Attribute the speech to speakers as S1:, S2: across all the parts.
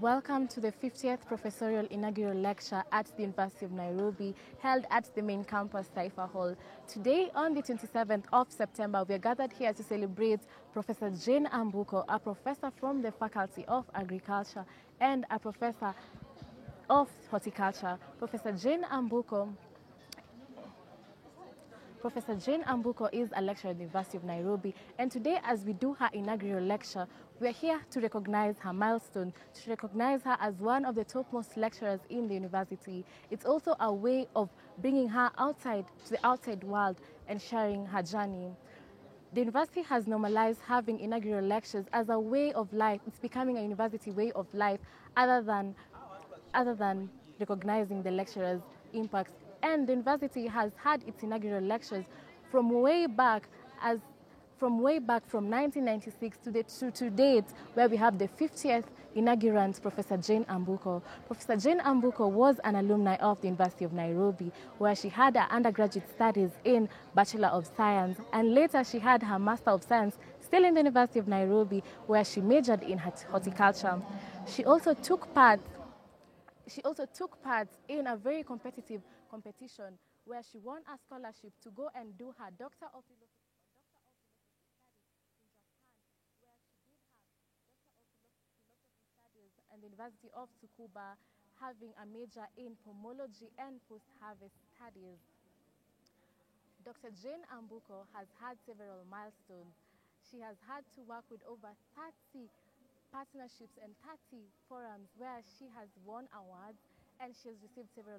S1: Welcome to the 50th Professorial Inaugural Lecture at the University of Nairobi, held at the main campus, Taifa Hall. Today, on the 27th of September, we are gathered here to celebrate Professor Jane Ambuko, a professor from the Faculty of Agriculture and a professor of Horticulture. Professor Jane Ambuko is a lecturer at the University of Nairobi, and today, as we do her inaugural lecture, we are here to recognize her milestone, to recognize her as one of the topmost lecturers in the university. It's also a way of bringing her outside to the outside world and sharing her journey. The university has normalized having inaugural lectures as a way of life. It's becoming a university way of life other than recognizing the lecturers' impacts. And the university has had its inaugural lectures from way back from 1996 to date, where we have the 50th inaugurant, Professor Jane Ambuko. Professor Jane Ambuko was an alumni of the University of Nairobi, where she had her undergraduate studies in Bachelor of Science, and later she had her Master of Science still in the University of Nairobi, where she majored in horticulture. She also took part in a very competitive competition where she won a scholarship to go and do her Doctor of Philosophy studies in Japan, where she did her Doctor of Philosophy studies at the University of Tsukuba, having a major in pomology and post-harvest studies. Dr. Jane Ambuko has had several milestones. She has had to work with over 30 partnerships and 30 forums where she has won awards, and she has received several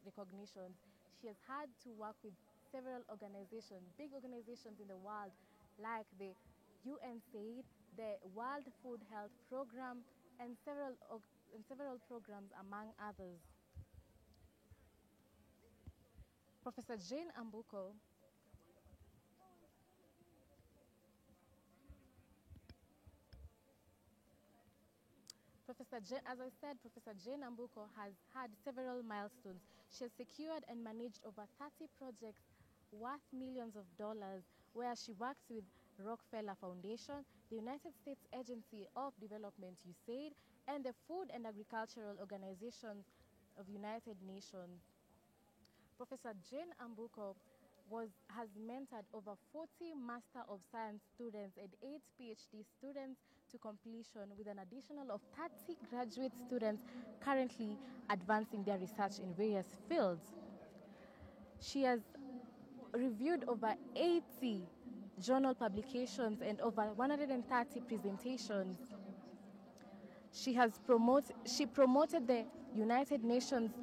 S1: recognitions. She has had to work with several organizations, big organizations in the world, like the UNAID, the World Food Health Program, and several programs, among others. Professor Jane Ambuko Professor Jane Ambuko has had several milestones. She has secured and managed over 30 projects worth millions of dollars, where she works with Rockefeller Foundation, the United States Agency of Development, USAID, and the Food and Agricultural Organization of United Nations. Professor Jane Ambuko has mentored over 40 Master of Science students and 8 PhD students to completion, with an additional of 30 graduate students currently advancing their research in various fields. She has reviewed over 80 journal publications and over 130 presentations. She promoted the United Nations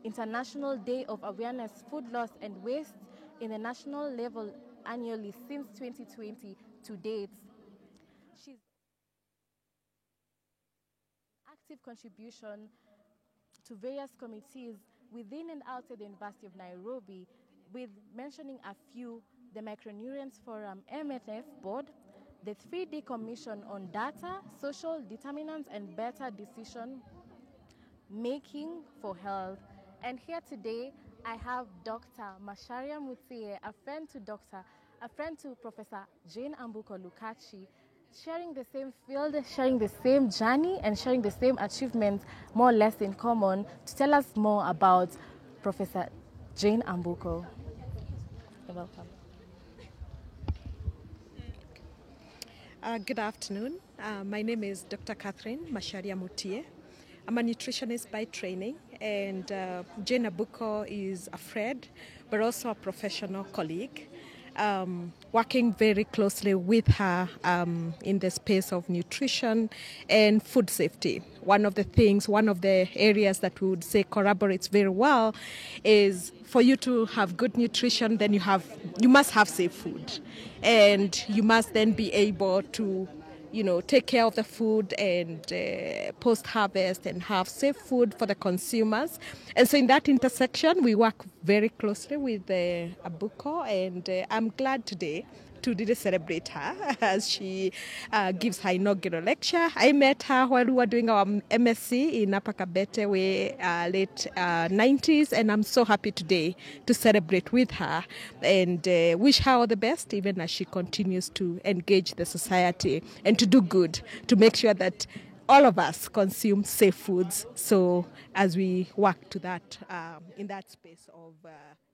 S1: International Day of Awareness Food Loss and Waste in the national level annually since 2020 to date. She's active contribution to various committees within and outside the University of Nairobi, with mentioning a few: the Micronutrients Forum MNF Board, the 3D Commission on Data, Social Determinants and Better Decision Making for Health. And here today, I have Dr. Macharia Mutie, a friend to Professor Jane Ambuko Lukachi, sharing the same field, sharing the same journey, and sharing the same achievements, more or less in common, to tell us more about Professor Jane Ambuko. You're welcome.
S2: Good afternoon. My name is Dr. Catherine Macharia Mutie. I'm a nutritionist by training, and Jane Ambuko is a friend, but also a professional colleague. Working very closely with her in the space of nutrition and food safety. One of the areas that we would say corroborates very well is, for you to have good nutrition, then you must have safe food, and you must then be able to take care of the food and post-harvest and have safe food for the consumers. And so in that intersection, we work very closely with Ambuko, and I'm glad today to really celebrate her as she gives her inaugural lecture. I met her while we were doing our MSc in Upper Kabete way, late 90s, and I'm so happy today to celebrate with her and wish her all the best, even as she continues to engage the society and to do good, to make sure that all of us consume safe foods. So as we work to that, in that space of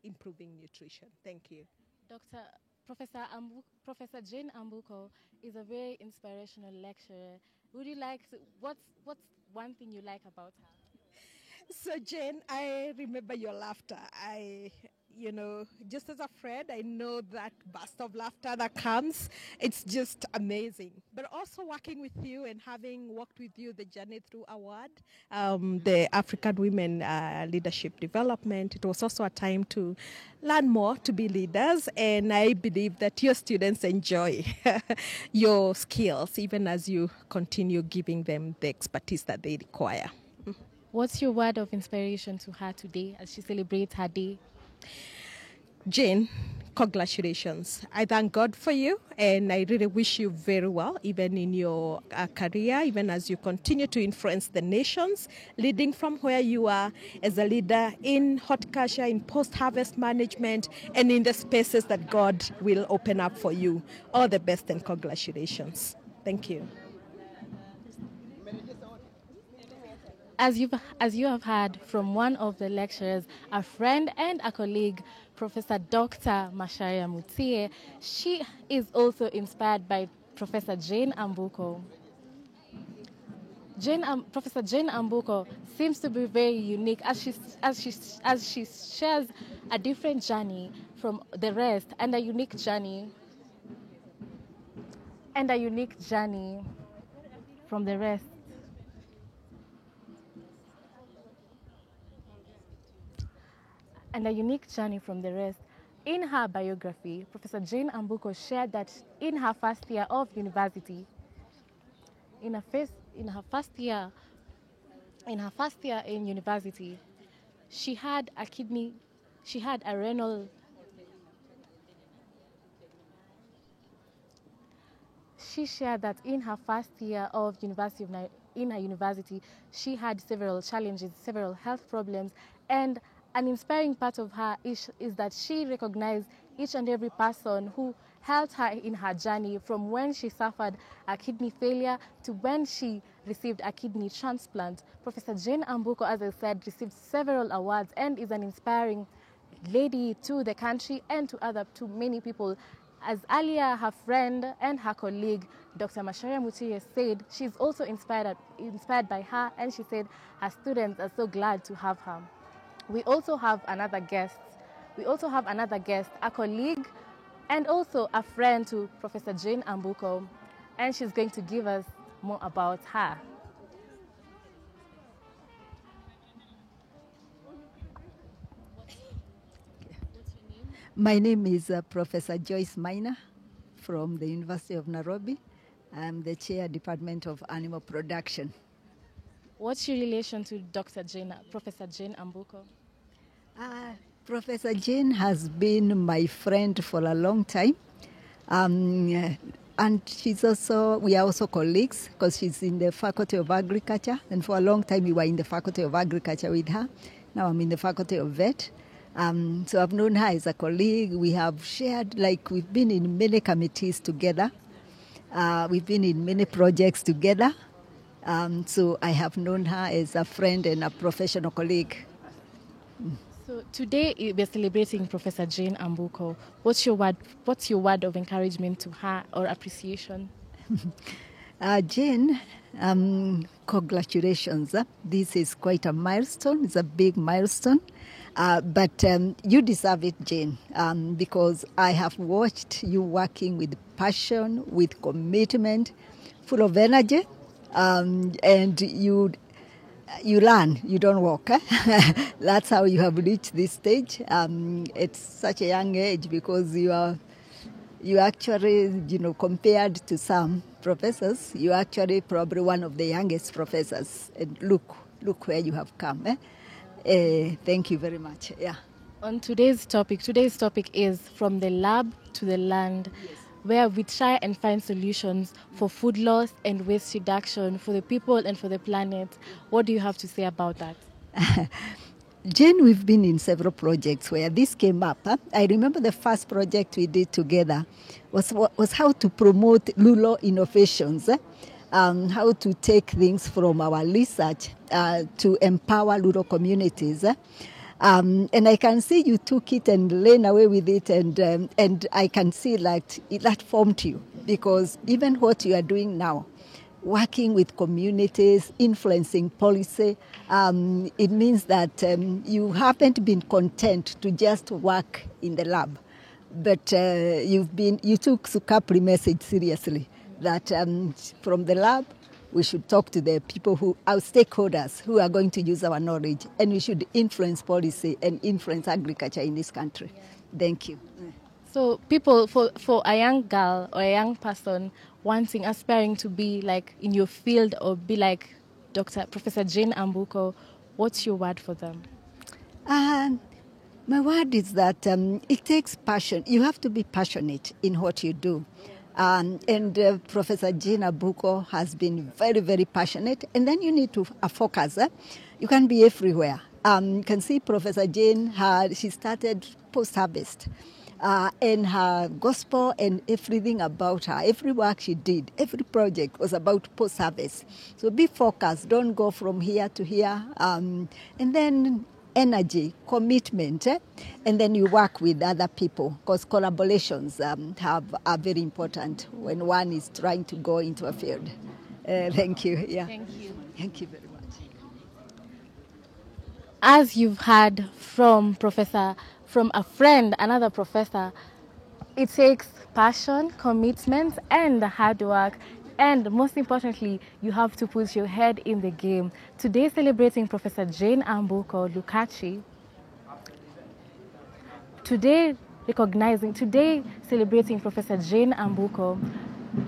S2: improving nutrition. Thank you.
S1: Dr. Professor Jane Ambuko is a very inspirational lecturer. Would you like to, what's one thing you like about her?
S2: So Jane, I remember your laughter. Just as a friend, I know that burst of laughter that comes. It's just amazing. But also working with you and having worked with you the Journey Through Award, the African Women Leadership Development, it was also a time to learn more, to be leaders. And I believe that your students enjoy your skills, even as you continue giving them the expertise that they require.
S1: What's your word of inspiration to her today as she celebrates her day?
S2: Jane, congratulations. I thank God for you, and I really wish you very well, even in your career, even as you continue to influence the nations, leading from where you are as a leader in horticulture, in post-harvest management, and in the spaces that God will open up for you. All the best and congratulations. Thank you.
S1: As you have heard from one of the lecturers, a friend and a colleague, Professor Dr. Macharia Mutie, she is also inspired by Professor Jane Ambuko. Professor Jane Ambuko seems to be very unique as she shares a different journey from the rest and a unique journey from the rest. And a unique journey from the rest. In her biography, Professor Jane Ambuko shared that in her first year of university, in her first year in university, she had a renal. She shared that in her first year of university, she had several challenges, several health problems, and an inspiring part of her is that she recognized each and every person who helped her in her journey, from when she suffered a kidney failure to when she received a kidney transplant. Professor Jane Ambuko, as I said, received several awards and is an inspiring lady to the country and to many people. As earlier, her friend and her colleague, Dr. Macharia Mutie, said, she's also inspired by her, and she said her students are so glad to have her. We also have another guest, a colleague and also a friend to Professor Jane Ambuko, and she's going to give us more about her.
S3: What's your name? My name is Professor Joyce Maina from the University of Nairobi. I'm the chair, Department of Animal Production.
S1: What's your relation to Professor Jane Ambuko?
S3: Professor Jane has been my friend for a long time. And we are also colleagues because she's in the Faculty of Agriculture. And for a long time, we were in the Faculty of Agriculture with her. Now I'm in the Faculty of Vet. So I've known her as a colleague. We have shared, we've been in many committees together. We've been in many projects together. So I have known her as a friend and a professional colleague.
S1: So today we're celebrating Professor Jane Ambuko. What's your word of encouragement to her or appreciation?
S3: Jane, congratulations. This is quite a milestone. It's a big milestone. But you deserve it, Jane, because I have watched you working with passion, with commitment, full of energy, and you learn, you don't walk. That's how you have reached this stage. It's such a young age because you actually, compared to some professors, you're actually probably one of the youngest professors. And look where you have come. Thank you very much. Yeah.
S1: On today's topic is from the lab to the land. Yes. Where we try and find solutions for food loss and waste reduction for the people and for the planet. What do you have to say about that?
S3: Jane, we've been in several projects where this came up. I remember the first project we did together was how to promote Lulo innovations. how to take things from our research to empower rural communities. And I can see you took it and ran away with it, and I can see that formed you, because even what you are doing now, working with communities, influencing policy, it means that you haven't been content to just work in the lab, but you took Sukapri message seriously, that from the lab we should talk to the people our stakeholders who are going to use our knowledge, and we should influence policy and influence agriculture in this country. Thank you.
S1: So people, for a young girl or a young person aspiring to be like in your field or be like Professor Jane Ambuko, what's your word for them?
S3: My word is that it takes passion. You have to be passionate in what you do. And Professor Jane Ambuko has been very, very passionate. And then you need to focus. You can be everywhere. You can see Professor Jane, she started post-harvest. And her gospel and everything about her, every work she did, every project was about post-harvest. So be focused. Don't go from here to here. And then energy, commitment, and then you work with other people, because collaborations are very important when one is trying to go into a field. Thank you. Yeah.
S1: Thank you.
S3: Thank you very much.
S1: As you've heard from a friend, another professor, it takes passion, commitment, and hard work. And most importantly, you have to put your head in the game. Today, celebrating Professor Jane Ambuko Lukachi. Today, celebrating Professor Jane Ambuko,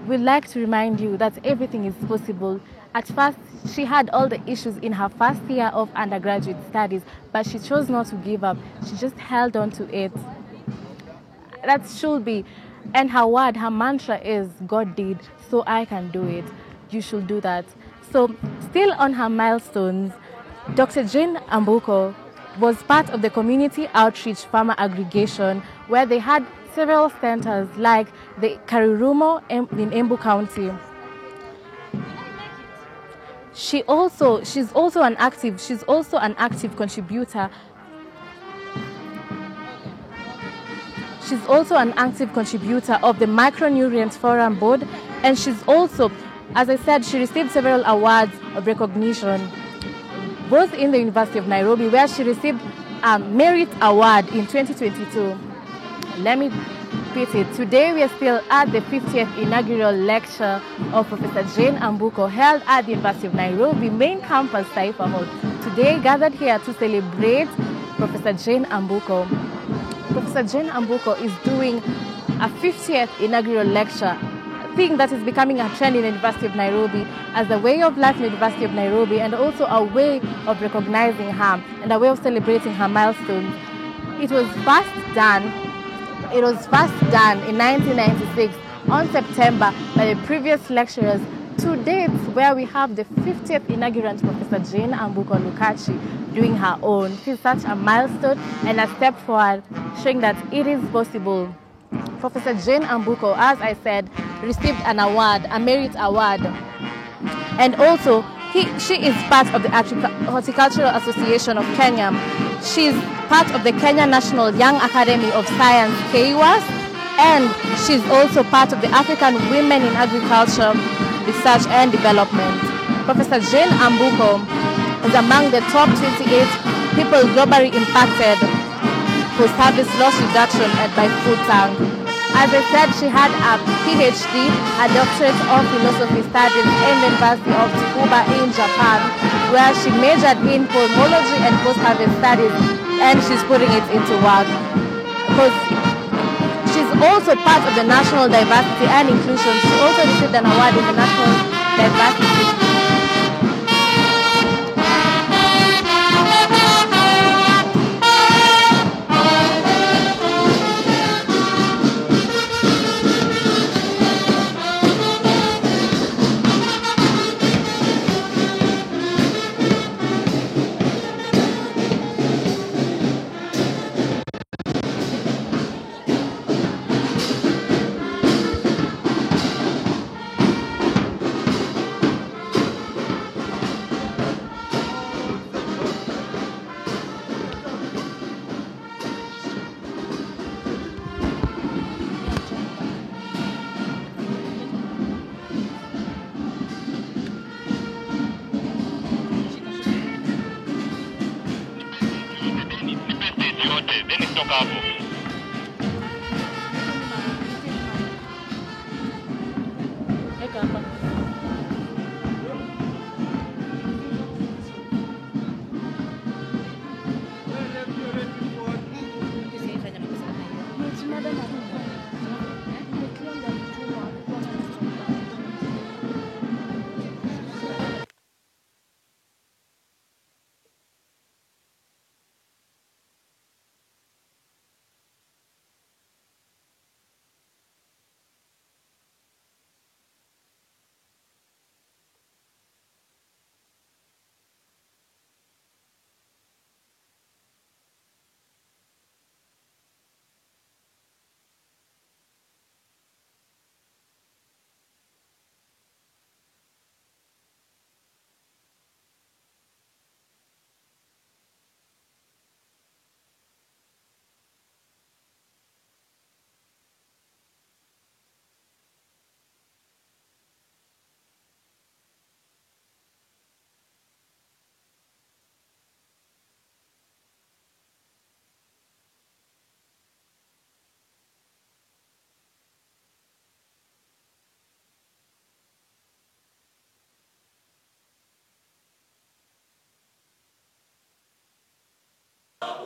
S1: we'd like to remind you that everything is possible. At first, she had all the issues in her first year of undergraduate studies, but she chose not to give up. She just held on to it. That should be. And her mantra is, God did, so I can do it. You should do that. So, still on her milestones, Dr. Jane Ambuko was part of the community outreach farmer aggregation, where they had several centers like the Karirumo in Embu County. She's also an active contributor. She's also an active contributor of the Micronutrient Forum Board, and she's also, as I said, she received several awards of recognition, both in the University of Nairobi, where she received a Merit Award in 2022. Let me repeat it. Today we are still at the 50th inaugural lecture of Professor Jane Ambuko, held at the University of Nairobi main campus, Taifa Hall. Today gathered here to celebrate Professor Jane Ambuko. Professor Jane Ambuko is doing a 50th inaugural lecture, a thing that is becoming a trend in the University of Nairobi as a way of life in the University of Nairobi, and also a way of recognizing her and a way of celebrating her milestones. It was first done in 1996 on September by the previous lecturers. To date, where we have the 50th inaugurant, Professor Jane Ambuko Lukachi, doing her own. It is such a milestone and a step forward, showing that it is possible. Professor Jane Ambuko, as I said, received an award, a Merit Award. And also, she is part of the Horticultural Association of Kenya. She is part of the Kenya National Young Academy of Science, KEWAS, and she's also part of the African Women in Agriculture Research and Development. Professor Jane Ambuko is among the top 28 people globally impacted post-harvest loss reduction by food tank. As I said, she had a PhD, a doctorate of philosophy studies in the University of Tsukuba in Japan, where she majored in pomology and post-harvest studies, and she's putting it into work. Because she's also part of the National Diversity and Inclusion. She also received an award in the National Diversity.
S4: kutoka hapo.
S1: Eka hapa.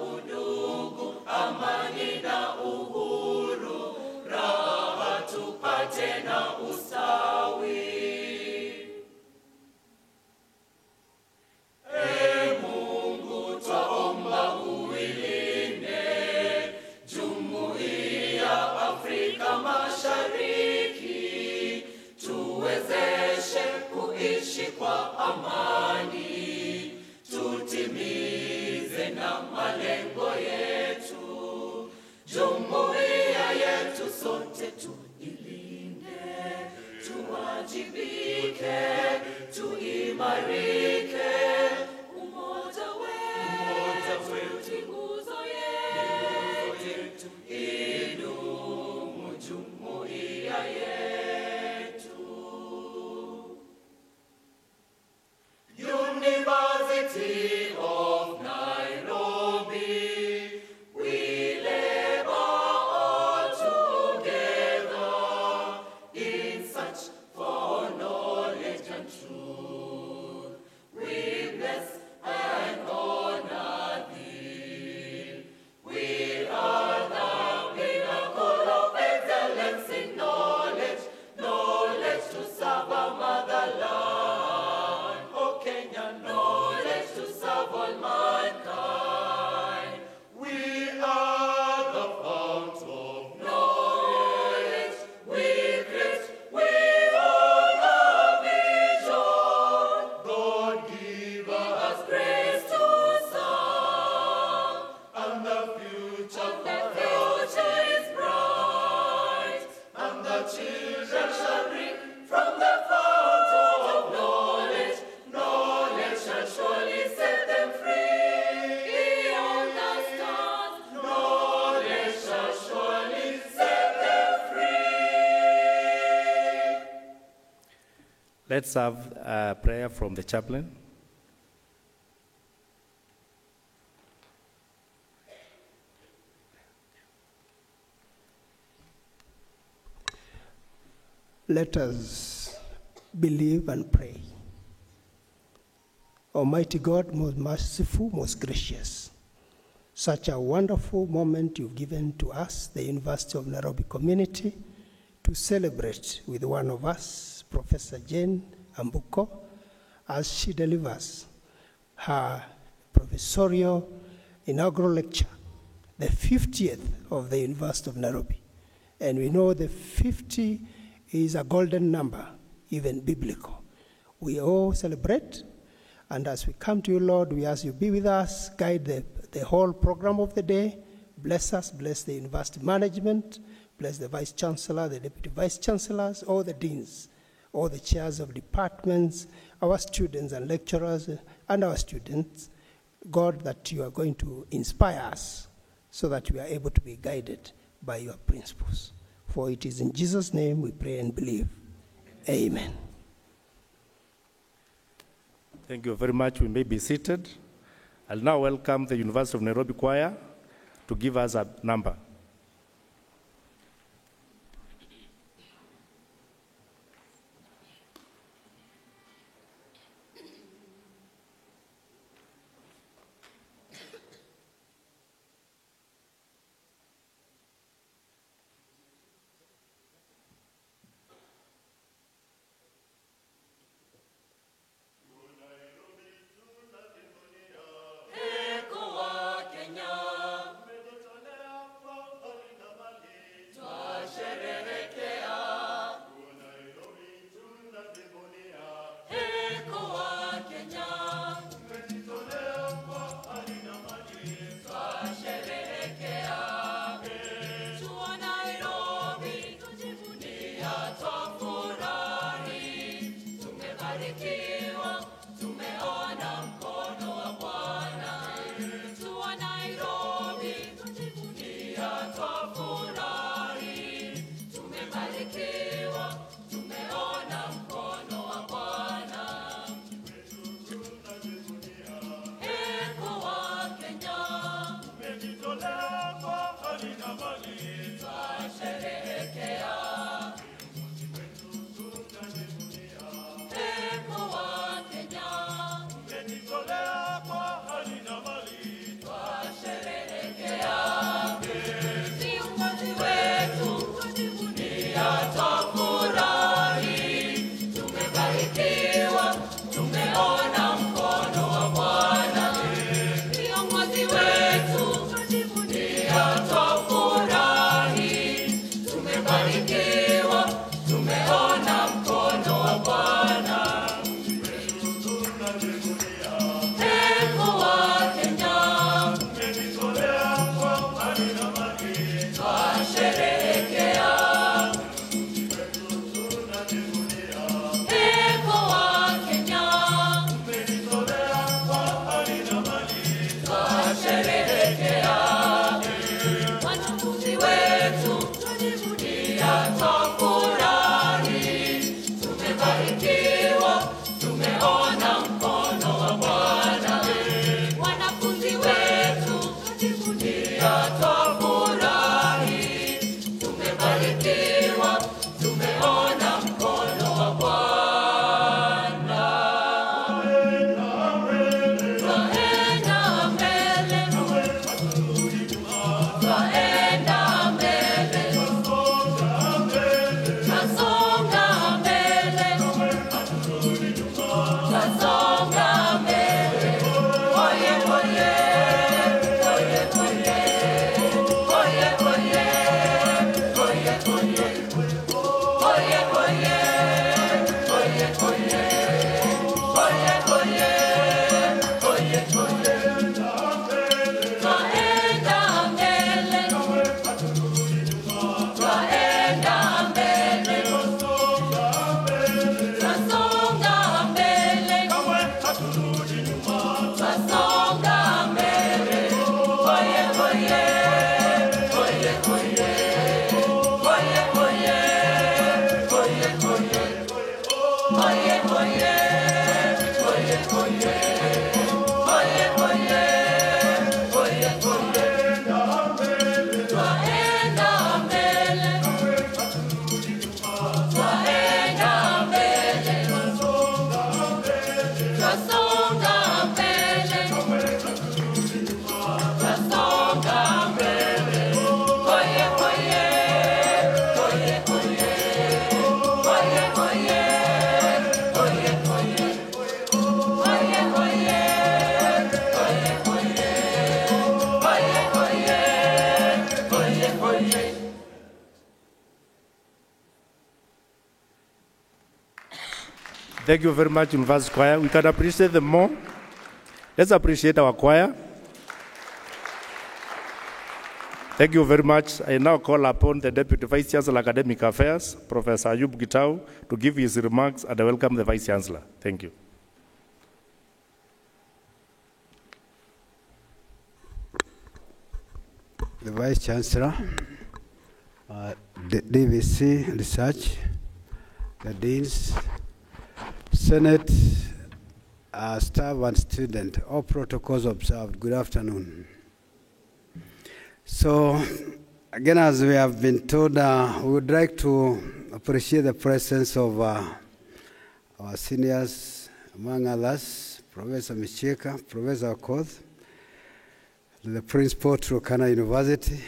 S5: Udugu, amani na uhuru, raha tupate na ustawi. Mungu twaomba uilinde Jumuiya Afrika Mashariki, tuwezeshe kuishi kwa amani, tutimize na malengo yetu. Jumuiya yetu sote tuilinde, tuwajibike, tuimarike. Umoja wetu nguzo yetu, idumu jumuiya yetu. University of Nairobi, we labor all together in search for knowledge and truth. We bless and honor thee. We are the pinnacle of excellence in knowledge, knowledge to serve our motherland. Oh Kenya, knowledge to serve all mankind. We are the fount of knowledge. We create, we own the vision. God give us grace to serve, and the future is bright, and the children shall drink from the fount of knowledge. Knowledge shall surely set them free. Beyond the stars, knowledge shall surely set them free.
S6: Let's have a prayer from the chaplain.
S7: Let us believe and pray. Almighty God, most merciful, most gracious, such a wonderful moment you've given to us, the University of Nairobi community, to celebrate with one of us, Professor Jane Ambuko, as she delivers her professorial inaugural lecture, the 50th of the University of Nairobi. And we know the 50 is a golden number, even biblical. We all celebrate, and as we come to you, Lord, we ask you be with us, guide the whole program of the day, bless us, bless the university management, bless the Vice Chancellor, the Deputy Vice Chancellors, all the deans, all the chairs of departments, our students and lecturers, and our students. God, that you are going to inspire us so that we are able to be guided by your principles. For it is in Jesus' name we pray and believe. Amen.
S6: Thank you very much. We may be seated. I'll now welcome the University of Nairobi Choir to give us a number. Thank you very much, University Choir. We can appreciate them more. Let's appreciate our choir. Thank you very much. I now call upon the Deputy Vice Chancellor Academic Affairs, Professor Ayub Gitau, to give his remarks and I welcome the Vice Chancellor. Thank you.
S4: The Vice Chancellor, the DVC Research, the Deans, Senate, staff and student, all protocols observed. Good afternoon. So, again, as we have been told, we would like to appreciate the presence of our seniors, among others, Professor Micheka, Professor Okoth, the principal of Turkana University.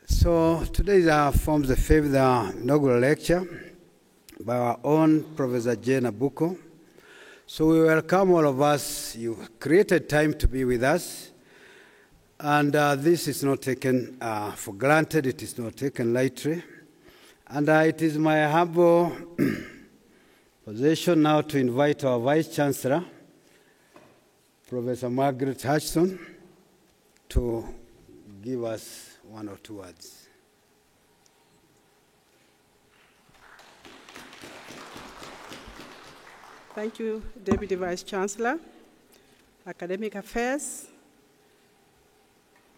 S4: So today forms the fifth inaugural lecture by our own Professor Jane Abuko. So we welcome all of us. You created time to be with us. And this is not taken for granted. It is not taken lightly. And it is my humble position now to invite our Vice Chancellor, Professor Margaret Hutchison, to give us one or two words.
S8: Thank you, Deputy Vice Chancellor, Academic Affairs.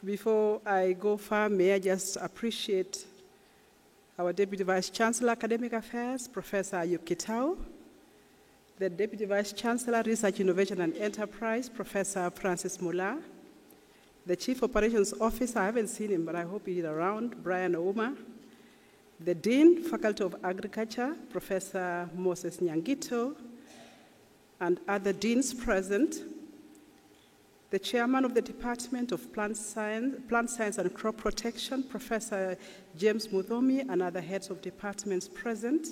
S8: Before I go far, may I just appreciate our Deputy Vice Chancellor, Academic Affairs, Professor Ayub Kitau, the Deputy Vice Chancellor, Research, Innovation and Enterprise, Professor Francis Mula, the Chief Operations Officer, I haven't seen him, but I hope he's around, Brian Ouma, the Dean, Faculty of Agriculture, Professor Moses Nyangito, and other deans present, the Chairman of the Department of Plant Science and Crop Protection, Professor James Muthomi, and other heads of departments present,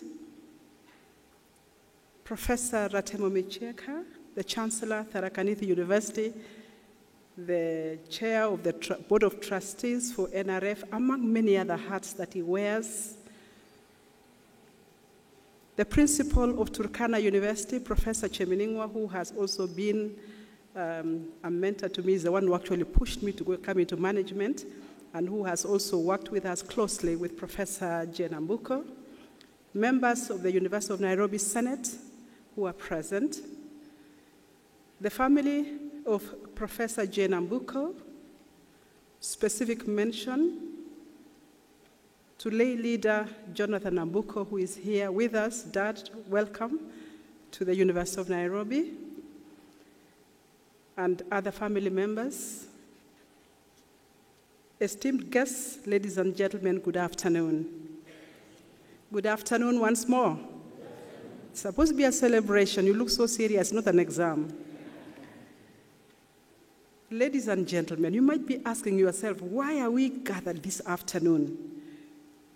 S8: Professor Ratemo Micheka, the Chancellor, Tharaka Nithi University, the Chair of the Board of Trustees for NRF, among many other hats that he wears, the Principal of Turkana University, Professor Cheminingwa, who has also been a mentor to me, is the one who actually pushed me to come into management, and who has also worked with us closely with Professor Jane Abuko, members of the University of Nairobi Senate who are present, the family of Professor Jane Abuko, specific mention to lay leader Jonathan Abuko, who is here with us. Dad, welcome to the University of Nairobi, and other family members. Esteemed guests, ladies and gentlemen, good afternoon. Good afternoon once more. It's supposed to be a celebration. You look so serious, not an exam. Ladies and gentlemen, you might be asking yourself, why are we gathered this afternoon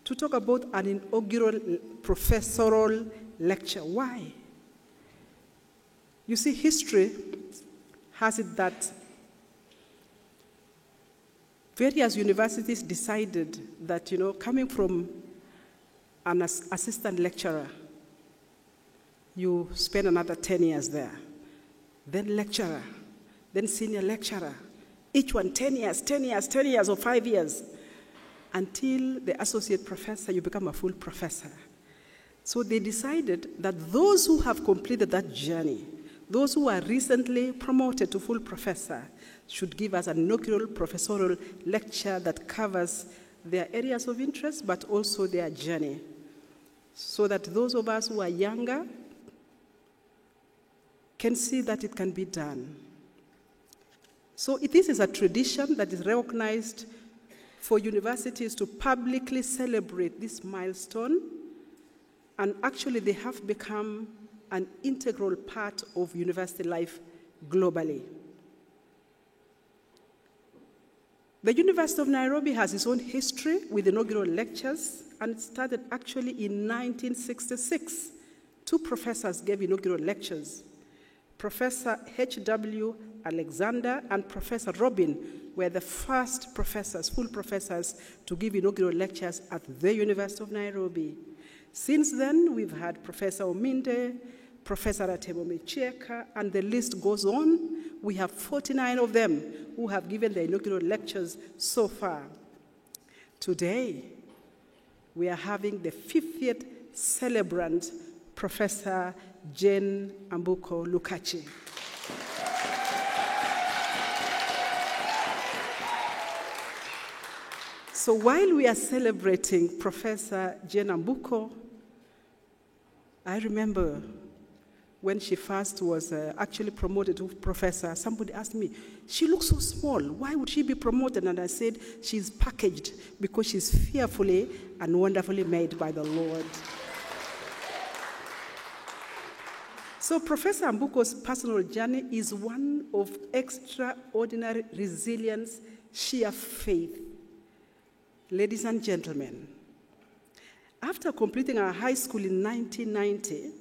S8: to talk about an inaugural professorial lecture? Why? You see, history has it that various universities decided that, coming from an assistant lecturer, you spend another 10 years there, then lecturer, then senior lecturer, each one 10 years or 5 years, until the associate professor, you become a full professor. So they decided that those who have completed that journey, those who are recently promoted to full professor, should give us an inaugural professorial lecture that covers their areas of interest, but also their journey, so that those of us who are younger can see that it can be done. So this is a tradition that is recognized for universities to publicly celebrate this milestone, and actually they have become an integral part of university life globally. The University of Nairobi has its own history with inaugural lectures, and it started actually in 1966. 2 professors gave inaugural lectures. Professor H.W. Alexander and Professor Robin were the first professors, full professors, to give inaugural lectures at the University of Nairobi. Since then, we've had Professor Ominde, Professor Ratemo Micheka, and the list goes on. We have 49 of them who have given the inaugural lectures so far. Today, we are having the 50th celebrant, Professor Jane Abuko Lukachi. So while we are celebrating Professor Jane Abuko, I remember when she first was actually promoted to professor, somebody asked me, she looks so small, why would she be promoted? And I said, she's packaged because she's fearfully and wonderfully made by the Lord. So Professor Ambuko's personal journey is one of extraordinary resilience, sheer faith. Ladies and gentlemen, after completing her high school in 1990,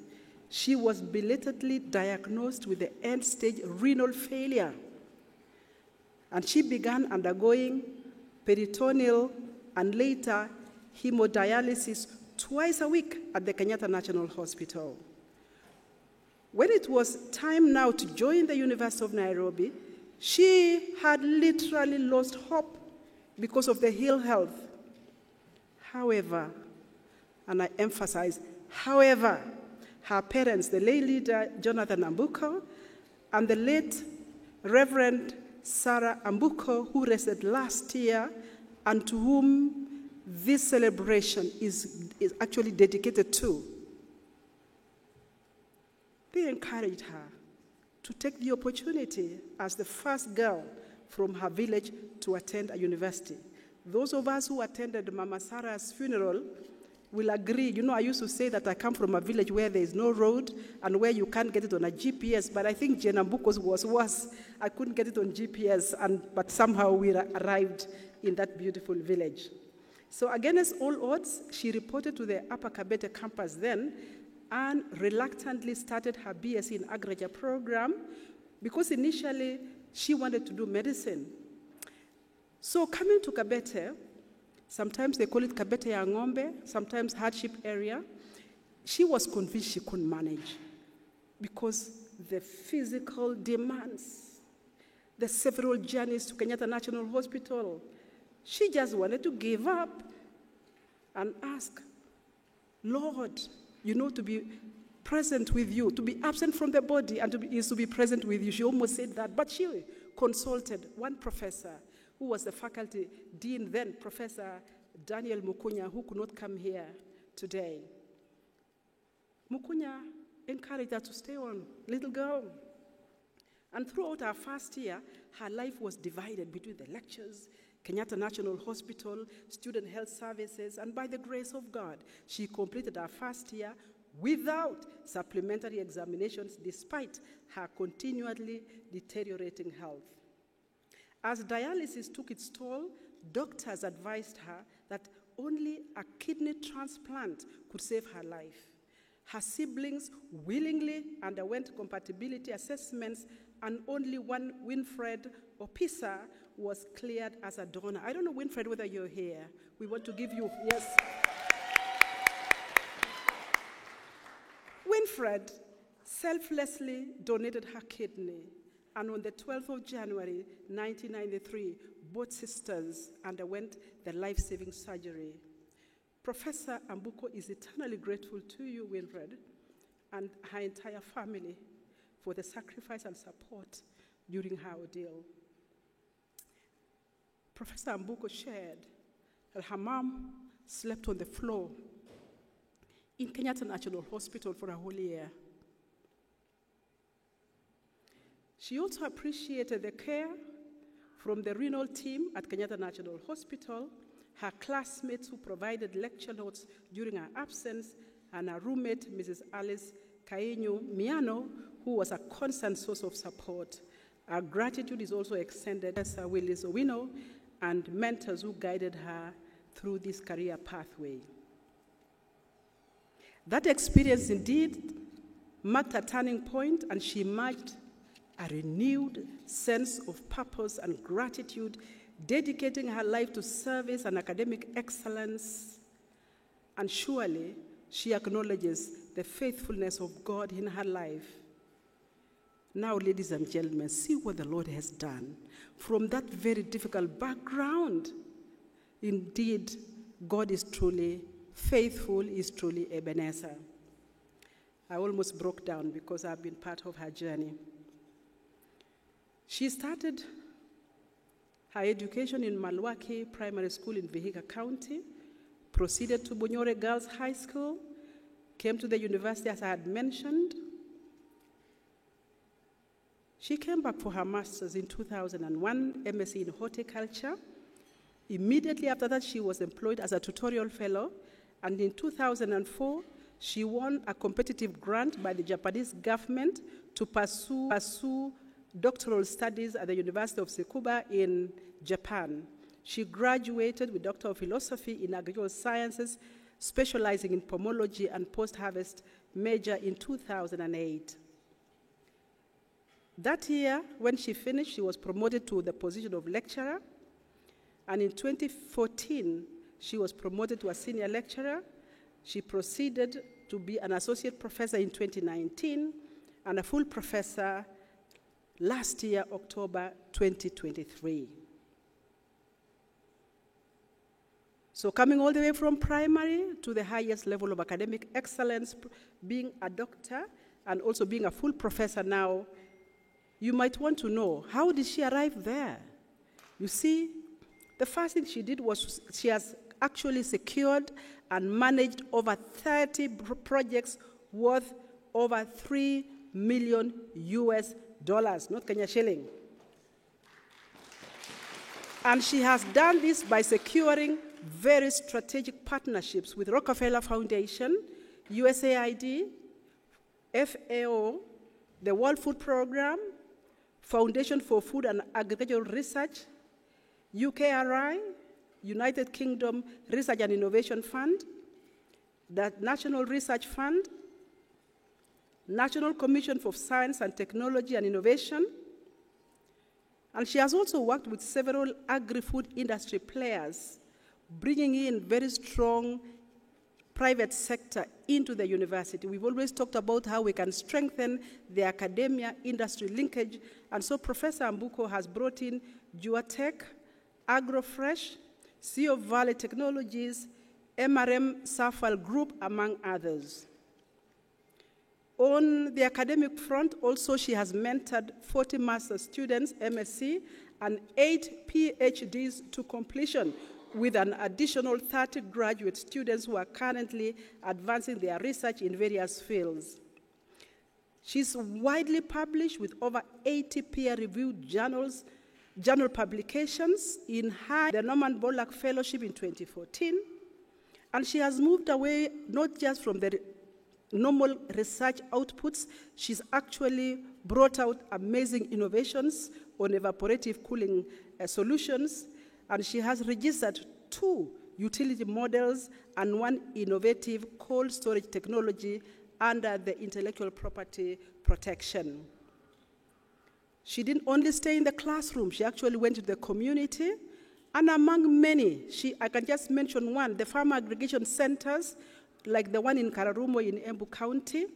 S8: she was belatedly diagnosed with the end-stage renal failure, and she began undergoing peritoneal and later hemodialysis twice a week at the Kenyatta National Hospital. When it was time now to join the University of Nairobi, she had literally lost hope because of the ill health. However, and I emphasize, however, her parents, the lay leader Jonathan Ambuko, and the late Reverend Sarah Ambuko, who rested last year, and to whom this celebration is actually dedicated to, they encouraged her to take the opportunity as the first girl from her village to attend a university. Those of us who attended Mama Sarah's funeral will agree. You know, I used to say that I come from a village where there is no road and where you can't get it on a GPS, but I think Jane Ambuko's was worse. I couldn't get it on GPS, but somehow we arrived in that beautiful village. So against all odds, she reported to the Upper Kabete campus then and reluctantly started her BSc in Agriculture program because initially she wanted to do medicine. So coming to Kabete, sometimes they call it Kabete ya Ng'ombe, sometimes hardship area, she was convinced she couldn't manage because the physical demands, the several journeys to Kenyatta National Hospital, she just wanted to give up and ask, Lord, you know, to be present with you, to be absent from the body and is to be present with you. She almost said that, but she consulted one professor who was the faculty dean then, Professor Daniel Mukunya, who could not come here today. Mukunya encouraged her to stay on, little girl. And throughout her first year, her life was divided between the lectures, Kenyatta National Hospital, Student Health Services, and by the grace of God, she completed her first year without supplementary examinations despite her continually deteriorating health. As dialysis took its toll, doctors advised her that only a kidney transplant could save her life. Her siblings willingly underwent compatibility assessments, and only one, Winfred Opisa, was cleared as a donor. I don't know, Winfred, whether you're here. We want to give you, yes. Winfred selflessly donated her kidney, and on the 12th of January, 1993, both sisters underwent the life-saving surgery. Professor Ambuko is eternally grateful to you, Winfred, and her entire family for the sacrifice and support during her ordeal. Professor Ambuko shared that her mom slept on the floor in Kenyatta National Hospital for a whole year. She also appreciated the care from the renal team at Kenyatta National Hospital, her classmates who provided lecture notes during her absence, and her roommate, Mrs. Alice Kainyo Miano, who was a constant source of support. Our gratitude is also extended to Sir Willis Owino and mentors who guided her through this career pathway. That experience indeed marked a turning point, and she emerged a renewed sense of purpose and gratitude, dedicating her life to service and academic excellence. And surely, she acknowledges the faithfulness of God in her life. Now, ladies and gentlemen, see what the Lord has done. From that very difficult background, indeed, God is truly faithful, is truly Ebenezer. I almost broke down because I've been part of her journey. She started her education in Malwaki Primary School in Vihiga County, proceeded to Bunyore Girls High School, came to the university as I had mentioned, She came back for her master's in 2001, MSc in horticulture. Immediately after that, she was employed as a tutorial fellow, and in 2004, she won a competitive grant by the Japanese government to pursue doctoral studies at the University of Tsukuba in Japan. She graduated with Doctor of Philosophy in Agricultural Sciences, specializing in pomology and post-harvest major in 2008. That year, when she finished, she was promoted to the position of lecturer, and in 2014, she was promoted to a senior lecturer. She proceeded to be an associate professor in 2019 and a full professor last year, October 2023. So coming all the way from primary to the highest level of academic excellence, being a doctor and also being a full professor now, you might want to know, how did she arrive there? You see, the first thing she did was she has actually secured and managed over 30 projects worth over $3 million US, not Kenya shilling. And she has done this by securing very strategic partnerships with Rockefeller Foundation, USAID, FAO, the World Food Programme, Foundation for Food and Agricultural Research, UKRI, United Kingdom Research and Innovation Fund, the National Research Fund, National Commission for Science and Technology and Innovation, and she has also worked with several agri-food industry players, bringing in very strong private sector into the university. We've always talked about how we can strengthen the academia-industry linkage, and so Professor Ambuko has brought in Juatech, AgroFresh, Sea of Valley Technologies, MRM Safal Group, among others. On the academic front, also she has mentored 40 master's students, MSc, and 8 PhDs to completion, with an additional 30 graduate students who are currently advancing their research in various fields. She's widely published with over 80 peer-reviewed journal publications in the Norman Borlaug Fellowship in 2014, and she has moved away not just from the normal research outputs, she's actually brought out amazing innovations on evaporative cooling solutions, and she has registered 2 utility models and 1 innovative cold storage technology under the intellectual property protection. She didn't only stay in the classroom, she actually went to the community, and among many, I can just mention one, the farm aggregation centers, like the one in Kararumo in Embu County.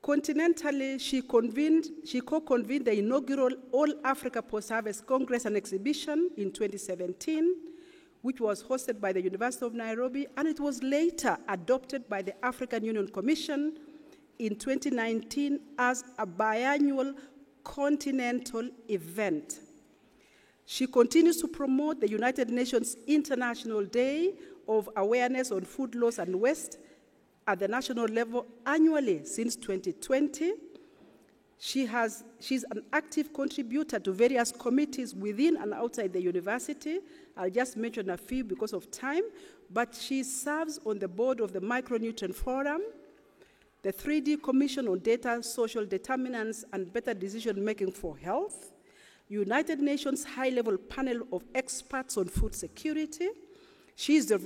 S8: Continentally, she co-convened the inaugural All Africa Post-Harvest Congress and Exhibition in 2017, which was hosted by the University of Nairobi, and it was later adopted by the African Union Commission in 2019 as a biannual continental event. She continues to promote the United Nations International Day of Awareness on Food Loss and Waste at the national level annually since 2020. She's an active contributor to various committees within and outside the university. I'll just mention a few because of time, but she serves on the board of the Micronutrient Forum, the 3D Commission on Data, Social Determinants, and Better Decision-Making for Health, United Nations High-Level Panel of Experts on Food Security. She sits on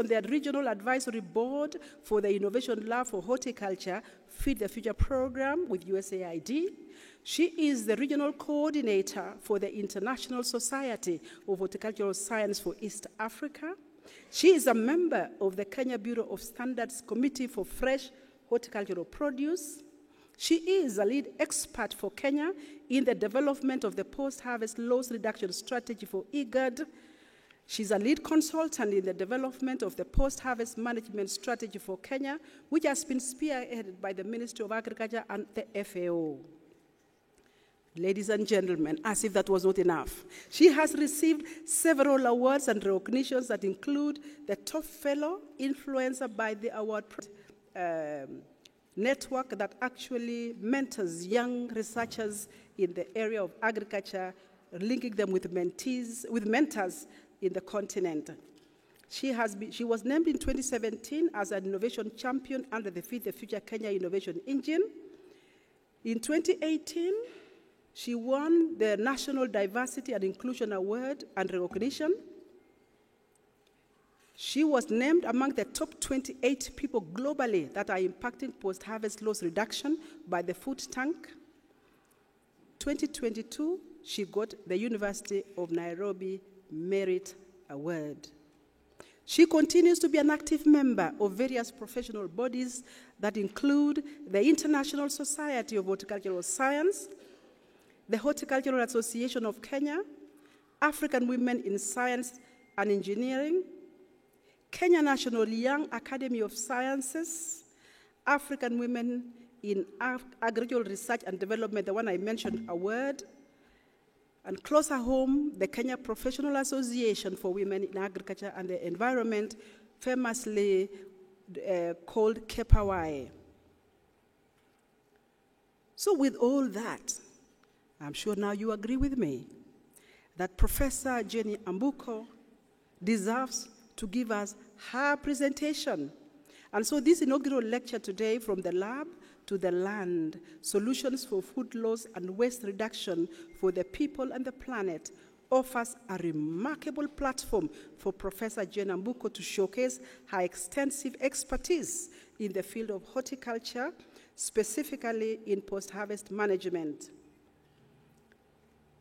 S8: the Regional Advisory Board for the Innovation Lab for Horticulture, Feed the Future program with USAID. She is the Regional Coordinator for the International Society of Horticultural Science for East Africa. She is a member of the Kenya Bureau of Standards Committee for Fresh Horticultural Produce. She is a lead expert for Kenya in the development of the post-harvest loss reduction strategy for IGAD. She's a lead consultant in the development of the post-harvest management strategy for Kenya, which has been spearheaded by the Ministry of Agriculture and the FAO. Ladies and gentlemen, as if that was not enough, she has received several awards and recognitions that include the Top Fellow Influencer by the Award network that actually mentors young researchers in the area of agriculture, linking them with mentors in the continent. She was named in 2017 as an innovation champion under the Feed the Future Kenya Innovation Engine. In 2018, she won the National Diversity and Inclusion Award and recognition. She was named among the top 28 people globally that are impacting post-harvest loss reduction by the Food Tank. 2022, she got the University of Nairobi Merit Award. She continues to be an active member of various professional bodies that include the International Society of Horticultural Science, the Horticultural Association of Kenya, African Women in Science and Engineering, Kenya National Young Academy of Sciences, African Women in Agricultural Research and Development, the one I mentioned, award, and closer home, the Kenya Professional Association for Women in Agriculture and the Environment, famously called KEPAWAE. So with all that, I'm sure now you agree with me that Professor Jane Ambuko deserves to give us her presentation. And so this inaugural lecture today, From the Lab to the Land, Solutions for Food Loss and Waste Reduction for the People and the Planet, offers a remarkable platform for Professor Jane Ambuko to showcase her extensive expertise in the field of horticulture, specifically in post-harvest management.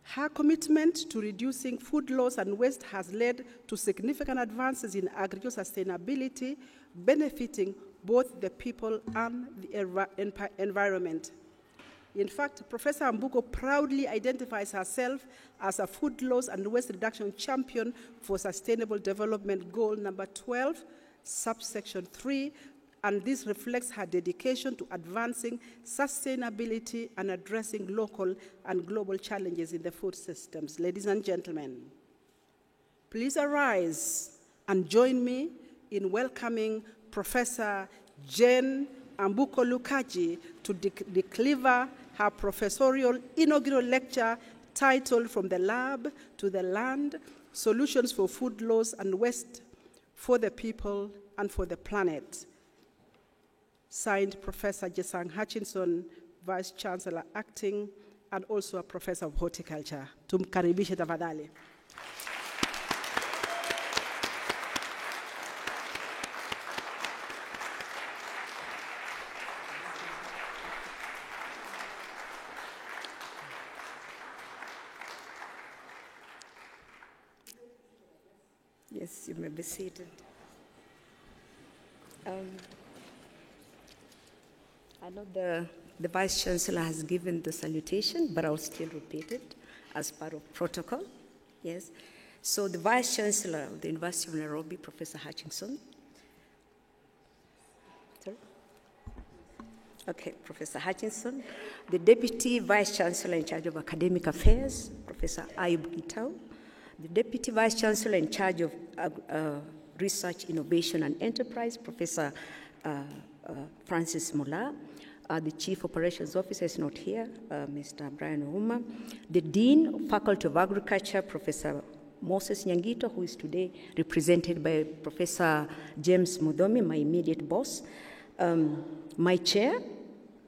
S8: Her commitment to reducing food loss and waste has led to significant advances in agricultural sustainability, benefiting both the people and the environment. In fact, Professor Ambuko proudly identifies herself as a food loss and waste reduction champion for Sustainable Development Goal number 12, subsection 3, and this reflects her dedication to advancing sustainability and addressing local and global challenges in the food systems. Ladies and gentlemen, please arise and join me in welcoming Professor Jane Ambuko Lukaji to deliver her professorial inaugural lecture titled From the Lab to the Land, Solutions for Food Loss and Waste for the People and for the Planet. Signed, Professor Jesang Hutchinson, Vice Chancellor Acting, and also a Professor of Horticulture. Tumkaribishe tafadhali.
S9: Yes, you may be seated. I know the Vice Chancellor has given the salutation, but I'll still repeat it as part of protocol. Yes. So the Vice Chancellor of the University of Nairobi, Professor Hutchinson. Sorry? Okay, Professor Hutchinson. The Deputy Vice Chancellor in charge of Academic Affairs, Professor Ayub Gitau. The Deputy Vice Chancellor in charge of Research, Innovation and Enterprise, Professor Francis Mola. The Chief Operations Officer is not here, Mr. Brian Ouma. The Dean, Faculty of Agriculture, Professor Moses Nyangito, who is today represented by Professor James Mudomi, my immediate boss. My chair,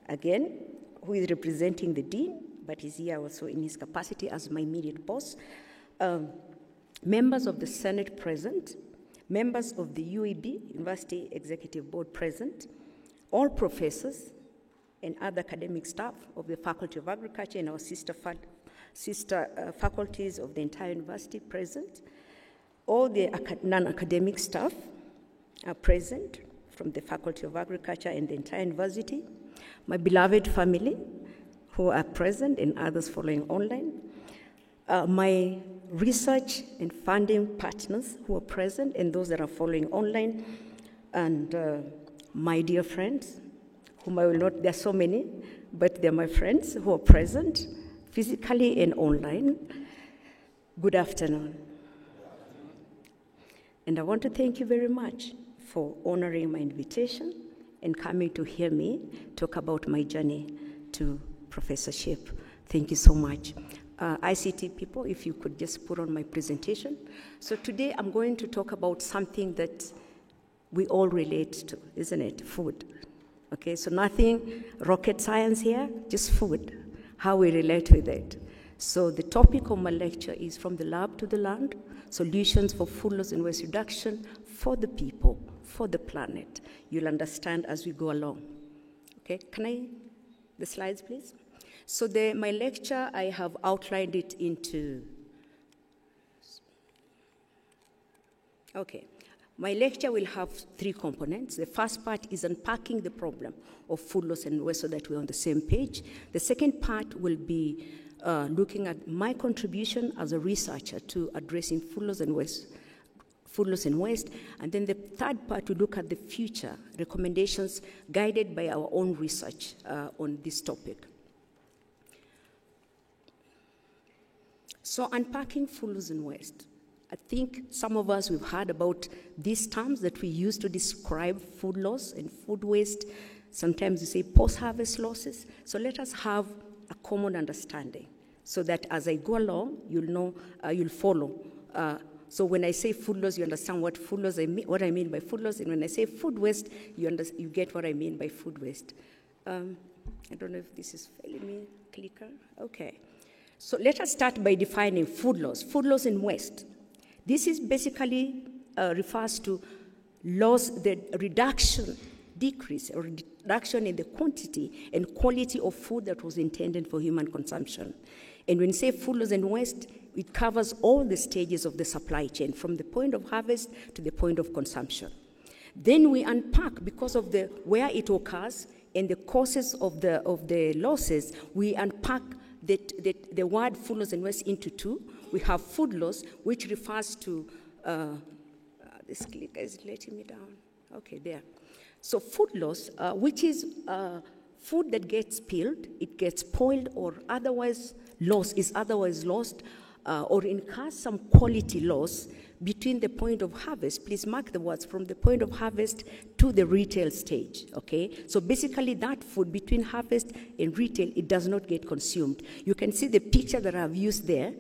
S9: again, who is representing the Dean, but is here also in his capacity as my immediate boss. Members of the Senate present, members of the UEB, University Executive Board present, all professors and other academic staff of the Faculty of Agriculture and our sister faculties of the entire university present. All the non-academic staff are present from the Faculty of Agriculture and the entire university. My beloved family who are present and others following online. My research and funding partners who are present and those that are following online. And my dear friends, whom I will not, there are so many, but they're my friends who are present physically and online. Good afternoon. And I want to thank you very much for honoring my invitation and coming to hear me talk about my journey to professorship. Thank you so much. ICT people, if you could just put on my presentation. So today I'm going to talk about something that we all relate to, isn't it? Food. Okay, so nothing rocket science here, just food, how we relate with it. So the topic of my lecture is From the Lab to the Land, Solutions for Food Loss and Waste Reduction for the people, for the planet. You'll understand as we go along. Okay, the slides please? So my lecture, I have outlined it into, okay. My lecture will have 3 components. The first part is unpacking the problem of food loss and waste so that we're on the same page. The second part will be looking at my contribution as a researcher to addressing food loss and waste. And then the third part will look at the future recommendations guided by our own research on this topic. So unpacking food loss and waste. I think some of us, we've heard about these terms that we use to describe food loss and food waste. Sometimes we say post-harvest losses. So let us have a common understanding so that as I go along, you'll know, you'll follow. So when I say food loss, you understand what food loss what I mean by food loss. And when I say food waste, you get what I mean by food waste. I don't know if this is failing me, clicker. Okay. So let us start by defining food loss and waste. This is basically refers to loss, the decrease or reduction in the quantity and quality of food that was intended for human consumption. And when you say food loss and waste, it covers all the stages of the supply chain, from the point of harvest to the point of consumption. Then we unpack, because of where it occurs and the causes of the losses, we unpack the word food loss and waste into 2. We have food loss, which refers to, this clicker is letting me down. Okay, there. So food loss, which is food that gets spilled, it gets spoiled or otherwise lost, or incurs some quality loss between the point of harvest. Please mark the words, from the point of harvest to the retail stage, okay? So basically that food between harvest and retail, it does not get consumed. You can see the picture that I've used there.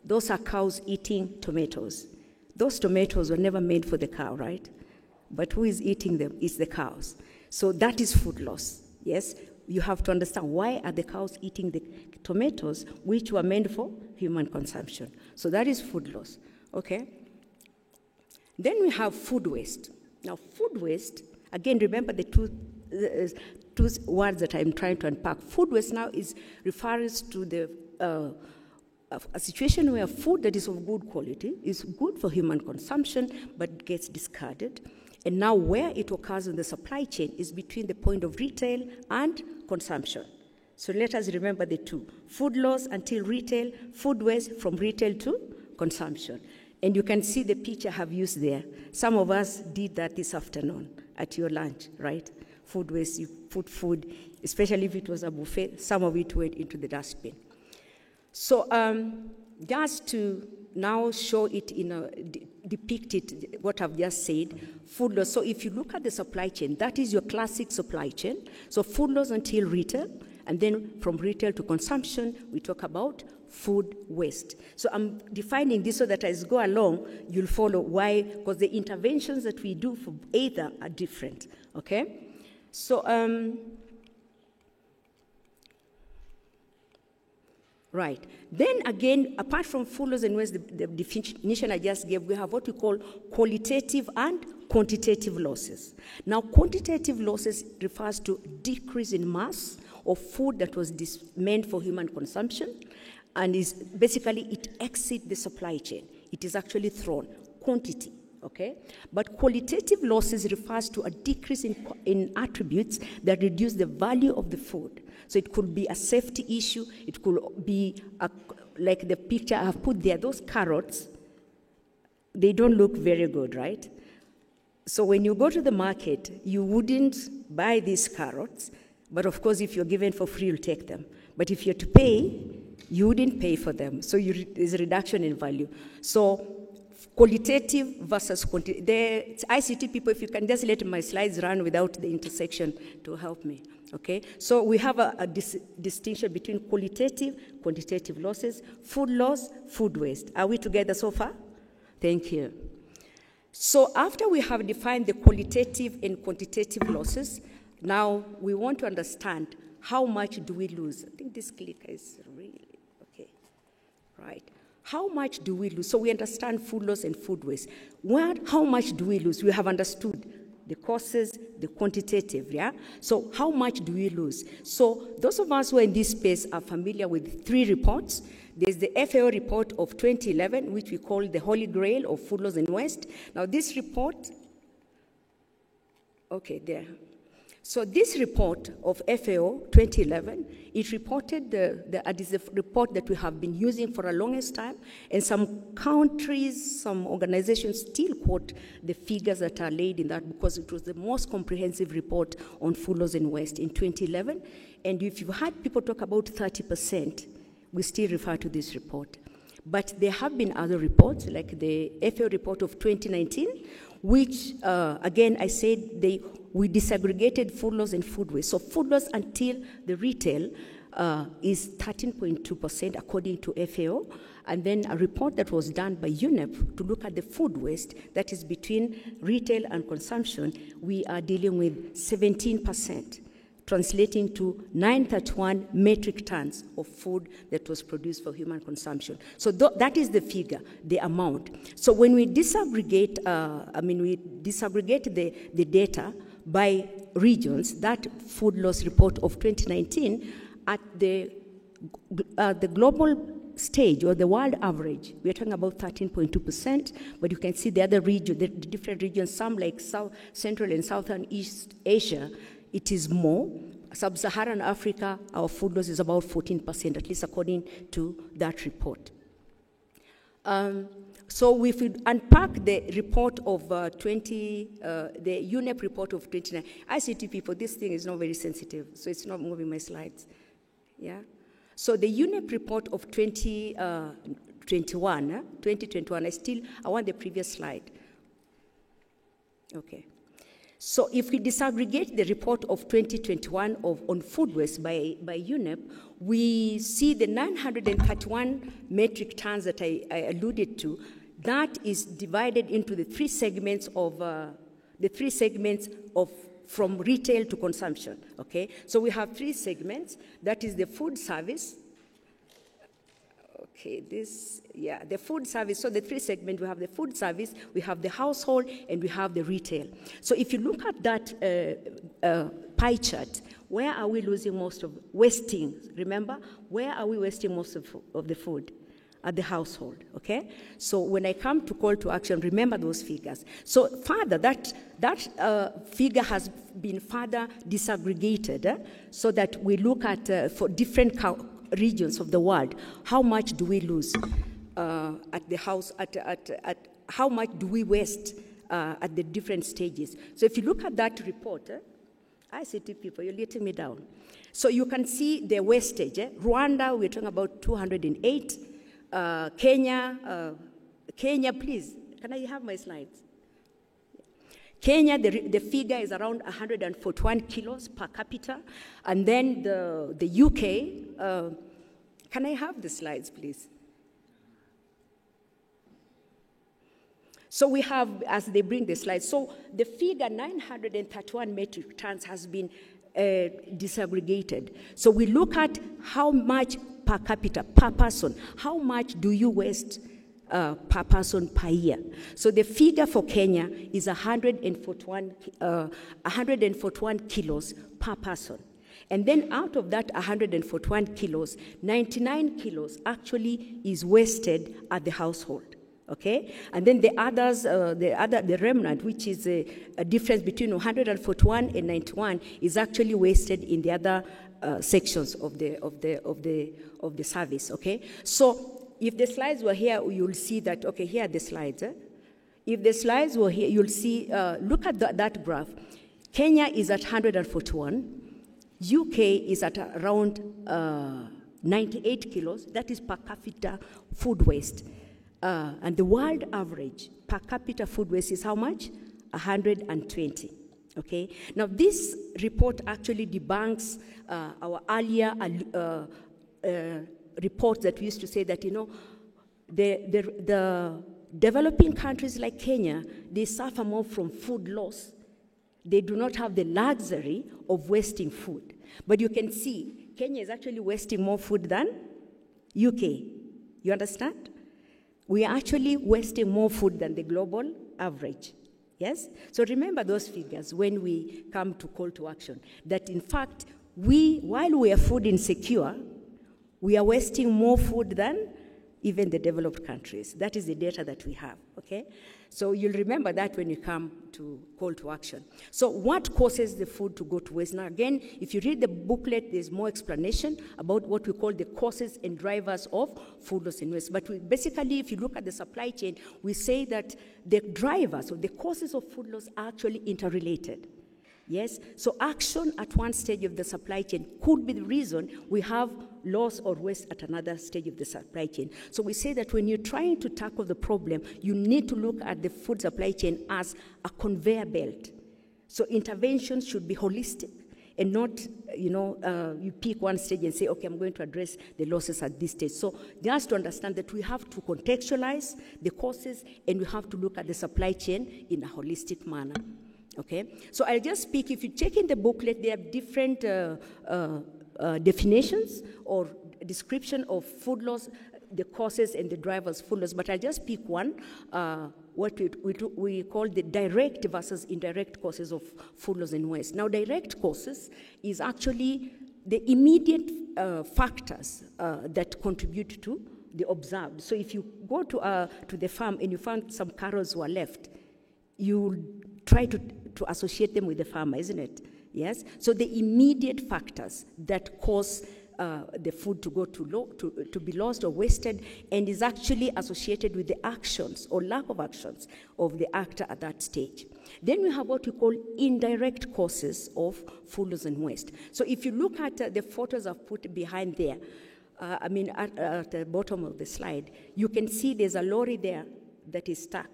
S9: Those are cows eating tomatoes. Those tomatoes were never made for the cow, right? But who is eating them? It's the cows. So that is food loss, yes? You have to understand, why are the cows eating the tomatoes which were meant for human consumption? So that is food loss, okay? Then we have food waste. Now food waste, again, remember the two words that I'm trying to unpack. Food waste now refers to a situation where food that is of good quality is good for human consumption but gets discarded. And now where it occurs in the supply chain is between the point of retail and consumption. So let us remember the 2. Food loss until retail, food waste from retail to consumption. And you can see the picture I have used there. Some of us did that this afternoon at your lunch, right? Food waste, you put food, especially if it was a buffet, some of it went into the dustbin. So just to now show it depict it, what I've just said, food loss. So if you look at the supply chain, that is your classic supply chain. So food loss until retail, and then from retail to consumption, we talk about food waste. So I'm defining this so that as go along, you'll follow why, because the interventions that we do for either are different, okay? So, right. Then again, apart from food loss and waste, the definition I just gave, we have what we call qualitative and quantitative losses. Now, quantitative losses refers to decrease in mass of food that was meant for human consumption, and is basically it exceeds the supply chain. It is actually thrown, quantity, okay? But qualitative losses refers to a decrease in attributes that reduce the value of the food. So it could be a safety issue, it could be like the picture I have put there, those carrots, they don't look very good, right? So when you go to the market, you wouldn't buy these carrots, but of course if you're given for free, you'll take them. But if you're to pay, you wouldn't pay for them. So there's a reduction in value. So qualitative versus quantitative. The ICT people, if you can just let my slides run without the intersection to help me. Okay, so we have a distinction between qualitative, quantitative losses, food loss, food waste. Are we together so far? Thank you. So after we have defined the qualitative and quantitative losses, now we want to understand how much do we lose. I think this clicker is really, okay, right. How much do we lose? So we understand food loss and food waste. How much do we lose? We have understood the causes, the quantitative, yeah? So how much do we lose? So those of us who are in this space are familiar with 3 reports. There's the FAO report of 2011, which we call the Holy Grail of food loss and waste. Now this report, okay, there. So this report of FAO 2011, it reported it is a report that we have been using for a longest time, and some countries, some organizations still quote the figures that are laid in that because it was the most comprehensive report on food loss and waste in 2011. And if you've had people talk about 30%, we still refer to this report. But there have been other reports, like the FAO report of 2019, which, again, I said we disaggregated food loss and food waste. So food loss until the retail is 13.2% according to FAO. And then a report that was done by UNEP to look at the food waste, that is between retail and consumption, we are dealing with 17%. Translating to 931 metric tons of food that was produced for human consumption. So that is the figure, the amount. So when we disaggregate, the data by regions, that food loss report of 2019, at the global stage or the world average, we are talking about 13.2%, but you can see the other region, the different regions, some like South, Central and Southern East Asia, it is more. Sub-Saharan Africa, our food loss is about 14%, at least according to that report. So if we unpack the report of the UNEP report of 29, ICT people, this thing is not very sensitive, so it's not moving my slides. Yeah. So the UNEP report of 2021, I want the previous slide. Okay. So if we disaggregate the report of 2021 on food waste by UNEP, we see the 931 metric tons that I alluded to. That is divided into the 3 segments from retail to consumption. Okay, so we have 3 segments. That is the food service. Okay, the food service. So the 3 segments, we have the food service, we have the household, and we have the retail. So if you look at that pie chart, where are we losing most of wasting? Remember, where are we wasting most of the food? At the household, okay? So when I come to call to action, remember those figures. So further, that figure has been further disaggregated so that we look at, for different regions of the world, how much do we lose at the house, at how much do we waste at the different stages. So if you look at that report, ICT people, you're letting me down. So you can see the wastage. Rwanda, we're talking about 208. Kenya, please, can I have my slides? Kenya, the figure is around 141 kilos per capita. And then the UK, can I have the slides, please? So we have, as they bring the slides, so the figure 931 metric tons has been disaggregated. So we look at how much per capita, per person, how much do you waste per person per year. So the figure for Kenya is 141 kilos per person. And then out of that 141 kilos, 99 kilos actually is wasted at the household. Okay, and then the others, the remnant, which is a difference between 141 and 91, is actually wasted in the other sections of the service. Okay, so if the slides were here, you'll see that. Okay, here are the slides. If the slides were here, you'll see. Look at that graph. Kenya is at 141. UK is at around 98 kilos. That is per capita food waste. And the world average per capita food waste is how much? 120. Okay. Now this report actually debunks our earlier reports that we used to say that, you know, the developing countries like Kenya, they suffer more from food loss. They do not have the luxury of wasting food. But you can see Kenya is actually wasting more food than UK. You understand? We are actually wasting more food than the global average. Yes? So remember those figures when we come to call to action, that in fact, while we are food insecure, we are wasting more food than even the developed countries. That is the data that we have, okay? So you'll remember that when you come to call to action. So what causes the food to go to waste? Now again, if you read the booklet, there's more explanation about what we call the causes and drivers of food loss and waste. But basically, if you look at the supply chain, we say that the drivers or the causes of food loss are actually interrelated. Yes, so action at one stage of the supply chain could be the reason we have loss or waste at another stage of the supply chain. So we say that when you're trying to tackle the problem, you need to look at the food supply chain as a conveyor belt. So interventions should be holistic and not, you pick one stage and say, okay, I'm going to address the losses at this stage. So just to understand that we have to contextualize the causes and we have to look at the supply chain in a holistic manner. Okay, so I'll just speak. If you check in the booklet, there are different definitions or description of food loss, the causes and the drivers of food loss. But I'll just pick one, what we call the direct versus indirect causes of food loss and waste. Now, direct causes is actually the immediate factors that contribute to the observed. So if you go to the farm and you find some carrots were left, you try to associate them with the farmer, isn't it? Yes? So the immediate factors that cause the food to go to be lost or wasted and is actually associated with the actions or lack of actions of the actor at that stage. Then we have what we call indirect causes of food loss and waste. So if you look at the photos I've put behind there, at the bottom of the slide, you can see there's a lorry there that is stuck.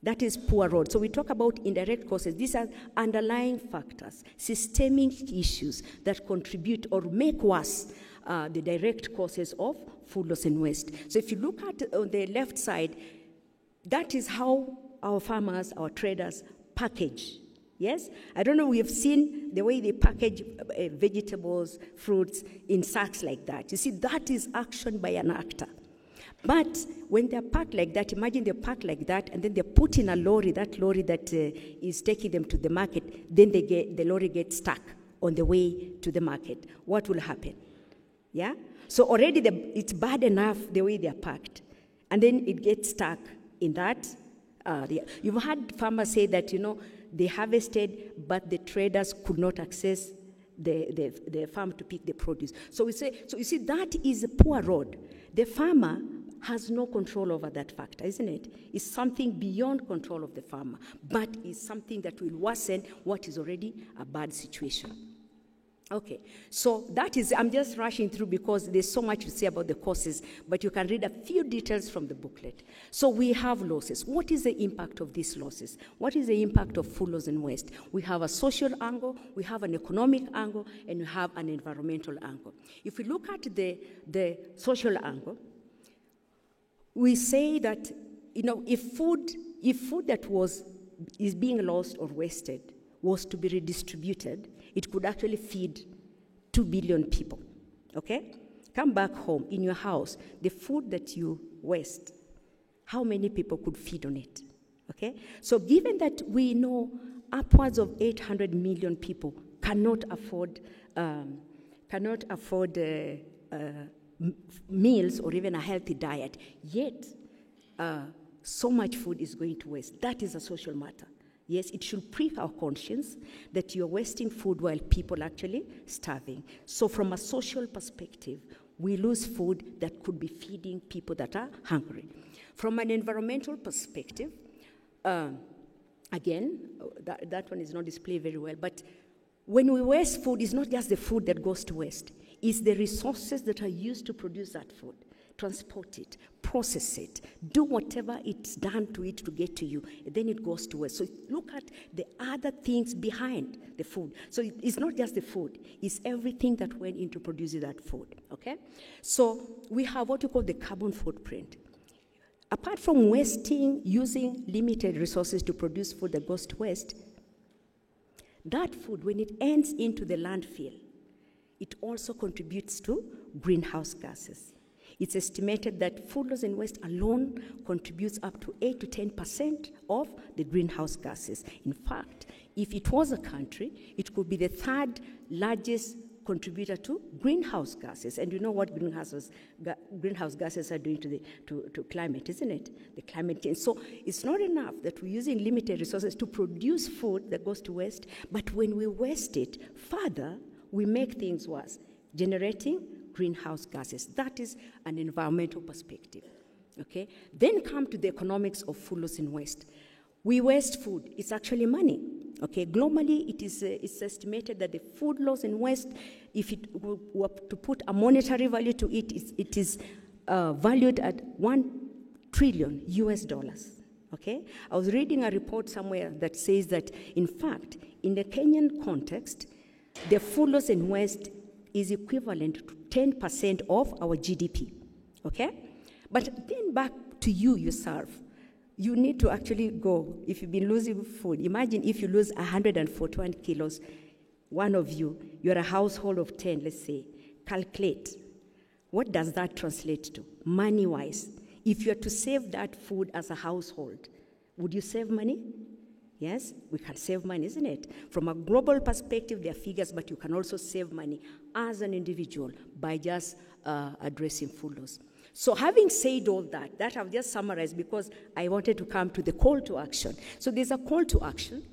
S9: That is poor road. So we talk about indirect causes. These are underlying factors, systemic issues that contribute or make worse the direct causes of food loss and waste. So if you look at on the left side, that is how our farmers, our traders package. Yes? I don't know, we have seen the way they package vegetables, fruits in sacks like that. You see, that is action by an actor. But when they're packed like that, imagine they're packed like that, and then they're put in a lorry, that lorry that is taking them to the market, then the lorry gets stuck on the way to the market. What will happen? Yeah? So already it's bad enough the way they're packed, and then it gets stuck in that. You've had farmers say that, they harvested, but the traders could not access the farm to pick the produce. So you see, that is a poor road. The farmer has no control over that factor, isn't it? It's something beyond control of the farmer, but it's something that will worsen what is already a bad situation. Okay, so that is, I'm just rushing through because there's so much to say about the causes, but you can read a few details from the booklet. So we have losses. What is the impact of these losses? What is the impact of food loss and waste? We have a social angle, we have an economic angle, and we have an environmental angle. If we look at the social angle, we say that, if food that is being lost or wasted was to be redistributed, it could actually feed 2 billion people, okay? Come back home, in your house, the food that you waste, how many people could feed on it, okay? So given that we know upwards of 800 million people cannot afford meals or even a healthy diet, yet so much food is going to waste. That is a social matter. Yes, it should prick our conscience that you're wasting food while people are actually starving. So from a social perspective, we lose food that could be feeding people that are hungry. From an environmental perspective, again, that one is not displayed very well, but when we waste food, it's not just the food that goes to waste. It's the resources that are used to produce that food. transport it, process it, do whatever it's done to it to get to you, and then it goes to waste. So look at the other things behind the food. So it's not just the food, it's everything that went into producing that food, okay? So we have what we call the carbon footprint. Apart from using limited resources to produce food that goes to waste, that food, when it ends into the landfill, it also contributes to greenhouse gases. It's estimated that food loss and waste alone contributes up to 8 to 10% of the greenhouse gases. In fact, if it was a country, it could be the third largest contributor to greenhouse gases. And you know what greenhouse gases are doing to climate, isn't it? The climate change. So it's not enough that we're using limited resources to produce food that goes to waste, but when we waste it further, we make things worse, generating greenhouse gases. That is an environmental perspective, okay? Then come to the economics of food loss and waste. We waste food, it's actually money, okay? Globally, it's estimated that the food loss and waste, if it were to put a monetary value to it, it is valued at $1 trillion US, okay? I was reading a report somewhere that says that, in fact, in the Kenyan context, the food loss and waste is equivalent to 10% of our GDP, okay? But then back to you yourself. You need to actually go, if you've been losing food, imagine if you lose 141 kilos, one of you, you're a household of 10, let's say, calculate. What does that translate to, money-wise? If you're to save that food as a household, would you save money? Yes, we can save money, isn't it? From a global perspective, there are figures, but you can also save money as an individual by just addressing food loss. So having said all that I've just summarized because I wanted to come to the call to action. So there's a call to action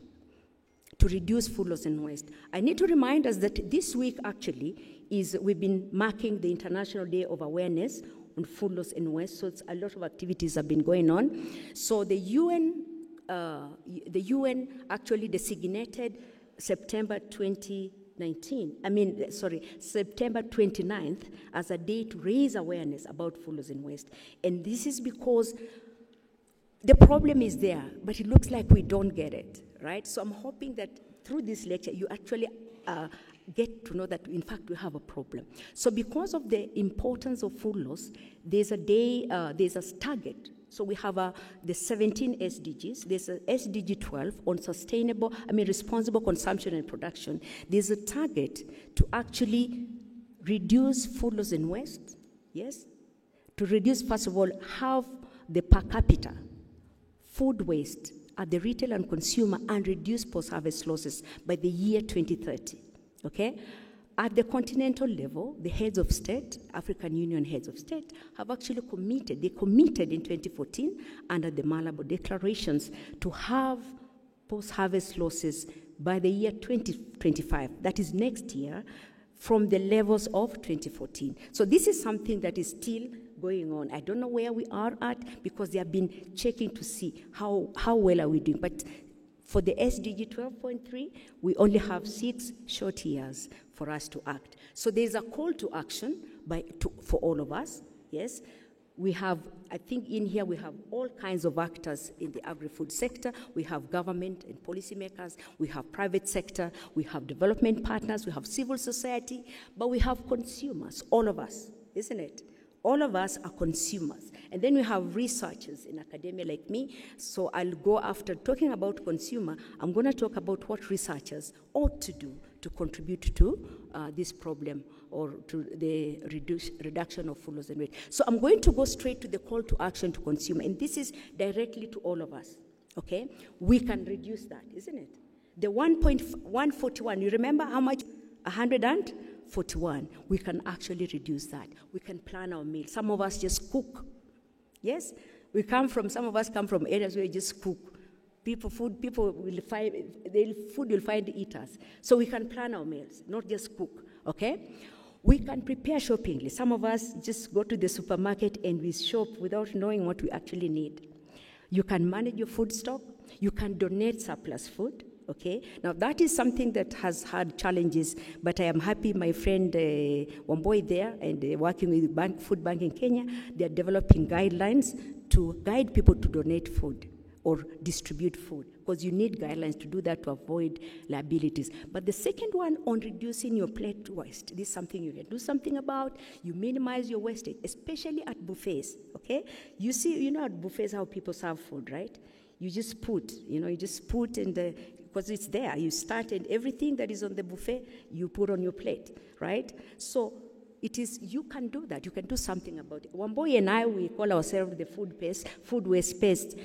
S9: to reduce food loss and waste. I need to remind us that this week actually we've been marking the International Day of Awareness on food loss and waste, so a lot of activities have been going on. So the UN actually designated September 29th as a day to raise awareness about food loss and waste. And this is because the problem is there, but it looks like we don't get it, right? So I'm hoping that through this lecture, you actually get to know that, in fact, we have a problem. So because of the importance of food loss, there's a day, there's a target. So we have the 17 SDGs. There's a SDG 12 on responsible consumption and production. There's a target to actually reduce food loss and waste, yes? To reduce, first of all, half the per capita food waste at the retail and consumer and reduce post-harvest losses by the year 2030, okay? At the continental level, the heads of state, African Union heads of state, have actually committed, they committed in 2014 under the Malabo Declarations to have post-harvest losses by the year 2025, that is next year, from the levels of 2014. So this is something that is still going on. I don't know where we are at because they have been checking to see how well are we doing. But for the SDG 12.3, we only have 6 short years for us to act. So there's a call to action for all of us, yes? We have, I think in here we have all kinds of actors in the agri-food sector. We have government and policymakers, we have private sector, we have development partners, we have civil society, but we have consumers, all of us, isn't it? All of us are consumers. And then we have researchers in academia like me. So I'll go after talking about consumer, I'm going to talk about what researchers ought to do to contribute to this problem or to the reduction of food loss and waste. So I'm going to go straight to the call to action to consumer. And this is directly to all of us, okay? We can reduce that, isn't it? The 1.141, you remember how much? 141. We can actually reduce that. We can plan our meal. Some of us just cook. Yes? Some of us come from areas where we just cook. Food will find eaters. So we can plan our meals, not just cook, okay? We can prepare shopping lists. Some of us just go to the supermarket and we shop without knowing what we actually need. You can manage your food stock. You can donate surplus food, Okay, now that is something that has had challenges, but I am happy my friend Wamboi there and working with Food Bank in Kenya, they are developing guidelines to guide people to donate food or distribute food, because you need guidelines to do that to avoid liabilities. But the second one on reducing your plate waste, this is something you can do something about. You minimize your wastage, especially at buffets, okay? You see, you know at buffets how people serve food, right? You just put, in the, because it's there. You start and everything that is on the buffet, you put on your plate, right? So it is, you can do that. You can do something about it. Wamboi and I, we call ourselves the food waste pest.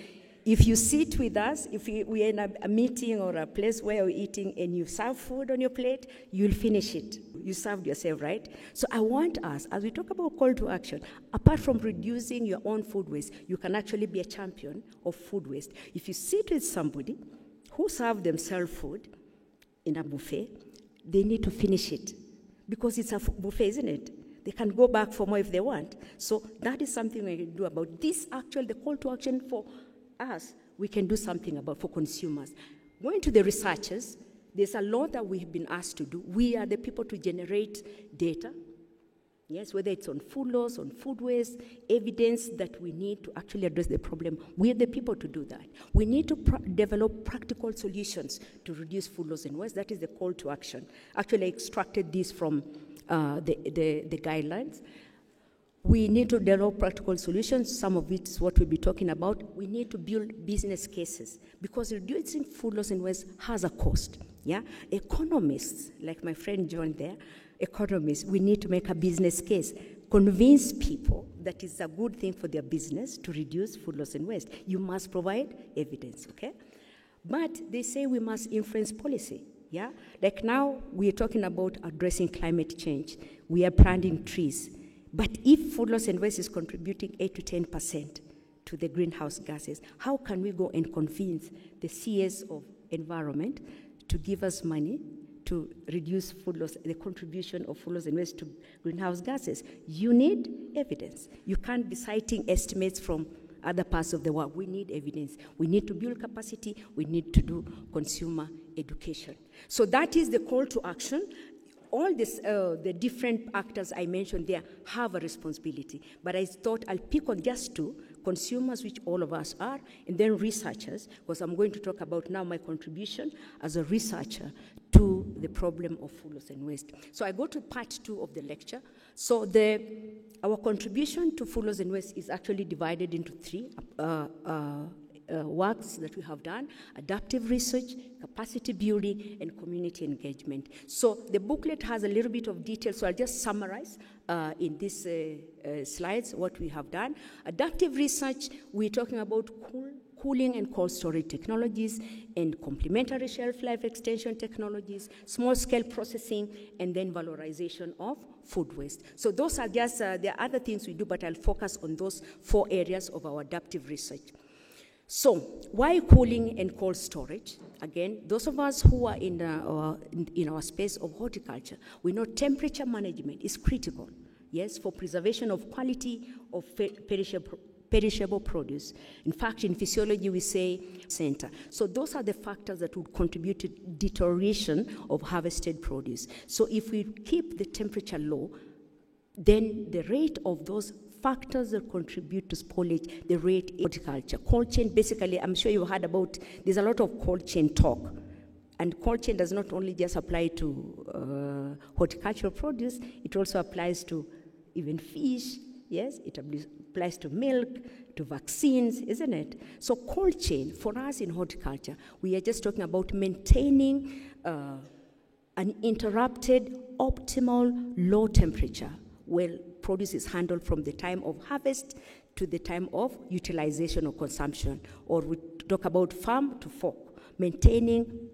S9: If you sit with us, if we are in a meeting or a place where we're eating and you serve food on your plate, you'll finish it. You served yourself, right? So I want us, as we talk about call to action, apart from reducing your own food waste, you can actually be a champion of food waste. If you sit with somebody who served themselves food in a buffet, they need to finish it because it's a buffet, isn't it? They can go back for more if they want. So that is something we can do about this. Actually, the call to action for us, we can do something about for consumers. Going to the researchers, there's a lot that we've been asked to do. We are the people to generate data, yes, whether it's on food loss, on food waste, evidence that we need to actually address the problem. We are the people to do that. We need to develop practical solutions to reduce food loss and waste. That is the call to action. Actually, I extracted this from the guidelines. We need to develop practical solutions. Some of it is what we'll be talking about. We need to build business cases because reducing food loss and waste has a cost. Yeah, economists, like my friend John there, economists, we need to make a business case, convince people that it's a good thing for their business to reduce food loss and waste. You must provide evidence, okay? But they say we must influence policy. Yeah, like now we are talking about addressing climate change. We are planting trees. But if food loss and waste is contributing 8 to 10% to the greenhouse gases, how can we go and convince the CS of environment to give us money to reduce food loss, the contribution of food loss and waste to greenhouse gases? You need evidence. You can't be citing estimates from other parts of the world. We need evidence. We need to build capacity. We need to do consumer education. So that is the call to action. All this, the different actors I mentioned there have a responsibility, but I thought I'll pick on just two, consumers, which all of us are, and then researchers, because I'm going to talk about now my contribution as a researcher to the problem of food loss and waste. So I go to part 2 of the lecture. So our contribution to food loss and waste is actually divided into 3 works that we have done: adaptive research, capacity building, and community engagement. So the booklet has a little bit of detail, so I'll just summarize in these slides what we have done. Adaptive research, we're talking about cooling and cold storage technologies and complementary shelf life extension technologies, small-scale processing, and then valorization of food waste. So those are just, there are other things we do, but I'll focus on those 4 areas of our adaptive research. So, why cooling and cold storage? Again, those of us who are in our space of horticulture, we know temperature management is critical, yes, for preservation of quality of perishable produce. In fact, in physiology, we say center. So those are the factors that would contribute to deterioration of harvested produce. So if we keep the temperature low, then the rate of those factors that contribute to spoilage, the rate in horticulture. Cold chain, basically, I'm sure you heard about, there's a lot of cold chain talk. And cold chain does not only just apply to horticultural produce, it also applies to even fish, yes? It applies to milk, to vaccines, isn't it? So cold chain, for us in horticulture, we are just talking about maintaining an interrupted, optimal, low temperature where produce is handled from the time of harvest to the time of utilization or consumption. Or we talk about farm to fork, maintaining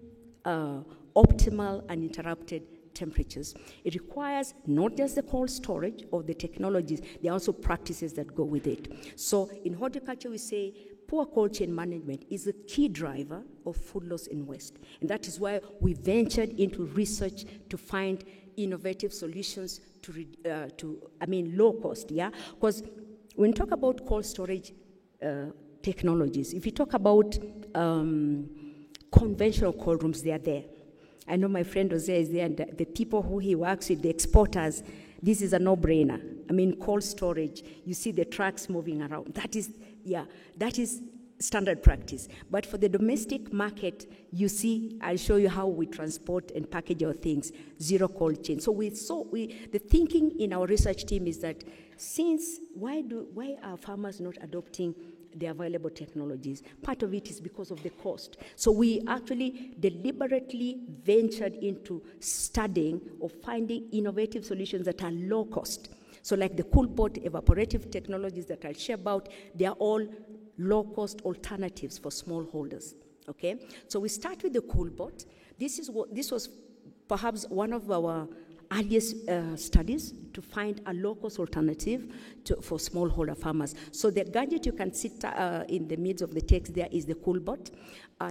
S9: optimal uninterrupted temperatures. It requires not just the cold storage or the technologies, there are also practices that go with it. So in horticulture, we say poor cold chain management is a key driver of food loss and waste. And that is why we ventured into research to find innovative solutions to low cost, yeah? Because when we talk about cold storage technologies, if you talk about conventional cold rooms, they are there. I know my friend Jose is there, and the people who he works with, the exporters, this is a no-brainer. I mean, cold storage, you see the trucks moving around. That is standard practice. But for the domestic market, you see, I'll show you how we transport and package our things, zero cold chain. So the thinking in our research team is that why are farmers not adopting the available technologies? Part of it is because of the cost. So we actually deliberately ventured into studying or finding innovative solutions that are low cost. So like the CoolBot evaporative technologies that I'll share about, they are all low-cost alternatives for smallholders, okay? So we start with the CoolBot. This was perhaps one of our earliest studies to find a low-cost alternative for smallholder farmers. So the gadget you can see in the midst of the text there is the CoolBot.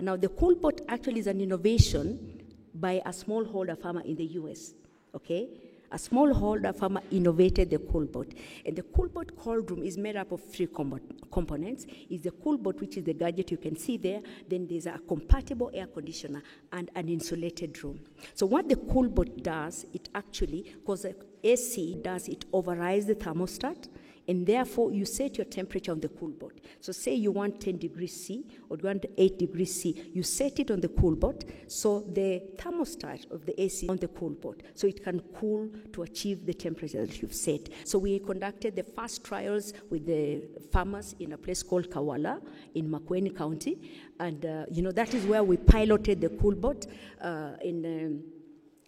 S9: Now the CoolBot actually is an innovation by a smallholder farmer in the US, okay? A smallholder farmer innovated the CoolBot. And the CoolBot cold room is made up of three components. It's the CoolBot, which is the gadget you can see there. Then there's a compatible air conditioner and an insulated room. So what the CoolBot does, it actually, because the AC does, it overrides the thermostat, and therefore you set your temperature on the CoolBot. So say you want 10 degrees C or you want 8 degrees C, you set it on the CoolBot, so the thermostat of the AC on the CoolBot, so it can cool to achieve the temperature that you've set. So we conducted the first trials with the farmers in a place called Kawala in Makueni County, and that is where we piloted the CoolBot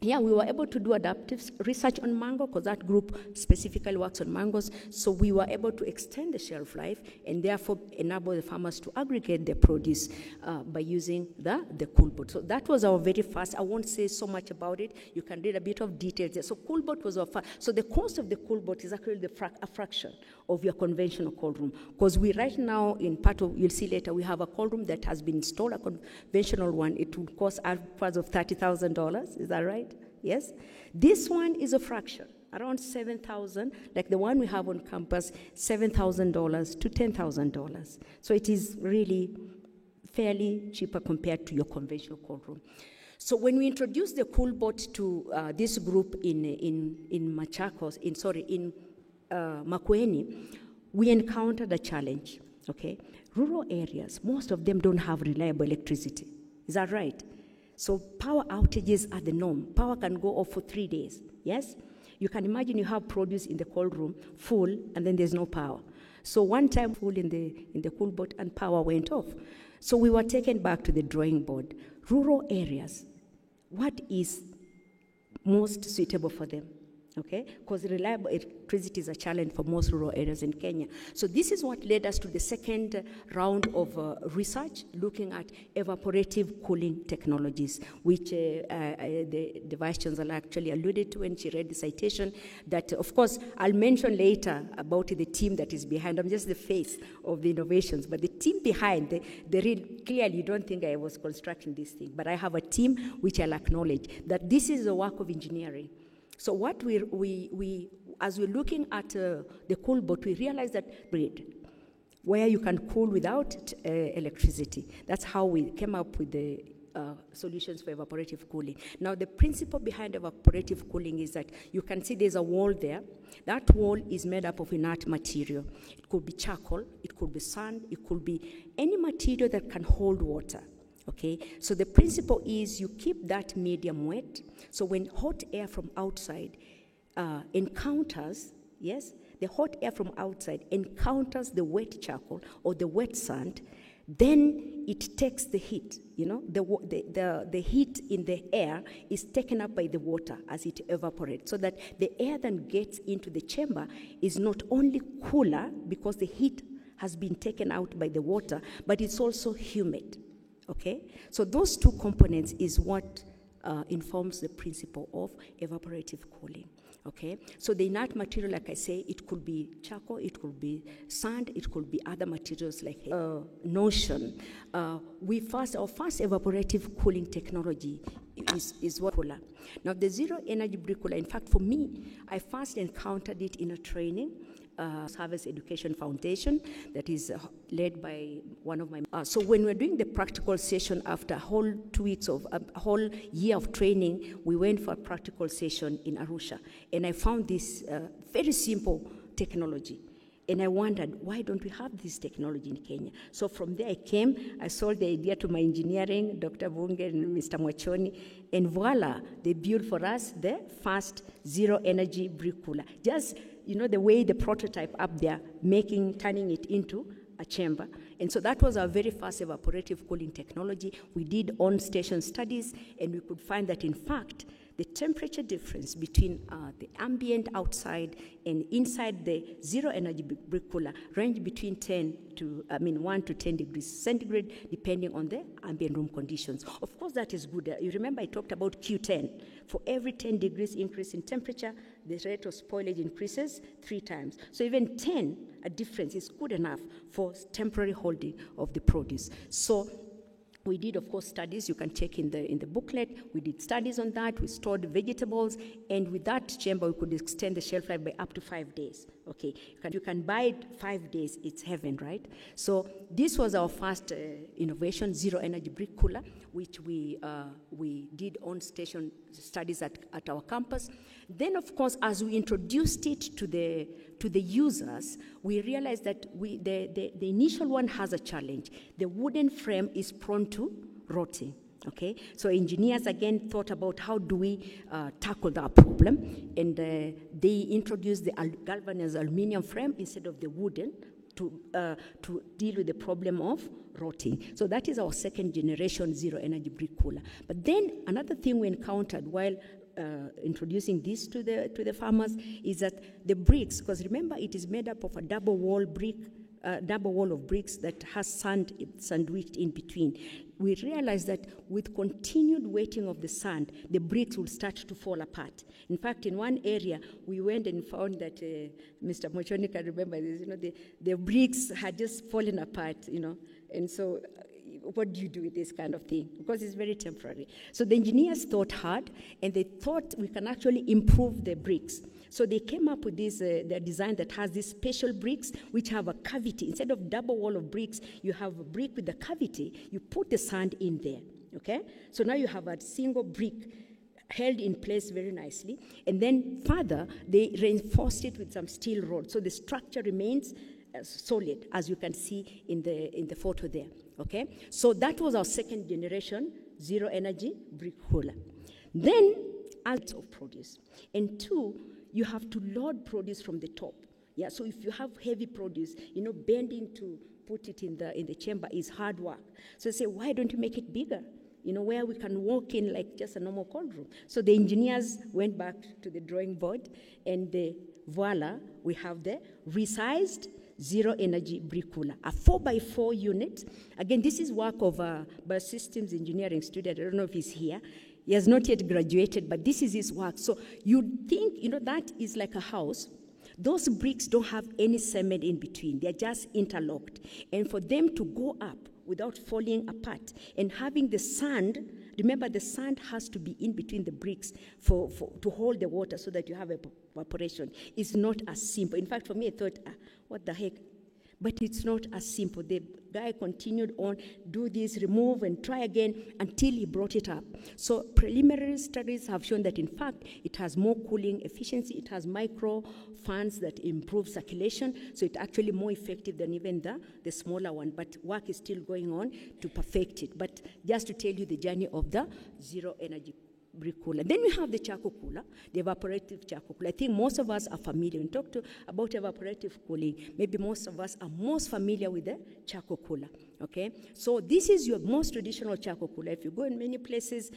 S9: we were able to do adaptive research on mango because that group specifically works on mangoes. So we were able to extend the shelf life and therefore enable the farmers to aggregate their produce by using the CoolBot. So that was our very first. I won't say so much about it. You can read a bit of details there. So CoolBot was our first. So the cost of the CoolBot is actually a fraction of your conventional cold room. Because we right now, you'll see later, we have a cold room that has been installed, a conventional one. It would cost upwards of $30,000. Is that right? Yes? This one is a fraction, around $7,000, like the one we have on campus, $7,000 to $10,000. So it is really fairly cheaper compared to your conventional cold room. So when we introduced the CoolBot to this group in Makueni, we encountered a challenge, okay? Rural areas, most of them don't have reliable electricity. Is that right? So power outages are the norm. Power can go off for 3 days, yes? You can imagine you have produce in the cold room, full, and then there's no power. So one time full in the CoolBot and power went off. So we were taken back to the drawing board. Rural areas, what is most suitable for them? Okay, because reliable electricity is a challenge for most rural areas in Kenya. So this is what led us to the second round of research, looking at evaporative cooling technologies, which the Vice Chancellor actually alluded to when she read the citation. That, of course, I'll mention later about the team that is behind. I'm just the face of the innovations, but the team behind, clearly you don't think I was constructing this thing, but I have a team which I'll acknowledge, that this is a work of engineering. So what as we're looking at the CoolBot, we realized that grid, where you can cool without electricity. That's how we came up with the solutions for evaporative cooling. Now, the principle behind evaporative cooling is that you can see there's a wall there. That wall is made up of inert material. It could be charcoal, it could be sand, it could be any material that can hold water. Okay, so the principle is you keep that medium wet, so when hot air from outside encounters, yes, the hot air from outside encounters the wet charcoal or the wet sand, then it takes the heat, the heat in the air is taken up by the water as it evaporates, so that the air then gets into the chamber is not only cooler because the heat has been taken out by the water, but it's also humid. Okay, so those two components is what informs the principle of evaporative cooling. Okay, so the inert material, like I say, it could be charcoal, it could be sand, it could be other materials like notion. Our first evaporative cooling technology is what cooler. Now the zero energy brick cooler, in fact for me, I first encountered it in a training Harvest Education Foundation that is led by one of my... so when we're doing the practical session after a whole 2 weeks of a whole year of training, we went for a practical session in Arusha. And I found this very simple technology. And I wondered, why don't we have this technology in Kenya? So from there I came, I sold the idea to my engineering, Dr. Bunge and Mr. Mwachoni, and voila, they built for us the first zero-energy brick cooler. Just, the way the prototype up there, turning it into a chamber. And so that was our very first evaporative cooling technology. We did on-station studies, and we could find that, in fact, the temperature difference between the ambient outside and inside the zero-energy brick cooler ranged between 1 to 10 degrees centigrade, depending on the ambient room conditions. Of course, that is good. You remember I talked about Q10. For every 10 degrees increase in temperature, the rate of spoilage increases 3 times. So even 10, a difference is good enough for temporary holding of the produce. So we did, of course, studies. You can check in the booklet. We did studies on that. We stored vegetables, and with that chamber, we could extend the shelf life by up to 5 days. Okay, you can buy it 5 days. It's heaven, right? So this was our first innovation, zero-energy brick cooler, which we did on-station studies at our campus. Then, of course, as we introduced it to the users, we realized that the initial one has a challenge. The wooden frame is prone to rotting. Okay, so engineers again thought about how do we tackle that problem, and they introduced the galvanized aluminum frame instead of the wooden to deal with the problem of rotting. So that is our second generation zero-energy brick cooler. But then another thing we encountered while introducing this to the farmers is that the bricks, because remember it is made up of a double wall of bricks that has sand sandwiched in between. We realized that with continued wetting of the sand, the bricks will start to fall apart. In fact, in one area, we went and found that Mr. Mochoni can remember this. The bricks had just fallen apart, and so. What do you do with this kind of thing? Because it's very temporary. So the engineers thought hard, and they thought we can actually improve the bricks. So they came up with this their design that has these special bricks which have a cavity. Instead of double wall of bricks, you have a brick with a cavity. You put the sand in there, okay? So now you have a single brick held in place very nicely. And then further, they reinforced it with some steel rod. So the structure remains solid, as you can see in the photo there. Okay, so that was our second generation zero-energy brick cooler. Then, as of produce, and 2, you have to load produce from the top. Yeah, so if you have heavy produce, bending to put it in the chamber is hard work. So they say, why don't you make it bigger? Where we can walk in like just a normal cold room. So the engineers went back to the drawing board, and voila, we have the resized zero-energy brick cooler, a 4x4 unit. Again, this is work of a biosystems engineering student. I don't know if he's here. He has not yet graduated, but this is his work. So you'd think, that is like a house. Those bricks don't have any cement in between. They're just interlocked. And for them to go up without falling apart and having the sand, remember the sand has to be in between the bricks to hold the water so that you have evaporation. It's not as simple. In fact, for me, I thought, what the heck? But it's not as simple. The guy continued on, do this, remove, and try again until he brought it up. So preliminary studies have shown that, in fact, it has more cooling efficiency. It has micro fans that improve circulation. So it's actually more effective than even the smaller one. But work is still going on to perfect it. But just to tell you the journey of the zero-energy brick cooler. Then we have the charcoal cooler, the evaporative charcoal cooler. I think most of us are familiar. When we talk about evaporative cooling, maybe most of us are most familiar with the charcoal cooler. Okay, so this is your most traditional charcoal cooler. If you go in many places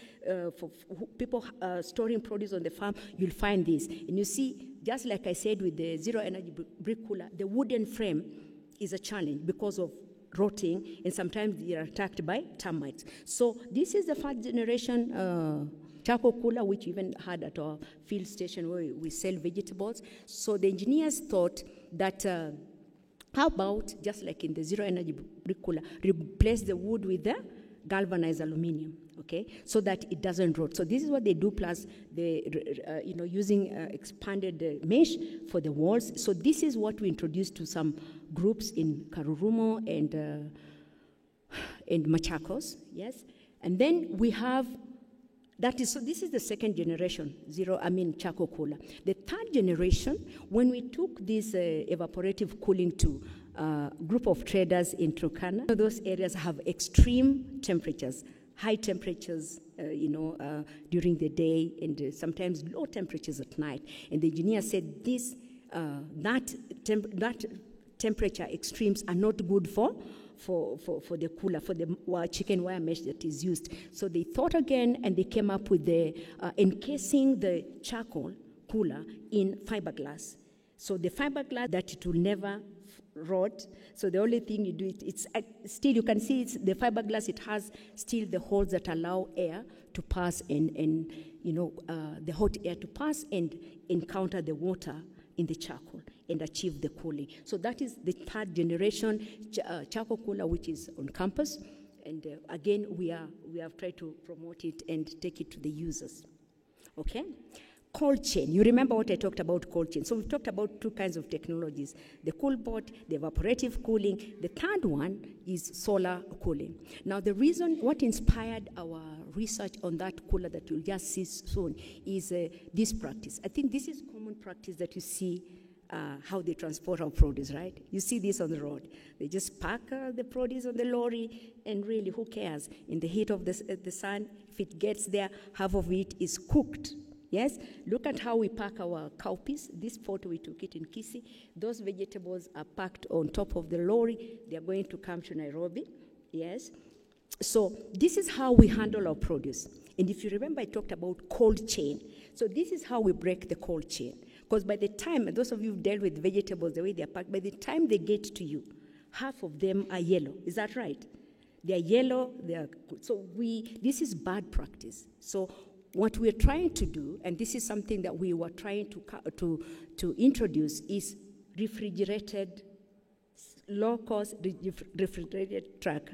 S9: for people storing produce on the farm, you'll find this. And you see, just like I said with the zero-energy brick cooler, the wooden frame is a challenge because of rotting, and sometimes they are attacked by termites. So this is the first generation charcoal cooler, which we even had at our field station where we sell vegetables. So the engineers thought that how about, just like in the zero-energy brick cooler, replace the wood with the galvanized aluminum. okay, so that it doesn't rot. So this is what they do, plus using expanded mesh for the walls. So this is what we introduced to some groups in Karurumo and Machakos, yes. And then we have, so this is the second generation, charcoal cooler. The third generation, when we took this evaporative cooling to a group of traders in Turkana, those areas have extreme temperatures, high temperatures, during the day, and sometimes low temperatures at night. And the engineer said that temperature extremes are not good for the cooler, for the chicken wire mesh that is used. So they thought again, and they came up with the encasing the charcoal cooler in fiberglass. So the fiberglass, that it will never rot. So the only thing you do, it's still, you can see it's the fiberglass, it has still the holes that allow air to pass and the hot air to pass and encounter the water in the charcoal and achieve the cooling. So that is the third generation charcoal cooler, which is on campus. And again, we have tried to promote it and take it to the users. Okay? Cold chain. You remember what I talked about cold chain. So we've talked about two kinds of technologies, the CoolBot, the evaporative cooling. The third one is solar cooling. Now the reason, what inspired our research on that cooler that you'll just see soon is this practice. I think this is common practice that you see how they transport our produce, right? You see this on the road. They just pack the produce on the lorry, and really, who cares? In the heat of the sun, if it gets there, half of it is cooked. Yes, look at how we pack our cowpeas. This photo, we took it in Kisii. Those vegetables are packed on top of the lorry. They are going to come to Nairobi. Yes. So this is how we handle our produce. And if you remember, I talked about cold chain. So this is how we break the cold chain. Because by the time, those of you who've dealt with vegetables, the way they're packed, by the time they get to you, half of them are yellow. Is that right? They're yellow. This is bad practice. So what we're trying to do, and this is something that we were trying to introduce, is refrigerated, low-cost refrigerated truck,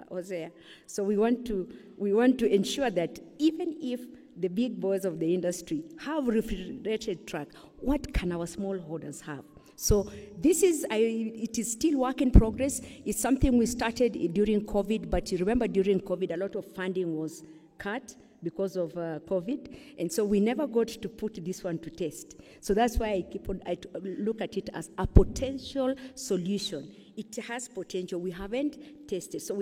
S9: Hosea. So we want to ensure that even if the big boys of the industry have refrigerated truck, what can our smallholders have? So this is, it is still work in progress. It's something we started during COVID, but you remember during COVID, a lot of funding was cut because of COVID, and so we never got to put this one to test. So that's why I look at it as a potential solution. It has potential. We haven't tested. So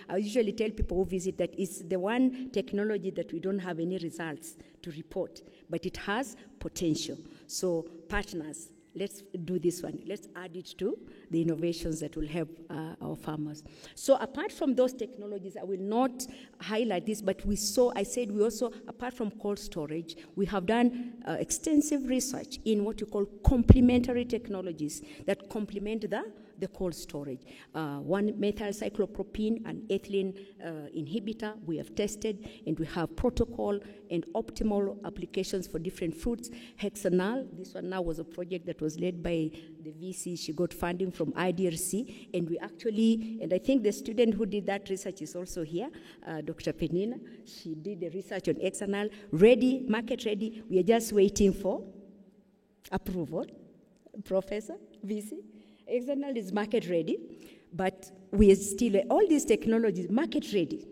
S9: I usually tell people who visit that it's the one technology that we don't have any results to report, but it has potential. So partners, let's do this one. Let's add it to the innovations that will help our farmers. So apart from those technologies, I will not highlight this, but we also, apart from cold storage, we have done extensive research in what you call complementary technologies that complement the cold storage. 1-methylcyclopropene and ethylene inhibitor we have tested, and we have protocol and optimal applications for different fruits. Hexanal, this one now was a project that was led by the VC. She got funding from IDRC, and we actually, and I think the student who did that research is also here, Dr. Penina. She did the research on Hexanal, ready, market ready. We are just waiting for approval. Professor, VC. Hexanal is market ready, but we are still, all these technologies, market ready,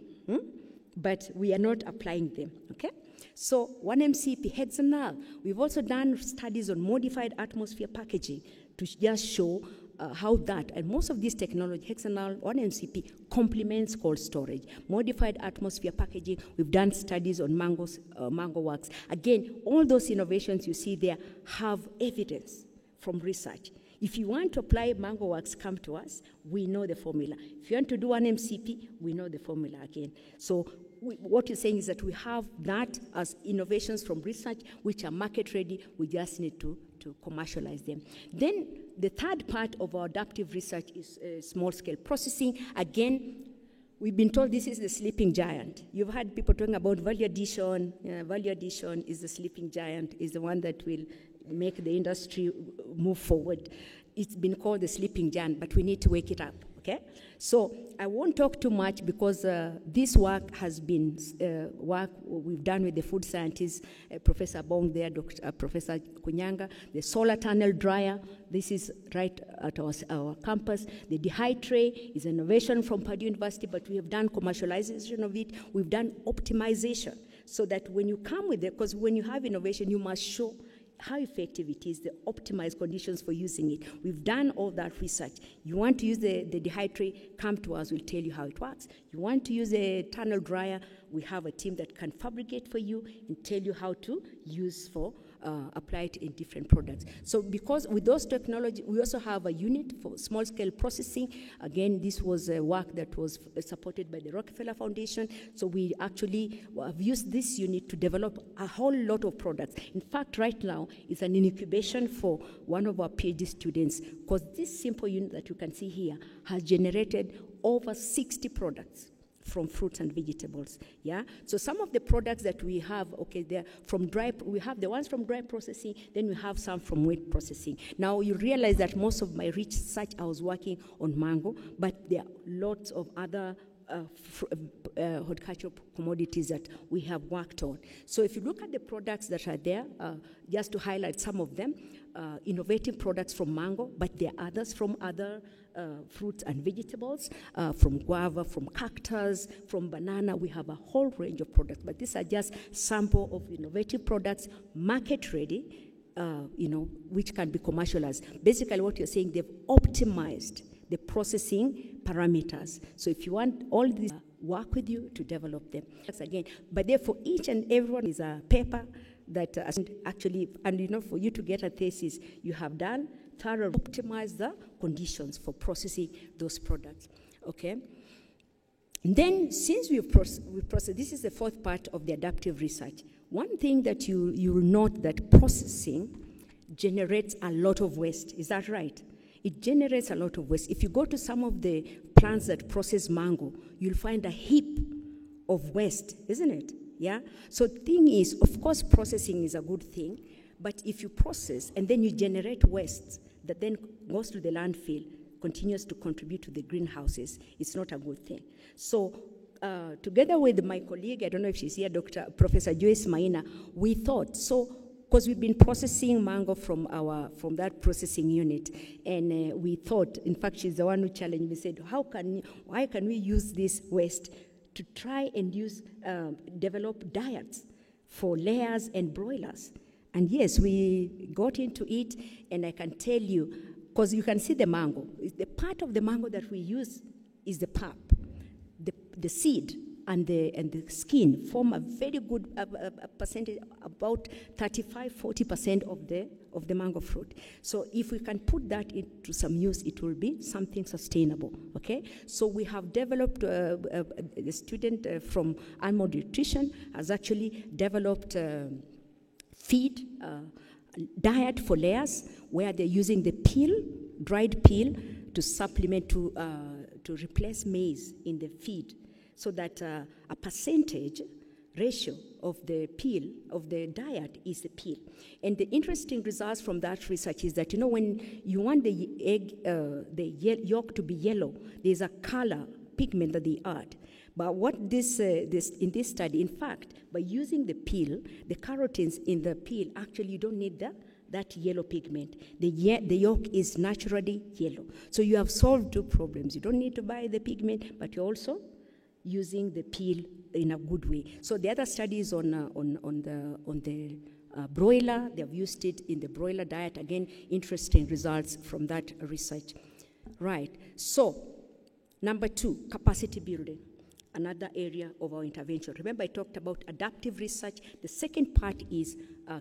S9: but we are not applying them, okay? So 1-MCP, Hexanal. We've also done studies on modified atmosphere packaging to just show how that, and most of this technology, Hexanal, 1-MCP, complements cold storage. Modified atmosphere packaging, we've done studies on mango wax. Again, all those innovations you see there have evidence from research. If you want to apply mango wax, come to us. We know the formula. If you want to do 1-MCP, we know the formula again. So what you're saying is that we have that as innovations from research, which are market ready. We just need to commercialize them. Then the third part of our adaptive research is small-scale processing. Again, we've been told this is the sleeping giant. You've heard people talking about value addition. Value addition is the sleeping giant, is the one that will make the industry move forward. It's been called the sleeping giant, but we need to wake it up, Okay, so I won't talk too much because this work has been work we've done with the food scientists, Professor Bong there, Professor Kunyanga, the solar tunnel dryer. This is right at our campus. The dehydrate tray is an innovation from Purdue University, but we have done commercialization of it. We've done optimization so that when you come with it, because when you have innovation, you must show how effective it is, the optimized conditions for using it. We've done all that research. You want to use the dehydrate, come to us, we'll tell you how it works. You want to use a tunnel dryer, we have a team that can fabricate for you and tell you how to use for apply it in different products. So because with those technology, we also have a unit for small scale processing. Again, this was a work that was supported by the Rockefeller Foundation. So we actually have used this unit to develop a whole lot of products. In fact, right now, it's an incubation for one of our PhD students, because this simple unit that you can see here has generated over 60 products from fruits and vegetables, yeah? So some of the products that we have, okay, they're from we have the ones from dry processing, then we have some from wet processing. Now you realize that most of my research, I was working on mango, but there are lots of other horticultural commodities that we have worked on. So if you look at the products that are there, just to highlight some of them, innovative products from mango, but there are others from other fruits and vegetables, from guava, from cactus, from banana. We have a whole range of products, but these are just sample of innovative products, market ready, which can be commercialized. Basically what you're saying, they've optimized the processing parameters. So if you want all these, work with you to develop them. Again, but therefore each and everyone is a paper that actually, and for you to get a thesis, you have done thorough optimize the conditions for processing those products, okay? And then since we've processed, this is the fourth part of the adaptive research. One thing that you will note that processing generates a lot of waste, is that right? It generates a lot of waste. If you go to some of the plants that process mango, you'll find a heap of waste, isn't it? Yeah? So the thing is, of course, processing is a good thing, but if you process and then you generate waste that then goes to the landfill, continues to contribute to the greenhouses, it's not a good thing. So together with my colleague, I don't know if she's here, Professor Joyce Maina, we thought, because we've been processing mango from that processing unit, and we thought, in fact, she's the one who challenged me, said, why can we use this waste to try and develop diets for layers and broilers? And yes, we got into it, and I can tell you, because you can see the mango, the part of the mango that we use is the pulp, the seed, and the skin form a very good percentage, about 35–40% of the mango fruit. So if we can put that into some use, it will be something sustainable, okay? So we have developed, the student from Animal Nutrition has actually developed feed, diet for layers, where they're using the peel, dried peel, to supplement, to replace maize in the feed, so that a percentage ratio of the peel, of the diet, is the peel. And the interesting results from that research is that, when you want the egg, the yolk to be yellow, there's a color pigment that they add. But what in this study, in fact, by using the peel, the carotenes in the peel, actually you don't need that yellow pigment. The yolk is naturally yellow. So you have solved two problems. You don't need to buy the pigment, but you're also using the peel in a good way. So the other studies on the broiler, they've used it in the broiler diet. Again, interesting results from that research. Right. So number 2, capacity building. Another area of our intervention. Remember, I talked about adaptive research. The second part is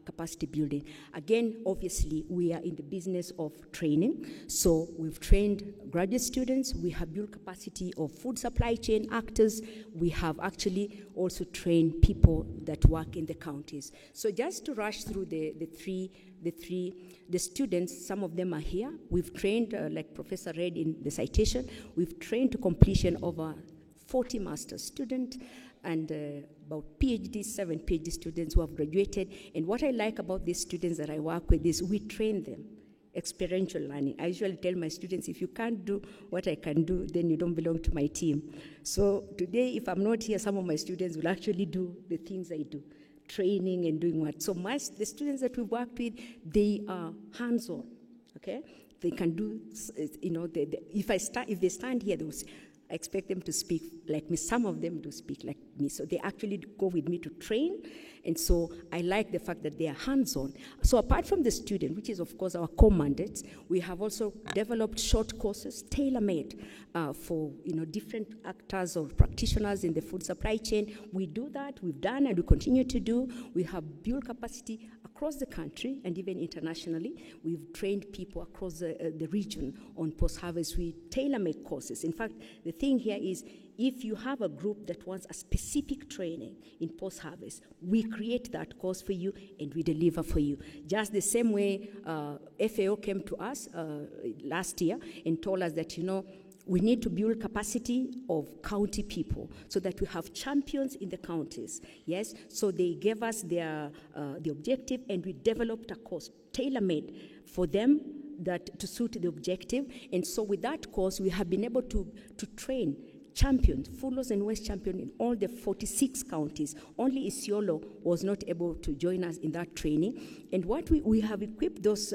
S9: capacity building. Again, obviously, we are in the business of training. So we've trained graduate students. We have built capacity of food supply chain actors. We have actually also trained people that work in the counties. So just to rush through the students, some of them are here. We've trained, like Professor read in the citation, we've trained to completion over 40 master's students and about 7 PhD students who have graduated. And what I like about these students that I work with is we train them experiential learning. I usually tell my students, if you can't do what I can do, then you don't belong to my team. So today, if I'm not here, some of my students will actually do the things I do, training and doing what. So the students that we've worked with, they are hands-on, okay? They can do, you know, if they stand here, they will say, I expect them to speak like me. Some of them do speak like me. So they actually go with me to train. And so I like the fact that they are hands-on. So apart from the student, which is, of course, our core mandate, we have also developed short courses, tailor-made for, you know, different actors or practitioners in the food supply chain. We do that. We've done and we continue to do. We have built capacity across the country and even internationally. We've trained people across the region on post-harvest. We tailor-make courses. In fact, the thing here is, if you have a group that wants a specific training in post-harvest, we create that course for you and we deliver for you. Just the same way FAO came to us last year and told us that, you know, we need to build capacity of county people so that we have champions in the counties, yes? So they gave us the objective, and we developed a course tailor-made for them to suit the objective. And so with that course, we have been able to train champions, Food Loss and Waste champion in all the 46 counties. Only Isiolo was not able to join us in that training. And what we have equipped those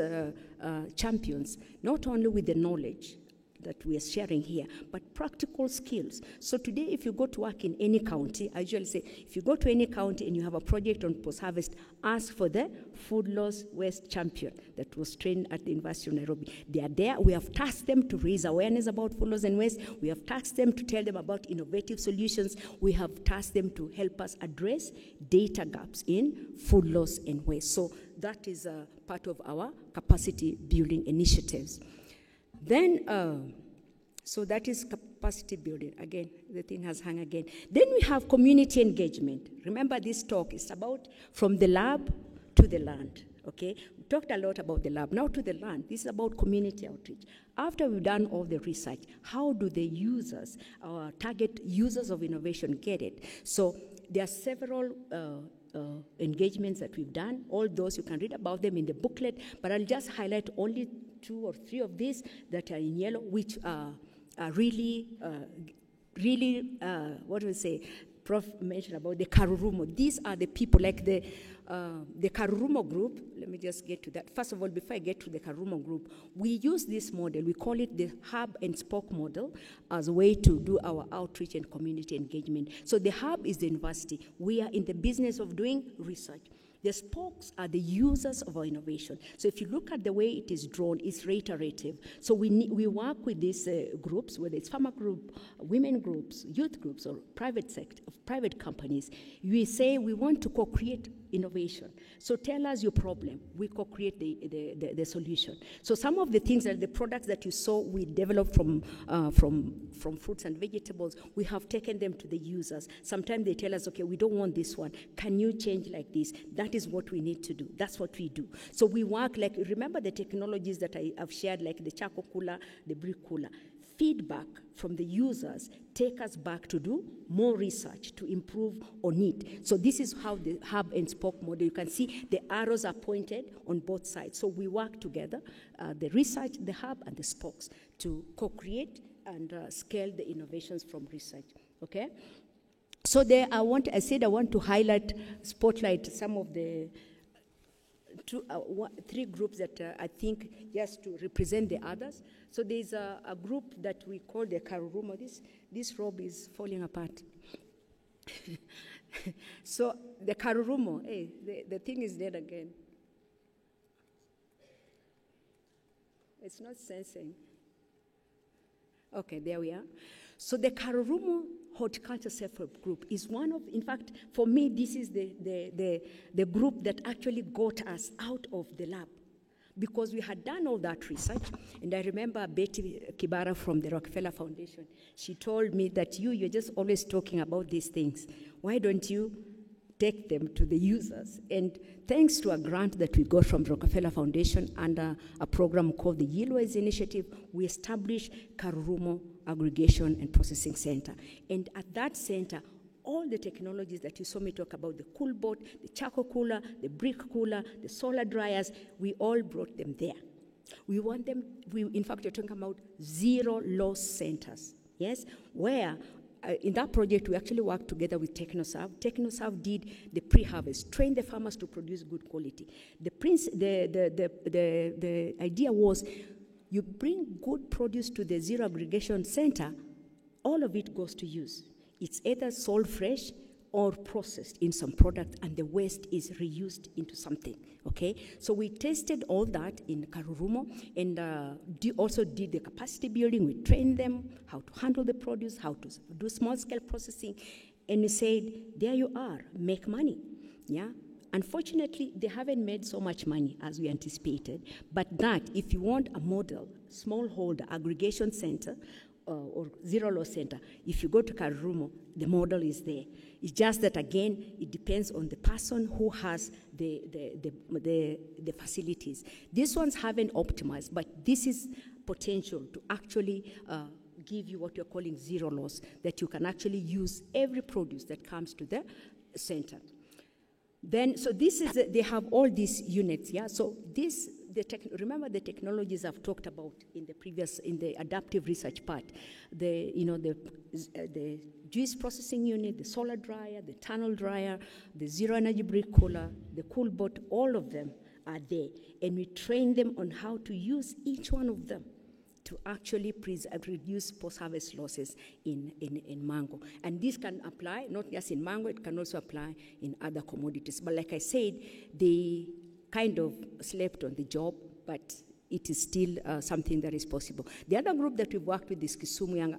S9: champions, not only with the knowledge that we are sharing here, but practical skills. So today, if you go to work in any county, I usually say, if you go to any county and you have a project on post-harvest, ask for the Food Loss Waste champion that was trained at the University of Nairobi. They are there. We have tasked them to raise awareness about food loss and waste. We have tasked them to tell them about innovative solutions. We have tasked them to help us address data gaps in food loss and waste. So that is a part of our capacity building initiatives. Then, so that is capacity building. Again, the thing has hung again. Then we have community engagement. Remember, this talk is about from the lab to the land, okay? We talked a lot about the lab. Now to the land. This is about community outreach. After we've done all the research, how do the users, our target users of innovation, get it? So there are several engagements that we've done. All those, you can read about them in the booklet, but I'll just highlight only 2 or 3 of these that are in yellow, which are really, what do we say? Prof mentioned about the Karurumo. These are the people like the Karurumo group. Let me just get to that. First of all, before I get to the Karurumo group, we use this model. We call it the hub and spoke model as a way to do our outreach and community engagement. So the hub is the university. We are in the business of doing research. The spokes are the users of our innovation. So if you look at the way it is drawn, it's reiterative. So we work with these groups, whether it's farmer group, women groups, youth groups, or private sector, private companies. We say we want to co-create innovation. So tell us your problem. We co-create the solution. So some of the things that the products that you saw we developed from fruits and vegetables, we have taken them to the users. Sometimes they tell us, okay, we don't want this one. Can you change like this? That is what we need to do. That's what we do. So we work like, remember the technologies that I have shared, like the charcoal cooler, the brick cooler. Feedback from the users take us back to do more research to improve on it. So this is how the hub and spoke model, you can see the arrows are pointed on both sides. So we work together, the research, the hub, and the spokes to co-create and scale the innovations from research, okay? So there, I want to highlight, spotlight some of the 3 groups that I think just to represent the others. So there's a group that we call the Karurumo. This robe is falling apart. So the Karurumo, hey, the thing is dead again. It's not sensing. Okay, there we are. So the Karurumo Horticulture Self-Help Group is one of, in fact, for me, this is the group that actually got us out of the lab, because we had done all that research. And I remember Betty Kibara from the Rockefeller Foundation. She told me that you're just always talking about these things. Why don't you take them to the users? And thanks to a grant that we got from Rockefeller Foundation under a program called the Yieldwise Initiative, we established Karurumo Aggregation and Processing Center. And at that center, all the technologies that you saw me talk about, the CoolBot, the charcoal cooler, the brick cooler, the solar dryers, we all brought them there. We want them, in fact, we're talking about zero loss centers, yes, where in that project, we actually worked together with TechnoServe. TechnoServe did the pre-harvest, trained the farmers to produce good quality. The idea was you bring good produce to the zero aggregation center, all of it goes to use. It's either sold fresh or processed in some product, and the waste is reused into something, okay? So we tested all that in Karurumo, and also did the capacity building. We trained them how to handle the produce, how to do small-scale processing, and we said, there you are, make money, yeah? Unfortunately, they haven't made so much money as we anticipated, but that, if you want a model, smallholder aggregation center, or zero loss center, if you go to Karurumo, the model is there. It's just that, again, it depends on the person who has the facilities. These ones haven't optimized, but this is potential to actually give you what you're calling zero loss, that you can actually use every produce that comes to the center. Then, so this is, they have all these units, yeah? So this, remember the technologies I've talked about in the previous, in the adaptive research part, the juice processing unit, the solar dryer, the tunnel dryer, the zero energy brick cooler, the cool bot, all of them are there. And we train them on how to use each one of them to actually reduce post-harvest losses in mango. And this can apply, not just in mango, it can also apply in other commodities. But like I said, they kind of slept on the job, but it is still something that is possible. The other group that we've worked with is Kisumu Young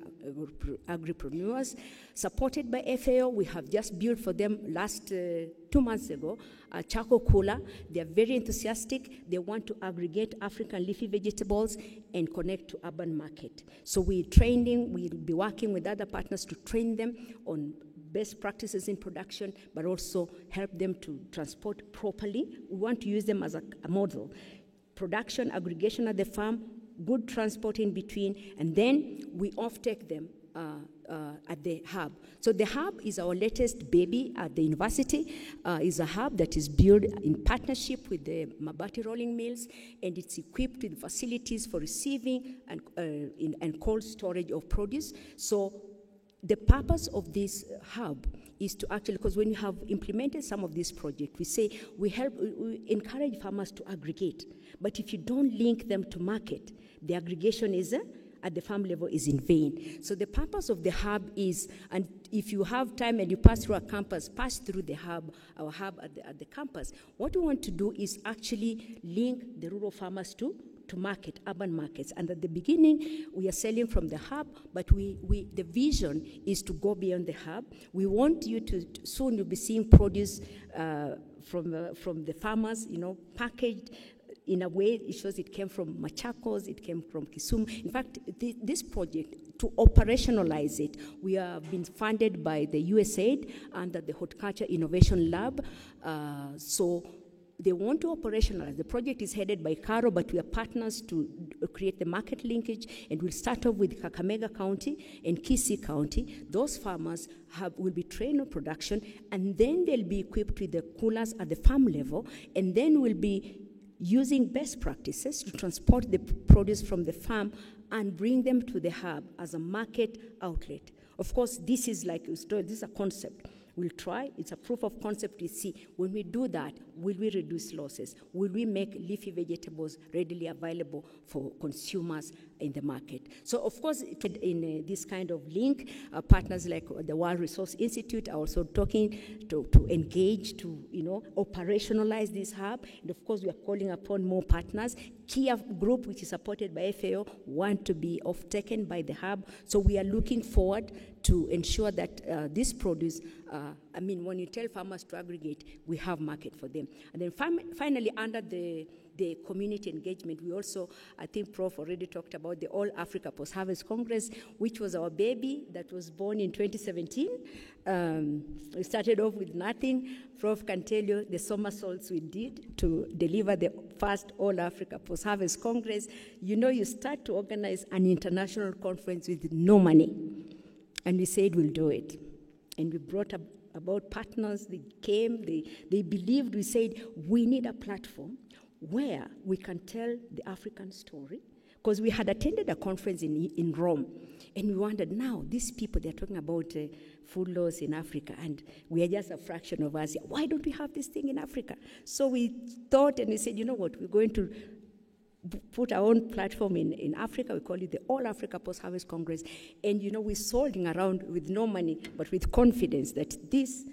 S9: Agripreneurs, supported by FAO. We have just built for them last 2 months ago a charcoal cooler. They are very enthusiastic. They want to aggregate African leafy vegetables and connect to urban market. So we're training, we'll be working with other partners to train them on best practices in production, but also help them to transport properly. We want to use them as a model. Production, aggregation at the farm, good transport in between, and then we off-take them at the hub. So the hub is our latest baby at the university. Is a hub that is built in partnership with the Mabati rolling mills, and it's equipped with facilities for receiving and cold storage of produce. So the purpose of this hub is to actually, because when you have implemented some of these projects, we say we encourage farmers to aggregate. But if you don't link them to market, the aggregation is at the farm level is in vain. So the purpose of the hub is, and if you have time and you pass through our campus, pass through the hub, our hub at the campus. What we want to do is actually link the rural farmers to market, urban markets. And at the beginning, we are selling from the hub, but the vision is to go beyond the hub. We want you to, soon you'll be seeing produce from the farmers, packaged in a way it shows it came from Machakos, it came from Kisumu. In fact, this project, to operationalize it, we have been funded by the USAID under the Horticulture Innovation Lab. So they want to operationalize. The project is headed by Caro, but we are partners to create the market linkage, and we'll start off with Kakamega County and Kisii County. Those farmers will be trained on production, and then they'll be equipped with the coolers at the farm level, and then we'll be using best practices to transport the produce from the farm and bring them to the hub as a market outlet. Of course, this is this is a concept. We'll try, it's a proof of concept to see, when we do that, will we reduce losses? Will we make leafy vegetables readily available for consumers in the market? So of course, in this kind of link, partners like the World Resource Institute are also talking to engage, to operationalize this hub. And of course, we are calling upon more partners. Kia Group, which is supported by FAO, want to be off-taken by the hub. So we are looking forward to ensure that this produce, when you tell farmers to aggregate, we have market for them. And then finally, under the community engagement, we also, I think Prof already talked about the All Africa Post-Harvest Congress, which was our baby that was born in 2017. We started off with nothing. Prof can tell you the somersaults we did to deliver the first All Africa Post-Harvest Congress. You start to organize an international conference with no money. And we said we'll do it. And we brought about partners, they came, they believed, we said we need a platform where we can tell the African story, because we had attended a conference in Rome, and we wondered, now these people, they're talking about food laws in Africa, and we are just a fraction of Asia. Why don't we have this thing in Africa? So we thought, and we said, you know what, we're going to put our own platform in Africa. We call it the All Africa Post-Harvest Congress. And, you know, we're soldering around with no money, but with confidence that this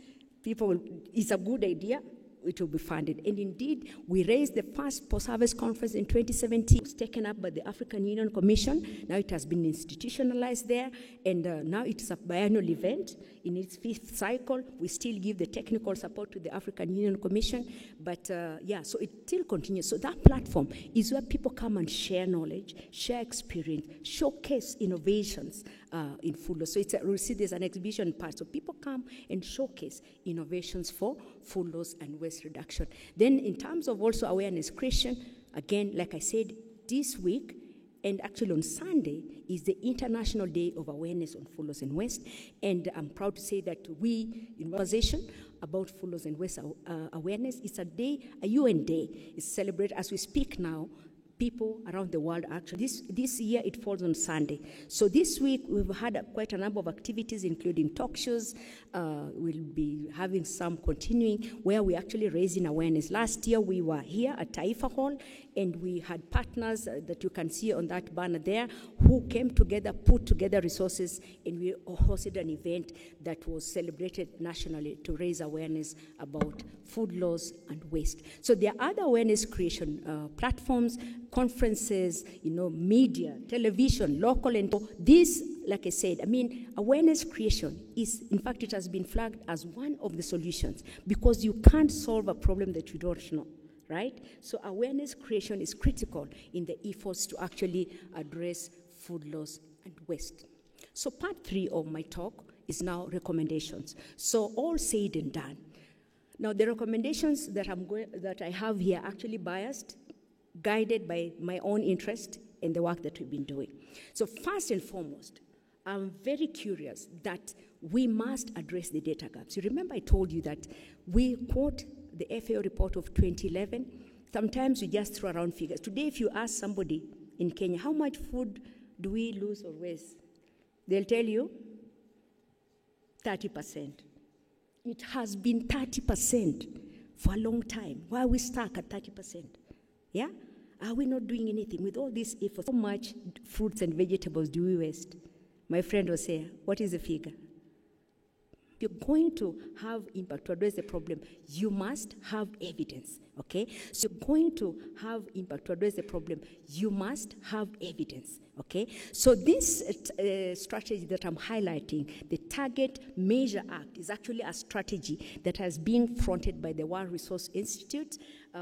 S9: is a good idea. It will be funded. And indeed, we raised the first post-harvest conference in 2017. It was taken up by the African Union Commission. Now it has been institutionalized there, and now it is a biannual event in its 5th cycle. We still give the technical support to the African Union Commission, but so it still continues. So that platform is where people come and share knowledge, share experience, showcase innovations in food laws. So we'll see there's an exhibition part. So people come and showcase innovations for food laws and waste reduction. Then in terms of also awareness creation, again, like I said, this week, and actually on Sunday, is the International Day of Awareness on Food Loss and Waste. And I'm proud to say that we, in organization about food loss and waste awareness, it's a day, a UN day. It's celebrated as we speak now. People around the world actually. This year it falls on Sunday. So this week we've had quite a number of activities, including talk shows. We'll be having some continuing where we're actually raising awareness. Last year we were here at Taifa Hall, and we had partners that you can see on that banner there who came together, put together resources, and we hosted an event that was celebrated nationally to raise awareness about food loss and waste. So there are other awareness creation platforms, conferences, media, television, local, and this, like I said, awareness creation is, in fact, it has been flagged as one of the solutions, because you can't solve a problem that you don't know, right? So awareness creation is critical in the efforts to actually address food loss and waste. So part 3 of my talk is now recommendations. So all said and done. Now the recommendations that I have here are actually biased, guided by my own interest in the work that we've been doing. So first and foremost, I'm very curious that we must address the data gaps. You remember I told you that we quote the FAO report of 2011. Sometimes we just throw around figures. Today, if you ask somebody in Kenya, how much food do we lose or waste? They'll tell you 30%. It has been 30% for a long time. Why are we stuck at 30%? Yeah? Are we not doing anything with all this effort? How much fruits and vegetables do we waste? My friend was saying, what is the figure? If you're going to have impact to address the problem, you must have evidence, okay? So you're going to have impact to address the problem, you must have evidence, okay? So this strategy that I'm highlighting, the Target Measure Act, is actually a strategy that has been fronted by the World Resource Institute,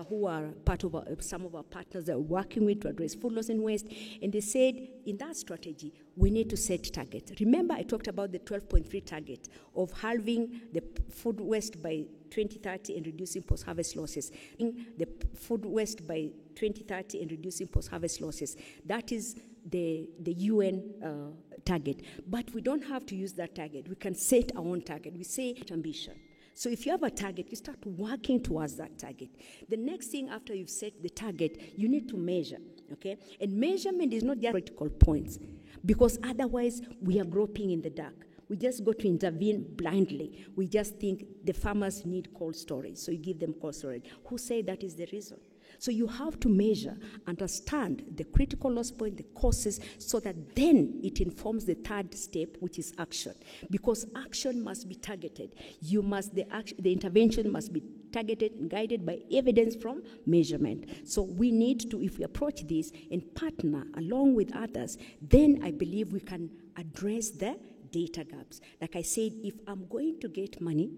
S9: who are part of some of our partners that we're working with to address food loss and waste. And they said, in that strategy, we need to set targets. Remember, I talked about the 12.3 target of halving the food waste by 2030 and reducing post-harvest losses. The food waste by 2030 and reducing post-harvest losses. That is the UN target. But we don't have to use that target. We can set our own target. We say ambition. So if you have a target, you start working towards that target. The next thing after you've set the target, you need to measure, okay? And measurement is not just critical points, because otherwise we are groping in the dark. We just go to intervene blindly. We just think the farmers need cold storage, so you give them cold storage. Who said that is the reason? So you have to measure, understand the critical loss point, the causes, so that then it informs the third step, which is action. Because action must be targeted. The intervention must be targeted and guided by evidence from measurement. So we need to, if we approach this and partner along with others, then I believe we can address the data gaps. Like I said, if I'm going to get money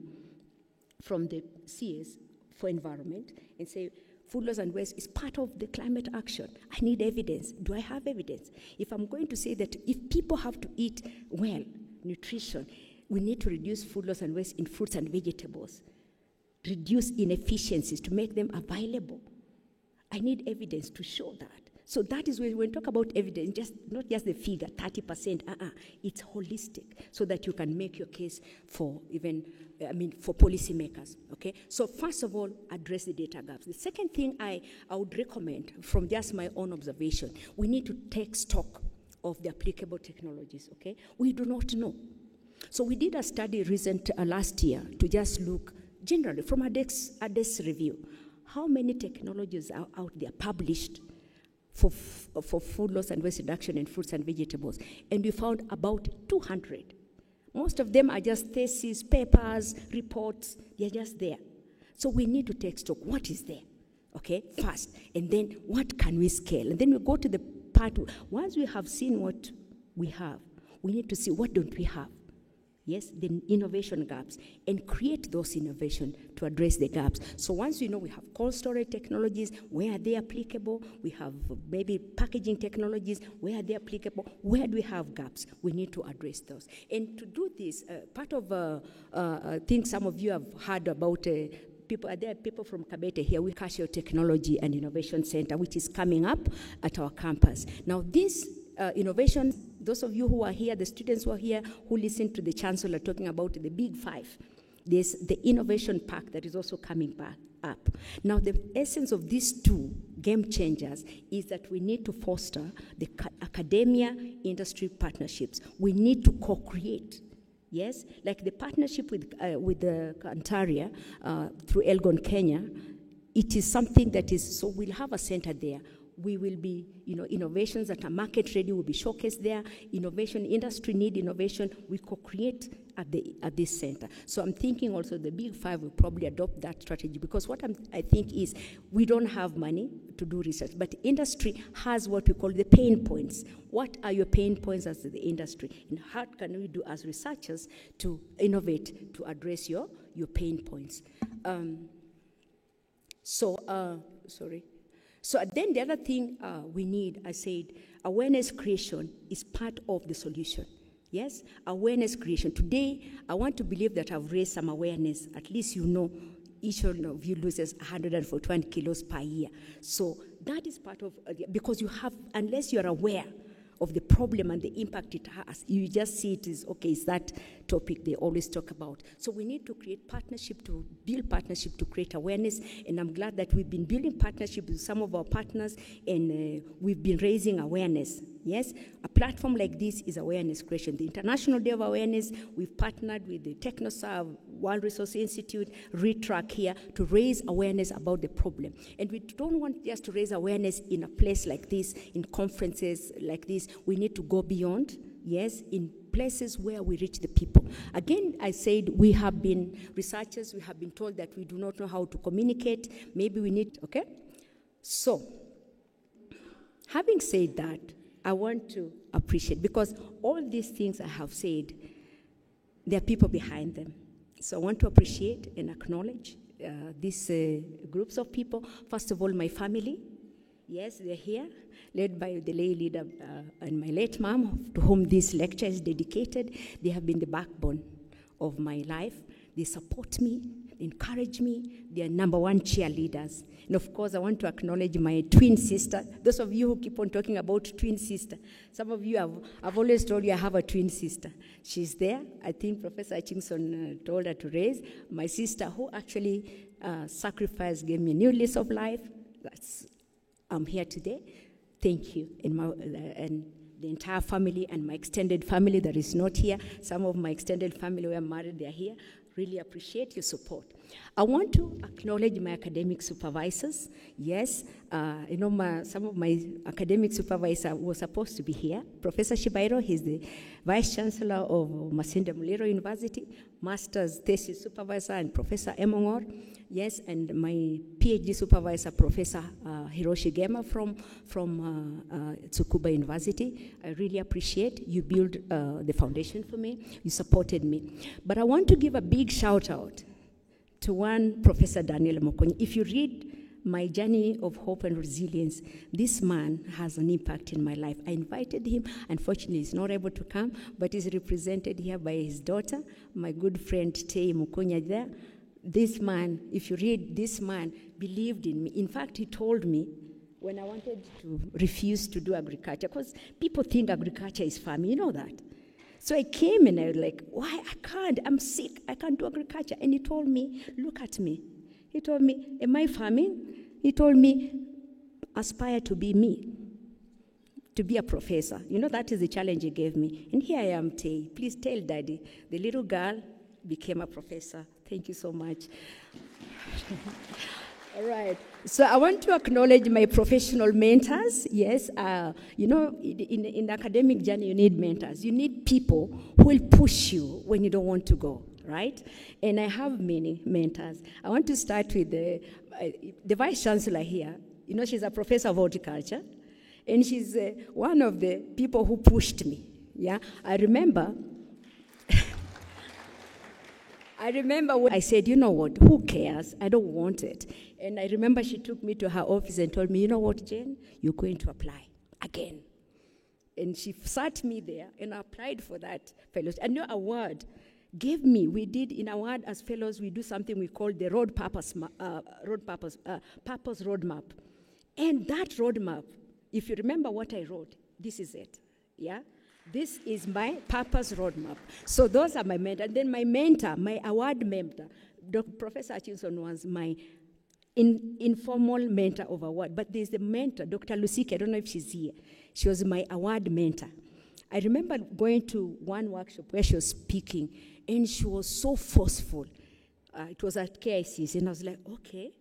S9: from the CS for environment and say, food loss and waste is part of the climate action, I need evidence. Do I have evidence? If I'm going to say that if people have to eat well, nutrition, we need to reduce food loss and waste in fruits and vegetables, reduce inefficiencies to make them available. I need evidence to show that. So that is when we talk about evidence, just not just the figure, 30%, it's holistic, so that you can make your case for for policymakers, okay? So first of all, address the data gaps. The second thing I would recommend, from just my own observation, we need to take stock of the applicable technologies, okay? We do not know. So we did a study last year to just look generally from a desk review, how many technologies are out there published for food loss and waste reduction in fruits and vegetables. And we found about 200. Most of them are just theses, papers, reports. They're just there. So we need to take stock. What is there? Okay, first. And then what can we scale? And then we go to the part, once we have seen what we have, we need to see what don't we have. Yes, the innovation gaps, and create those innovations to address the gaps. So once we know we have cold storage technologies, where are they applicable? We have maybe packaging technologies, where are they applicable? Where do we have gaps? We need to address those. And to do this, part of, I think some of you have heard about there are people from Kabete here with Casio Technology and Innovation Center, which is coming up at our campus. Now this innovation, those of you who are here, the students who are here, who listen to the Chancellor talking about the Big Five, there's the Innovation Park that is also coming back up. Now, the essence of these two game changers is that we need to foster the academia-industry partnerships. We need to co-create. Yes, like the partnership with the Antaria through Elgon Kenya, it is something that is, so we'll have a center there. We will be, innovations that are market ready will be showcased there. Innovation, industry need innovation. We co-create at this center. So I'm thinking also the Big Five will probably adopt that strategy, because what I think is we don't have money to do research, but industry has what we call the pain points. What are your pain points as the industry? And how can we do as researchers to innovate to address your pain points? So then the other thing we need, I said, awareness creation is part of the solution. Yes, awareness creation. Today, I want to believe that I've raised some awareness. At least each of you loses 141 kilos per year. So that is part of, because you have, unless you're aware of the problem and the impact it has, you just see it is, okay, it's that topic they always talk about. So we need to create partnership, to build partnership to create awareness, and I'm glad that we've been building partnership with some of our partners, and we've been raising awareness. Yes, a platform like this is awareness creation. The International Day of Awareness, we've partnered with the TechnoServe, World Resource Institute, ReTrack here to raise awareness about the problem. And we don't want just to raise awareness in a place like this, in conferences like this. We need to go beyond, yes, in places where we reach the people. Again, I said we have been researchers, we have been told that we do not know how to communicate. Maybe we need, okay? So, having said that, I want to appreciate, because all these things I have said, there are people behind them. So I want to appreciate and acknowledge these groups of people. First of all, my family. Yes, they're here, led by the lay leader and my late mom, to whom this lecture is dedicated. They have been the backbone of my life. They support me, they encourage me. They are number one cheerleaders. And of course, I want to acknowledge my twin sister. Those of you who keep on talking about twin sister, some of you I've always told you I have a twin sister. She's there. I think Professor Hutchinson told her to raise. My sister, who actually sacrificed, gave me a new lease of life. I'm here today. Thank you. And the entire family and my extended family that is not here. Some of my extended family were married, they're here. Really appreciate your support. I want to acknowledge my academic supervisors. Yes, some of my academic supervisors were supposed to be here. Professor Shibairo, he's the Vice Chancellor of Masinde Muliro University, Master's Thesis Supervisor, and Professor Emongor. Yes, and my PhD supervisor, Professor Hiroshi Gema from Tsukuba University. I really appreciate you built the foundation for me. You supported me. But I want to give a big shout out to one Professor Daniel Mokonyi. If you read my journey of hope and resilience, this man has an impact in my life. I invited him. Unfortunately, he's not able to come, but he's represented here by his daughter, my good friend Tei Mokonya there. This man, if you read, this man believed in me. In fact, he told me, when I wanted to refuse to do agriculture, because people think agriculture is farming, you know that. So I came and I was like, why? I can't, I'm sick, I can't do agriculture. And he told me, look at me. He told me, am I farming? He told me, aspire to be me, to be a professor. You know, that is the challenge he gave me. And here I am, Tay. Please tell Daddy. The little girl became a professor. Thank you so much. All right. So I want to acknowledge my professional mentors. Yes, you know, in the academic journey, you need mentors. You need people who will push you when you don't want to go, right? And I have many mentors. I want to start with the Vice Chancellor here. You know, she's a professor of horticulture, and she's one of the people who pushed me. Yeah, I remember when I said, you know what, who cares? I don't want it. And I remember she took me to her office and told me, you know what, Jane, you're going to apply again. And she sat me there, and I applied for that fellowship. And no award gave me, we did in award as fellows, we do something we call the purpose roadmap. And that roadmap, if you remember what I wrote, this is it, yeah? This is my purpose roadmap. So those are my mentors. And then my mentor, my award mentor, Professor Hutchinson was my informal mentor of award. But there's a mentor, Dr. Lusike, I don't know if she's here. She was my award mentor. I remember going to one workshop where she was speaking, and she was so forceful. It was at KICC, and I was like, okay,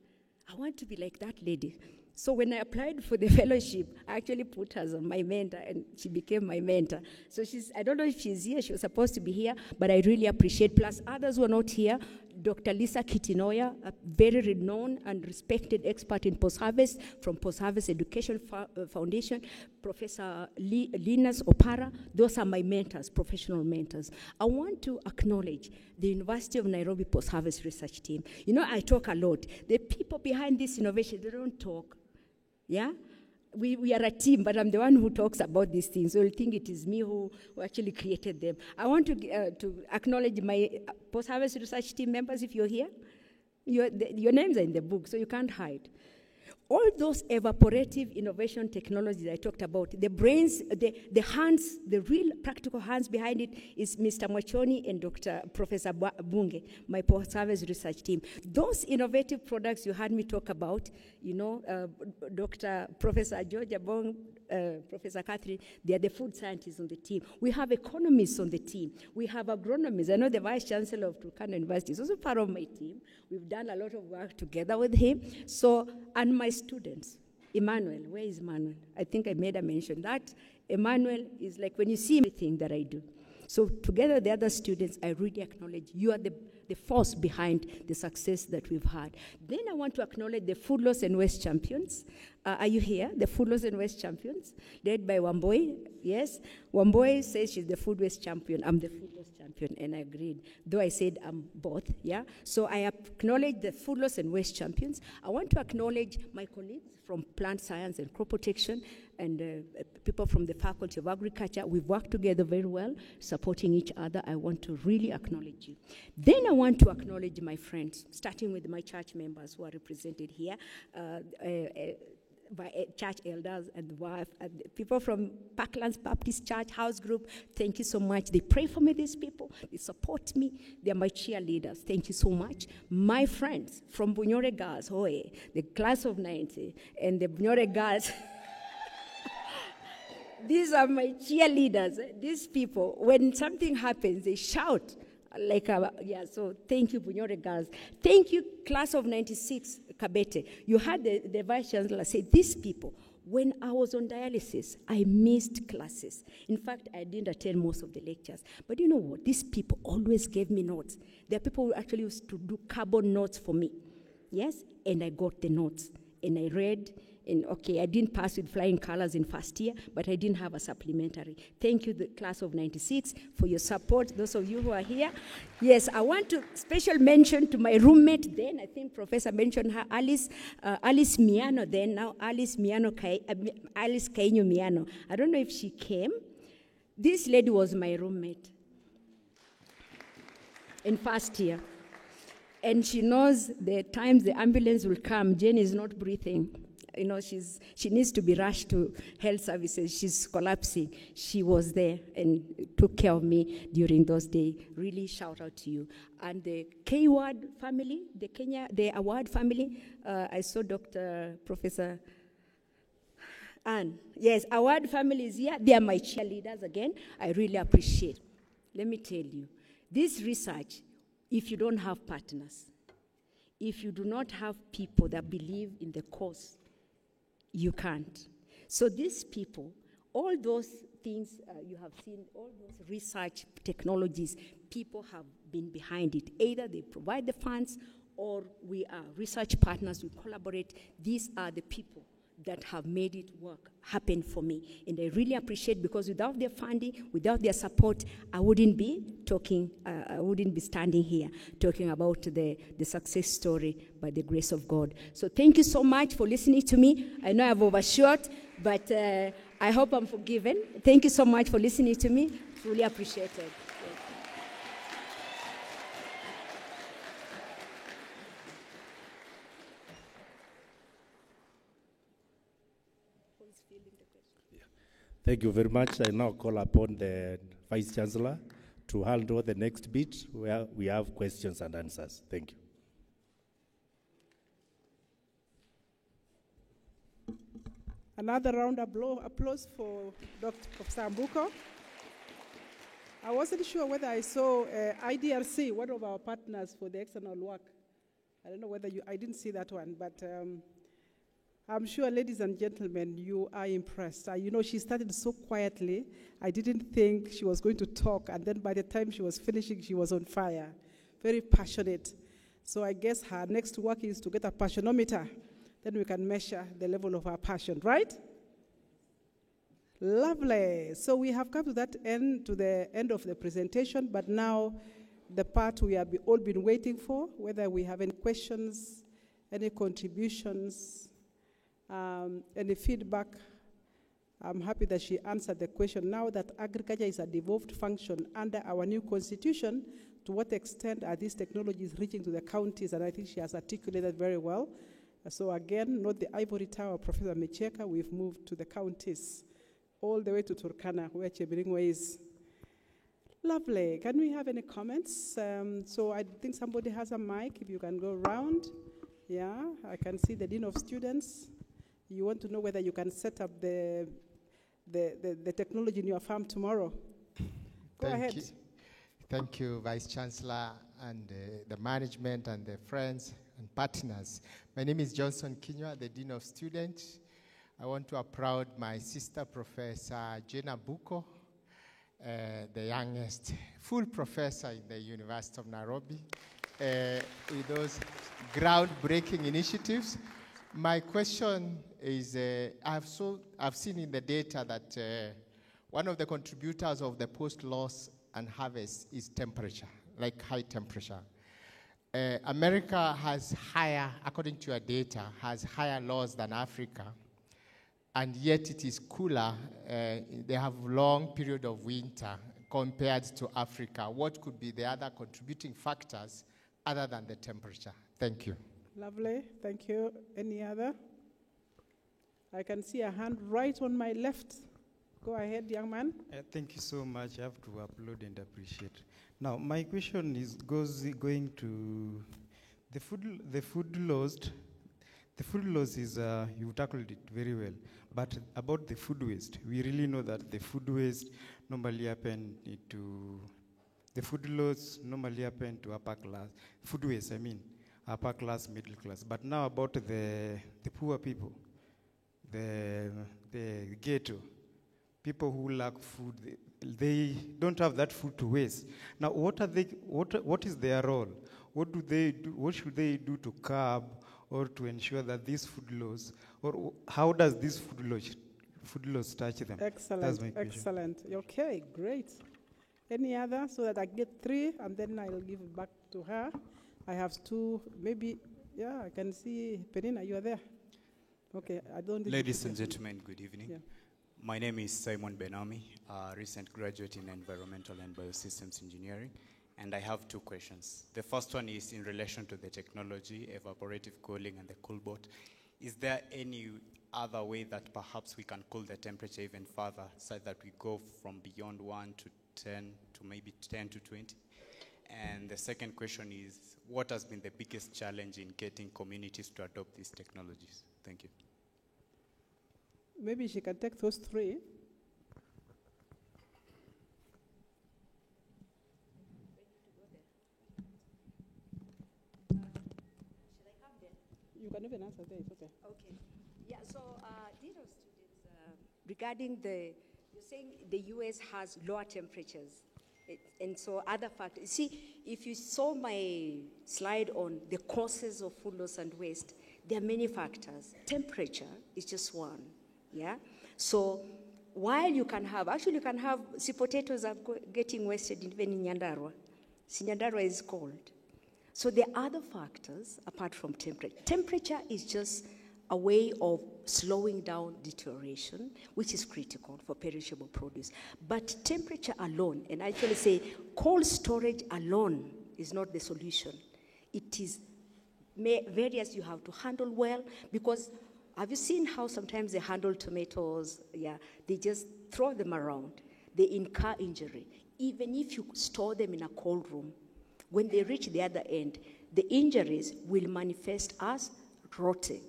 S9: I want to be like that lady. So when I applied for the fellowship, I actually put her as my mentor, and she became my mentor. So I don't know if she's here, she was supposed to be here, but I really appreciate, plus others who are not here, Dr. Lisa Kitinoya, a very renowned and respected expert in post-harvest from Post-Harvest Education Foundation, Professor Linus Opara, those are my mentors, professional mentors. I want to acknowledge the University of Nairobi Post-Harvest Research Team. You know, I talk a lot. The people behind this innovation, they don't talk. Yeah? We are a team, but I'm the one who talks about these things. So you'll think it is me who actually created them. I want to acknowledge my post-harvest research team members, if you're here. Your names are in the book, so you can't hide. All those evaporative innovation technologies I talked about, the brains, the hands, the real practical hands behind it is Mr. Mwachoni and Professor Bunge, my post-harvest research team. Those innovative products you heard me talk about, you know, Professor Georgia Bong, Professor Catherine, they are the food scientists on the team. We have economists on the team. We have agronomists. I know the Vice Chancellor of Turkana University is also part of my team. We've done a lot of work together with him. So, and my students, Emmanuel, where is Emmanuel? I think I made a mention that. Emmanuel is like when you see everything that I do. So together with the other students, I really acknowledge you are the force behind the success that we've had. Then I want to acknowledge the Food Loss and Waste champions. Are you here? The Food Loss and Waste champions, led by Wamboi. Yes, Wamboi says she's the food waste champion. I'm the food loss champion, and I agreed. Though I said I'm both. Yeah. So I acknowledge the Food Loss and Waste champions. I want to acknowledge my colleagues from plant science and crop protection, and people from the Faculty of Agriculture. We've worked together very well, supporting each other. I want to really acknowledge you. Then I want to acknowledge my friends, starting with my church members who are represented here, by church elders and wife, and people from Parklands Baptist Church House Group. Thank you so much. They pray for me, these people. They support me. They are my cheerleaders. Thank you so much. My friends from Bunyore Girls, the class of 90, and the Bunyore Girls. These are my cheerleaders. These people, when something happens, they shout. So thank you, Bunyore Girls. Thank you, class of 96, Kabete. You had the Vice Chancellor say, these people, when I was on dialysis, I missed classes. In fact, I didn't attend most of the lectures. But you know what? These people always gave me notes. There are people who actually used to do carbon notes for me. Yes? And I got the notes. And I read. And okay, I didn't pass with flying colors in first year, but I didn't have a supplementary. Thank you, the class of 96, for your support, those of you who are here. Yes, I want to special mention to my roommate then, I think Professor mentioned her, Alice Miano then, now Alice Kainyo Miano. I don't know if she came. This lady was my roommate in first year. And she knows the times the ambulance will come, Jane is not breathing. she needs to be rushed to health services. She's collapsing. She was there and took care of me during those days. Really shout out to you. And the K-Ward family, the Award family, I saw Professor Anne. Yes, Award family is here. They are my cheerleaders again. I really appreciate. Let me tell you, this research, if you don't have partners, if you do not have people that believe in the cause, you can't. So these people, all those things you have seen, all those research technologies, people have been behind it. Either they provide the funds or we are research partners, we collaborate. These are the people that have made it happen for me. And I really appreciate, because without their funding, without their support, I wouldn't be standing here talking about the success story by the grace of God. So thank you so much for listening to me. I know I've overshot, but I hope I'm forgiven. Thank you so much for listening to me. Truly appreciated.
S6: Thank you very much. I now call upon the Vice Chancellor to handle the next bit where we have questions and answers. Thank you.
S8: Another round of applause for Dr. Professor Ambuko. I wasn't sure whether I saw IDRC, one of our partners for the external work. I don't know whether I didn't see that one, but I'm sure, ladies and gentlemen, you are impressed. She started so quietly. I didn't think she was going to talk, and then by the time she was finishing, she was on fire. Very passionate. So I guess her next work is to get a passionometer. Then we can measure the level of her passion, right? Lovely. So we have come to the end of the presentation, but now the part we have all been waiting for, whether we have any questions, any contributions, any feedback. I'm happy that she answered the question. Now that agriculture is a devolved function under our new constitution, to what extent are these technologies reaching to the counties? And I think she has articulated very well. So again, not the ivory tower, Professor Micheka, we've moved to the counties, all the way to Turkana, where Chebiringwe is. Lovely. Can we have any comments? So I think somebody has a mic, if you can go around. Yeah, I can see the Dean of Students. You want to know whether you can set up the technology in your farm tomorrow. Go ahead.
S10: Thank you, Vice Chancellor, and the management, and the friends and partners. My name is Johnson Kinyua, the Dean of Students. I want to applaud my sister, Professor Jane Abuko, the youngest full professor in the University of Nairobi, with those groundbreaking initiatives. My question is, I've seen in the data that one of the contributors of the post-loss and harvest is temperature, like high temperature. America has higher, according to your data, has higher loss than Africa, and yet it is cooler. They have long period of winter compared to Africa. What could be the other contributing factors other than the temperature? Thank you.
S8: Lovely, thank you. Any other? I can see a hand right on my left. Go ahead, young man.
S11: Thank you so much. I have to applaud and appreciate. Now, my question is going to the food loss. The food loss is, you tackled it very well. But about the food waste, we really know that the food waste normally happen to, the food loss normally happen to upper class, food waste, I mean, upper class, middle class. But now about the poor people, the ghetto, people who lack food, they don't have that food to waste. Now, what is their role? What do they do? What should they do to curb or to ensure that this food loss, or how does this food loss touch them?
S8: Excellent,
S11: that's my question.
S8: Excellent. Okay, great. Any other, so that I get 3, and then I'll give it back to her. I have 2, maybe, yeah, I can see, Penina, you are there. Okay, I don't...
S12: Ladies and gentlemen, good evening.
S8: Yeah.
S12: My name is Simon Benami, a recent graduate in Environmental and Biosystems Engineering, and I have 2 questions. The first one is in relation to the technology, evaporative cooling and the CoolBot. is there any other way that perhaps we can cool the temperature even further so that we go from beyond 1 to 10 to maybe 10 to 20? And the second question is, what has been the biggest challenge in getting communities to adopt these technologies? Thank you.
S8: Maybe she can take those three. You can even answer there, it's okay.
S9: Okay. Yeah, so, Dean of Students, regarding you're saying the US has lower temperatures, and so other factors. See, if you saw my slide on the causes of food loss and waste, there are many factors. Temperature is just one, yeah? So while you can have, actually you can have, see, potatoes are getting wasted even in Nyandarua. See, Nyandarua is cold. So there are other factors apart from temperature. Temperature is just a way of slowing down deterioration, which is critical for perishable produce. But temperature alone, and I actually say cold storage alone is not the solution. It is various you have to handle well, because have you seen how sometimes they handle tomatoes? Yeah, they just throw them around. They incur injury. Even if you store them in a cold room, when they reach the other end, the injuries will manifest as rotting.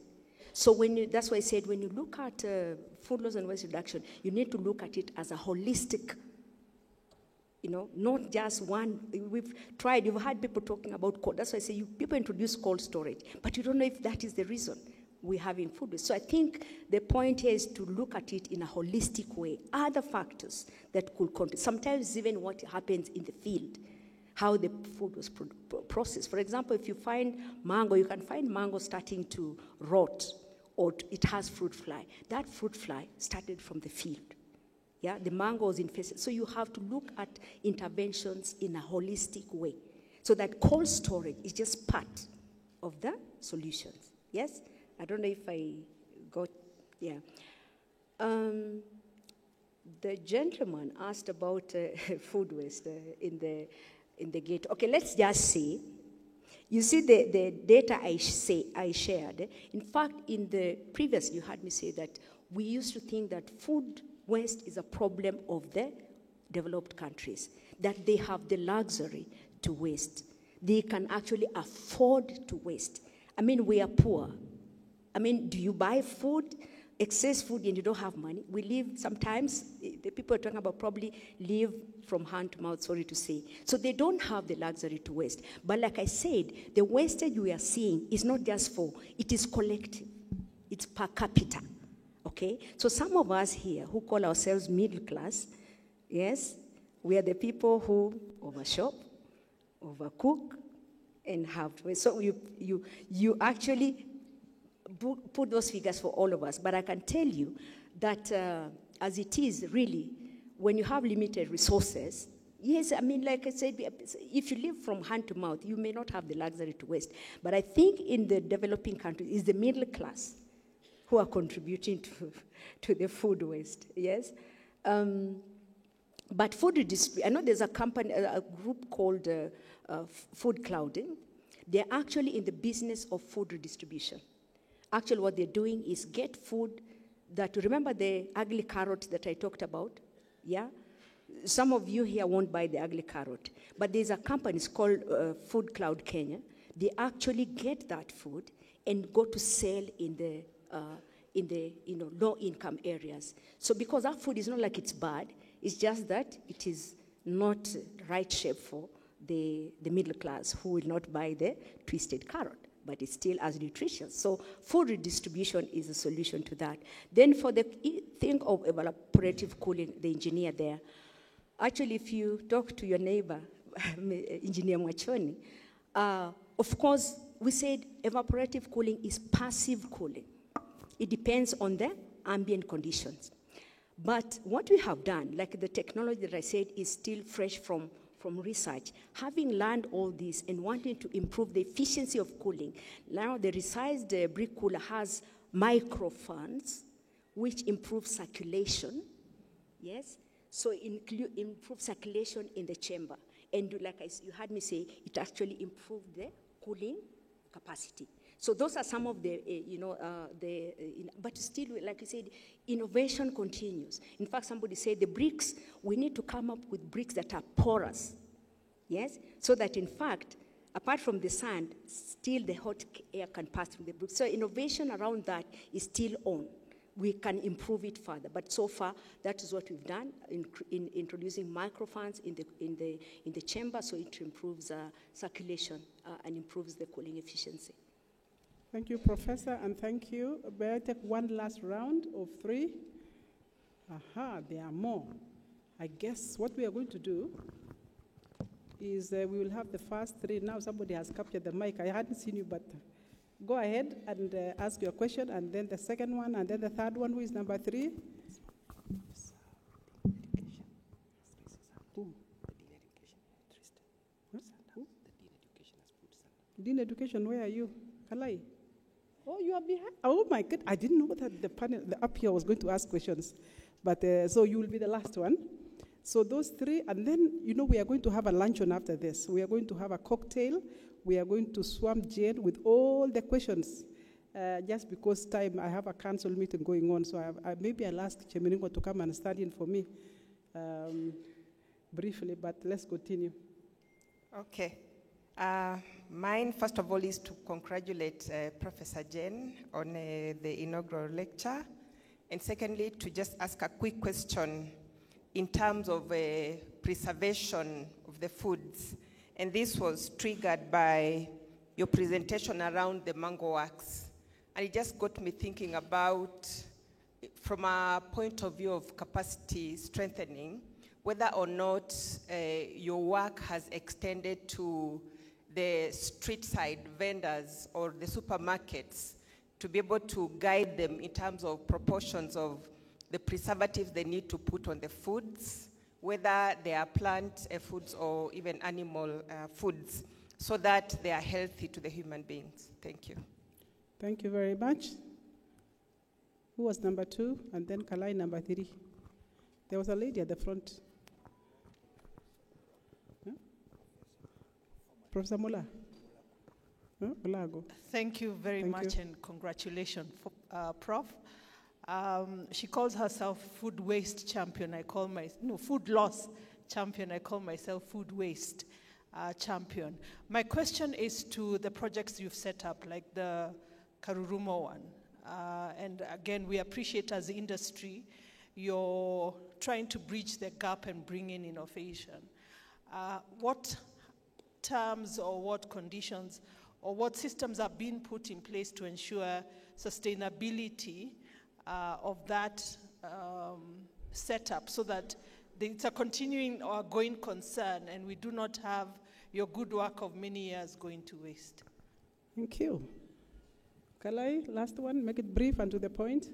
S9: So that's why I said when you look at food loss and waste reduction, you need to look at it as a holistic, not just one. We've tried, you've had people talking about cold. That's why I say people introduce cold storage, but you don't know if that is the reason we're having food waste. So I think the point here is to look at it in a holistic way. Other factors that could contribute. Sometimes even what happens in the field, how the food was processed. For example, if you find mango, you can find mango starting to rot, or it has fruit fly. That fruit fly started from the field. Yeah, the mango was infested. So you have to look at interventions in a holistic way. So that cold storage is just part of the solutions. Yes? I don't know if I got, yeah. The gentleman asked about food waste in the gate. Okay, let's just say, you see the data I shared. In fact, in the previous, you heard me say that we used to think that food waste is a problem of the developed countries, that they have the luxury to waste. They can actually afford to waste. I mean, we are poor. I mean, do you buy food, excess food, and you don't have money? We live sometimes, the people are talking about probably live from hand to mouth, sorry to say. So they don't have the luxury to waste. But like I said, the wastage we are seeing is not just it is collective. It's per capita, okay? So some of us here who call ourselves middle class, yes, we are the people who overshop, overcook, and have to waste. So you actually put those figures for all of us. But I can tell you that as it is really, when you have limited resources, yes, I mean, like I said, if you live from hand to mouth, you may not have the luxury to waste. But I think in the developing countries, it's the middle class who are contributing to the food waste, yes? But food redistribution, I know there's a company, a group called Food Clouding. They're actually in the business of food redistribution. Actually, what they're doing is get food that, remember the ugly carrot that I talked about? Yeah? Some of you here won't buy the ugly carrot, but there's a company, it's called Food Cloud Kenya. They actually get that food and go to sell in the low-income areas. So because that food is not like it's bad, it's just that it is not right shape for the middle class who will not buy the twisted carrot, but it's still as nutritious. So food redistribution is a solution to that. Then for the thing of evaporative cooling, the engineer there, actually if you talk to your neighbor, Engineer Mwachoni, of course, we said evaporative cooling is passive cooling. It depends on the ambient conditions. But what we have done, like the technology that I said is still fresh from research, having learned all this and wanting to improve the efficiency of cooling, now the resized brick cooler has microfans, which improve circulation, yes? So improve circulation in the chamber. And like you heard me say, it actually improved the cooling capacity. So those are some of the, but still, like you said, innovation continues. In fact, somebody said the bricks, we need to come up with bricks that are porous, yes? So that in fact, apart from the sand, still the hot air can pass through the bricks. So innovation around that is still on. We can improve it further, but so far that is what we've done in introducing microfans in the chamber, so it improves circulation and improves the cooling efficiency.
S8: Thank you, Professor, and thank you. May I take one last round of 3? Aha, there are more. I guess what we are going to do is we will have the first 3. Now somebody has captured the mic. I hadn't seen you, but go ahead and ask your question, and then the second one, and then the third one, who is number 3? Dean Education, where are you? Kalai? Oh, you are behind. Oh my God, I didn't know that the panel up here was going to ask questions. But so you will be the last one. So those 3, and then, we are going to have a luncheon after this. We are going to have a cocktail. We are going to swamp Jane with all the questions. Just because time, I have a council meeting going on, so maybe I'll ask Chemiringo to come and stand in for me briefly, but let's continue.
S13: Okay. Mine, first of all, is to congratulate Professor Jane on the inaugural lecture. And secondly, to just ask a quick question in terms of preservation of the foods. And this was triggered by your presentation around the mango wax. And it just got me thinking about, from a point of view of capacity strengthening, whether or not your work has extended to the street side vendors or the supermarkets to be able to guide them in terms of proportions of the preservatives they need to put on the foods, whether they are plant foods or even animal foods, so that they are healthy to the human beings. Thank you.
S8: Thank you very much. Who was number 2? And then Kalai, number 3. There was a lady at the front. Professor Mola.
S14: Thank you very much, and congratulations, Prof. She calls herself food waste champion. Food loss champion. I call myself food waste champion. My question is to the projects you've set up, like the Karurumo one. And again, we appreciate as the industry, you're trying to bridge the gap and bring in innovation. What terms or what conditions or what systems are being put in place to ensure sustainability of that setup, so that it's a continuing or going concern and we do not have your good work of many years going to waste?
S8: Thank you. Kalai, last one, make it brief and to the point.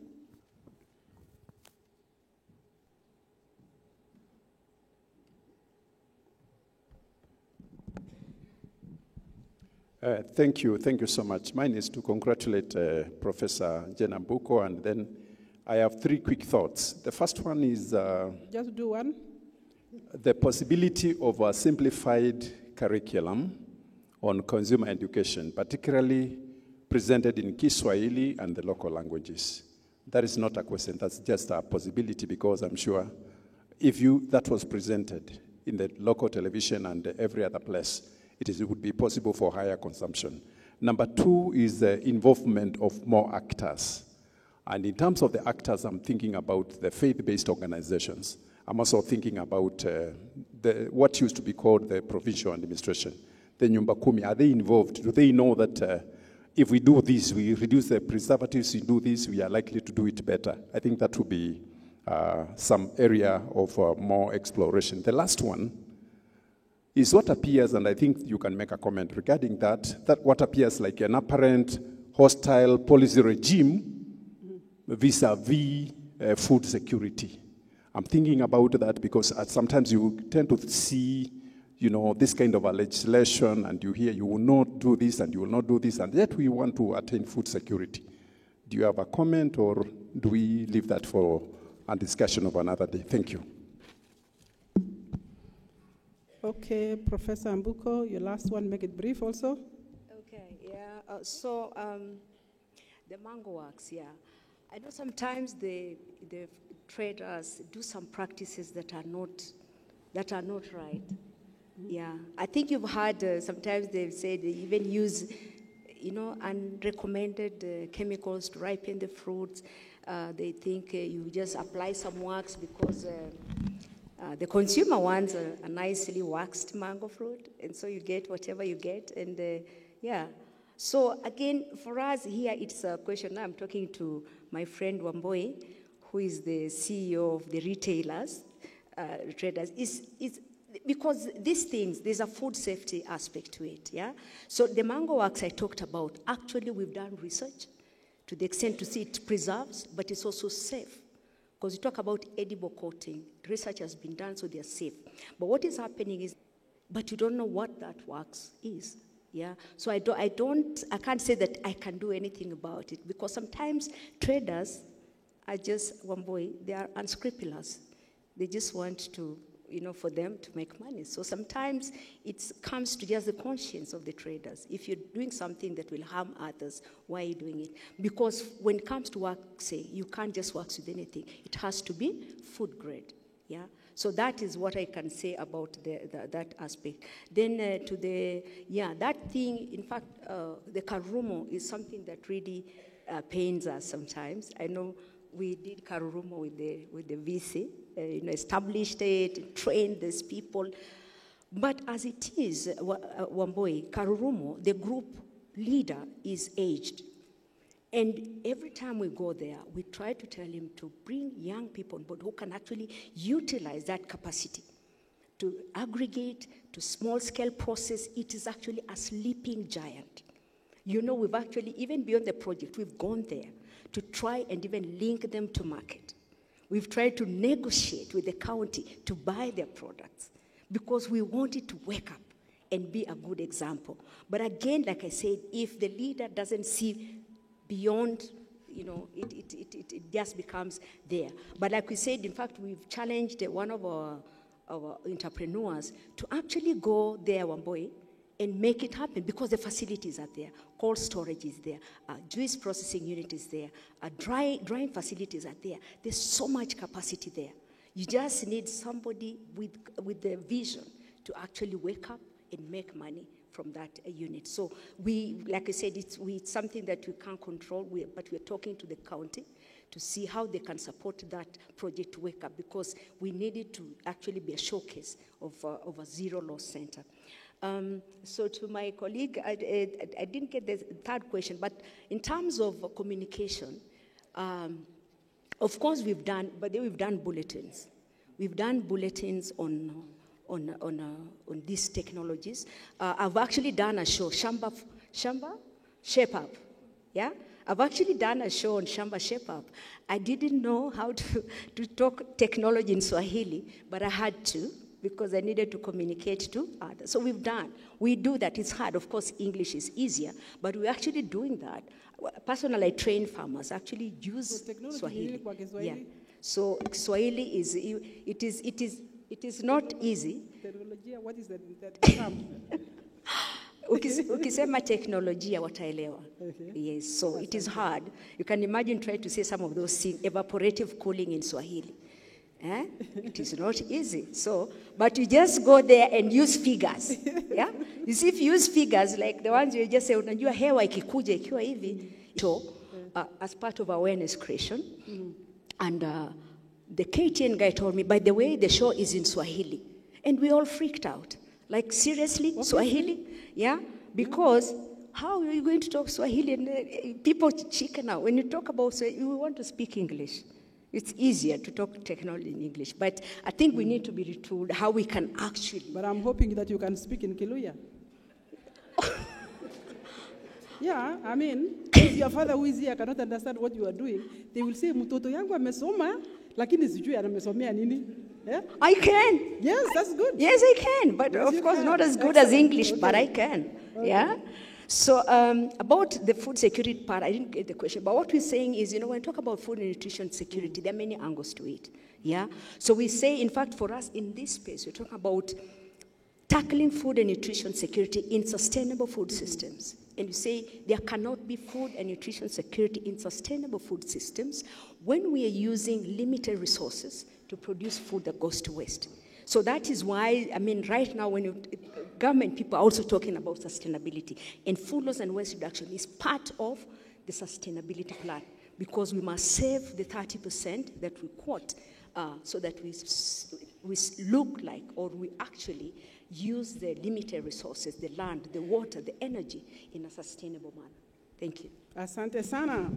S15: Thank you so much. Mine is to congratulate Professor Jane Abuko, and then I have 3 quick thoughts. The first one is
S8: just do one.
S15: The possibility of a simplified curriculum on consumer education, particularly presented in Kiswahili and the local languages. That is not a question, that's just a possibility, because I'm sure if that was presented in the local television and every other place, it would be possible for higher consumption. Number 2 is the involvement of more actors. And in terms of the actors, I'm thinking about the faith-based organizations. I'm also thinking about what used to be called the provincial administration, the Nyumba Kumi. Are they involved? Do they know that if we do this, we reduce the preservatives, we do this, we are likely to do it better? I think that would be some area of more exploration. The last one is what appears, and I think you can make a comment regarding that what appears like an apparent hostile policy regime vis-a-vis food security. I'm thinking about that because sometimes you tend to see, this kind of a legislation, and you hear you will not do this and you will not do this, and yet we want to attain food security. Do you have a comment, or do we leave that for a discussion of another day? Thank you.
S8: Okay, Professor Ambuko, your last one, make it brief also.
S9: Okay, yeah. The Mango Works, yeah. I know sometimes the traders do some practices that are not right. Yeah, I think you've heard sometimes they've said they even use, unrecommended chemicals to ripen the fruits. They think you just apply some wax because the consumer wants a nicely waxed mango fruit, and so you get whatever you get, and yeah. So again, for us here, it's a question. Now I'm talking to my friend Wamboi, who is the CEO of the retailers, traders. Is because these things, there's a food safety aspect to it, yeah? So the Mango Works I talked about, actually we've done research to the extent to see it preserves, but it's also safe. Because you talk about edible coating, research has been done so they're safe. But what is happening is, but you don't know what that wax is, yeah? So I can't say that I can do anything about it, because sometimes traders are just, they are unscrupulous. They just want to, for them to make money. So sometimes it comes to just the conscience of the traders. If you're doing something that will harm others, why are you doing it? Because when it comes to waxing, you can't just wax with anything. It has to be food grade, yeah? So that is what I can say about that aspect. Then that thing, in fact, the Karumo is something that really pains us sometimes. I know we did Karumo with the VC, established it, trained these people. But as it is, Wamboi, Karumo, the group leader is aged. And every time we go there, we try to tell him to bring young people on board who can actually utilize that capacity to aggregate, to small-scale process. It is actually a sleeping giant. We've actually, even beyond the project, we've gone there to try and even link them to market. We've tried to negotiate with the county to buy their products because we want it to wake up and be a good example. But again, like I said, if the leader doesn't see beyond, it just becomes there. But like we said, in fact, we've challenged one of our entrepreneurs to actually go there, Wamboi, and make it happen because the facilities are there. Cold storage is there. Juice processing unit is there. Drying facilities are there. There's so much capacity there. You just need somebody with the vision to actually wake up and make money from that unit. So like I said, it's something that we can't control, but we're talking to the county to see how they can support that project to wake up, because we need it to actually be a showcase of a zero-loss center. So to my colleague, I didn't get the third question, but in terms of communication, of course we've done bulletins. We've done bulletins on these technologies. I've actually done a show, Shamba Shape Up, yeah? I've actually done a show on Shamba Shape Up. I didn't know how to talk technology in Swahili, but I had to, because I needed to communicate to others. So we do that. It's hard. Of course, English is easier, but we're actually doing that. Personally, I train farmers, actually use Swahili. Yeah. So Swahili it is not easy.
S8: What is that term?
S9: Ukisema teknolojia wataelewa. Okay. Yes, so it is hard. You can imagine trying to say some of those things, evaporative cooling in Swahili. It is not easy. So, but you just go there and use figures. Yeah? You see, if you use figures like the ones you just say, unajua hewa ikikuja ikiwa hivi. So, as part of awareness creation, and the KTN guy told me, by the way, the show is in Swahili. And we all freaked out. Like, seriously, okay. Swahili? Yeah? Because how are you going to talk Swahili? And people chicken out. When you talk about Swahili, you want to speak English. It's easier to talk technology in English. But I think we need to be retooled how we can actually.
S8: But I'm hoping that you can speak in Kiluya. Yeah, I mean, if your father who is here cannot understand what you are doing, they will say, mtoto yangu amesoma, lakini sijui anamesomea nini. Yeah?
S9: I can.
S8: Yes, that's good.
S9: Yes, I can. But yes, of course, not as good as English, okay. But I can. Okay. Yeah? So about the food security part, I didn't get the question. But what we're saying is, when we talk about food and nutrition security, there are many angles to it. Yeah? So we say, in fact, for us in this space, we're talking about tackling food and nutrition security in sustainable food systems. and you say there cannot be food and nutrition security in sustainable food systems when we are using limited resources to produce food that goes to waste. So that is why, I mean, right now when government people are also talking about sustainability, and food loss and waste reduction is part of the sustainability plan, because we must save the 30% that we quote so that we look like, or we actually use the limited resources, the land, the water, the energy in a sustainable manner. Thank you.
S8: Asante sana.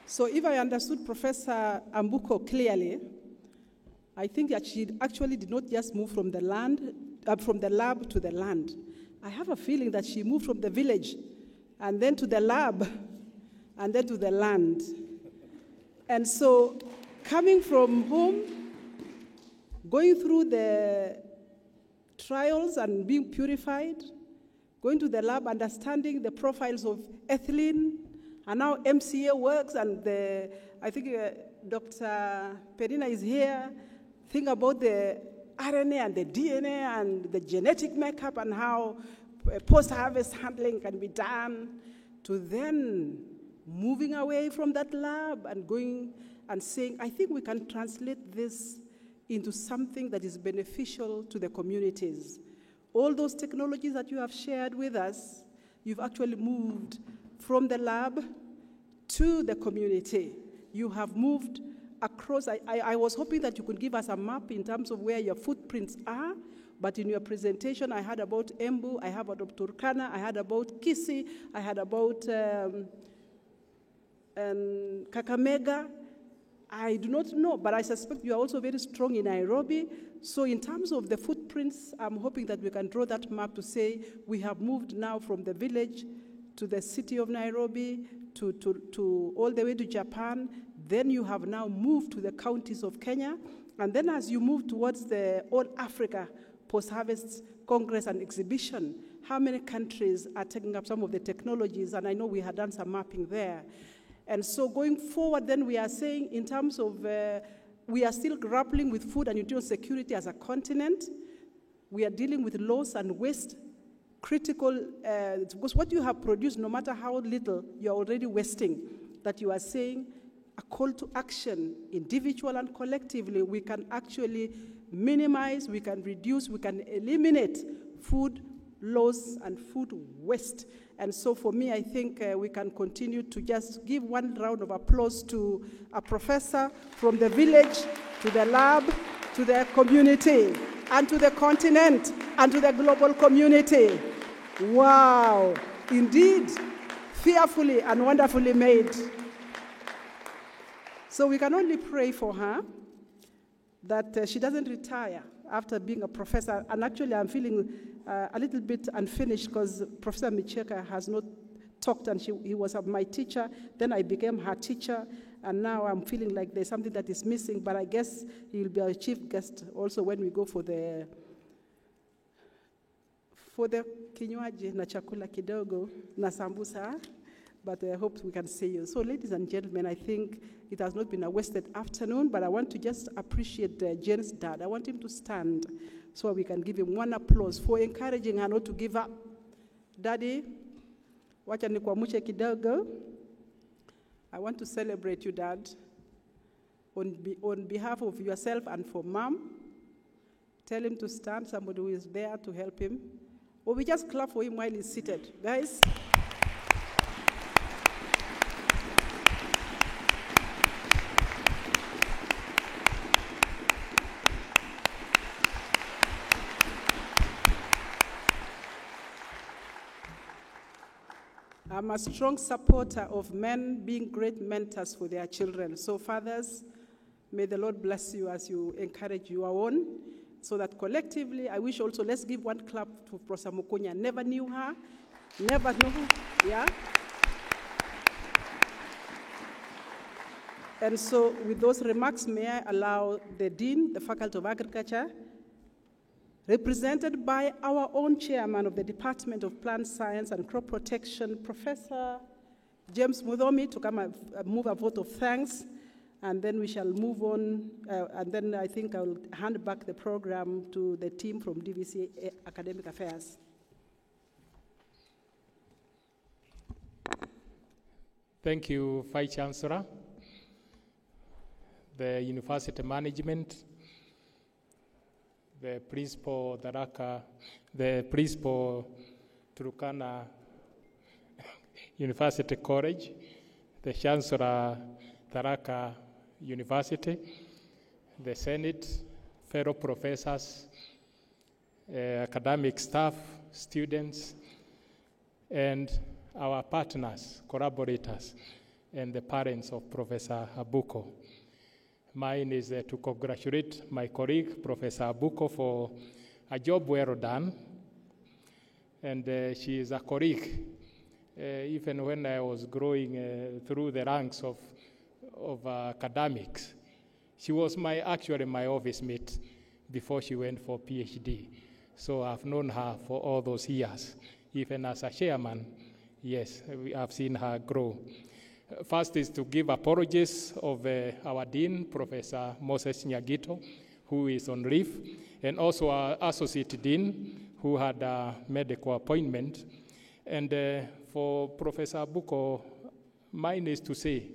S8: So if I understood Professor Ambuko clearly, I think that she actually did not just move from the lab to the land. I have a feeling that she moved from the village and then to the lab and then to the land. And so coming from home, going through the trials and being purified, going to the lab, understanding the profiles of ethylene, and now MCA works, and I think Dr. Perina is here. Think about the RNA and the DNA and the genetic makeup and how post-harvest handling can be done, to then moving away from that lab and going and saying, I think we can translate this into something that is beneficial to the communities. All those technologies that you have shared with us, you've actually moved from the lab to the community. You have moved across. I was hoping that you could give us a map in terms of where your footprints are, but in your presentation, I heard about Embu, I heard about Turkana, I heard about Kisii, I heard about Kakamega. I do not know, but I suspect you are also very strong in Nairobi. So in terms of the footprints, I'm hoping that we can draw that map to say we have moved now from the village to the city of Nairobi, to all the way to Japan. Then you have now moved to the counties of Kenya. And then as you move towards the All Africa Post-Harvest Congress and Exhibition, how many countries are taking up some of the technologies? And I know we had done some mapping there. And so going forward, then we are saying in terms of, we are still grappling with food and nutrition security as a continent. We are dealing with loss and waste, critical, because what you have produced, no matter how little, you're already wasting. That you are saying a call to action, individual and collectively, we can actually minimize, we can reduce, we can eliminate food loss and food waste. And so for me, I think we can continue to just give one round of applause to a professor from the village, to the lab, to the community, and to the continent, and to the global community. Wow, indeed, fearfully and wonderfully made. So we can only pray for her that she doesn't retire after being a professor. And actually, I'm feeling a little bit unfinished because Professor Micheka has not talked, and he was my teacher. Then I became her teacher, and now I'm feeling like there's something that is missing, but I guess he'll be our chief guest also when we go for the kinywaji na chakula kidogo na sambusa, but I hope we can see you. So ladies and gentlemen, I think it has not been a wasted afternoon, but I want to just appreciate Jane's dad. I want him to stand so we can give him one applause for encouraging her not to give up. Daddy, wacha nikuamshe kidogo. I want to celebrate you, Dad, on behalf of yourself and for Mom. Tell him to stand, somebody who is there to help him. Or we just clap for him while he's seated. Guys? I'm a strong supporter of men being great mentors for their children. So fathers, may the Lord bless you as you encourage your own, so that collectively, I wish also, let's give one clap to Professor Mukonya. Never knew her, never knew her, yeah? And so with those remarks, may I allow the Dean, the Faculty of Agriculture, represented by our own chairman of the Department of Plant Science and Crop Protection, Professor James Muthomi, to come and move a vote of thanks. and then we shall move on, and then I think I will hand back the program to the team from DVC Academic Affairs.
S16: Thank you, Vice Chancellor, the University Management, the Principal Tharaka, the Principal Turkana University College, the Chancellor Tharaka University, the Senate, fellow professors, academic staff, students, and our partners, collaborators, and the parents of Professor Abuko. Mine is to congratulate my colleague, Professor Abuko, for a job well done. And she is a colleague. Even when I was growing through the ranks of academics, she was actually my office mate before she went for PhD. So I've known her for all those years. Even as a chairman, yes, I've seen her grow. First is to give apologies of our Dean, Professor Moses Nyagito, who is on leave, and also our Associate Dean, who had a medical appointment. And for Professor Abuko, mine is to say,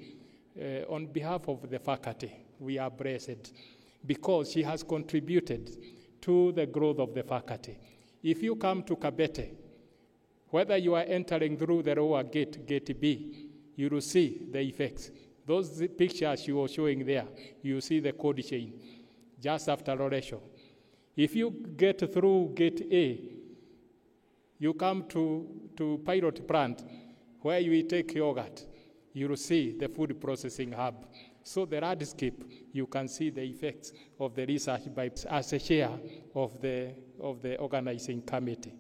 S16: on behalf of the faculty, we are blessed because she has contributed to the growth of the faculty. If you come to Kabete, whether you are entering through the lower gate, Gate B, you will see the effects. Those pictures you were showing there, you see the cold chain just after Loresho. If you get through Gate A, you come to pilot plant where you will take yogurt, you will see the food processing hub. So the landscape, you can see the effects of the research by as a chair of the organizing committee.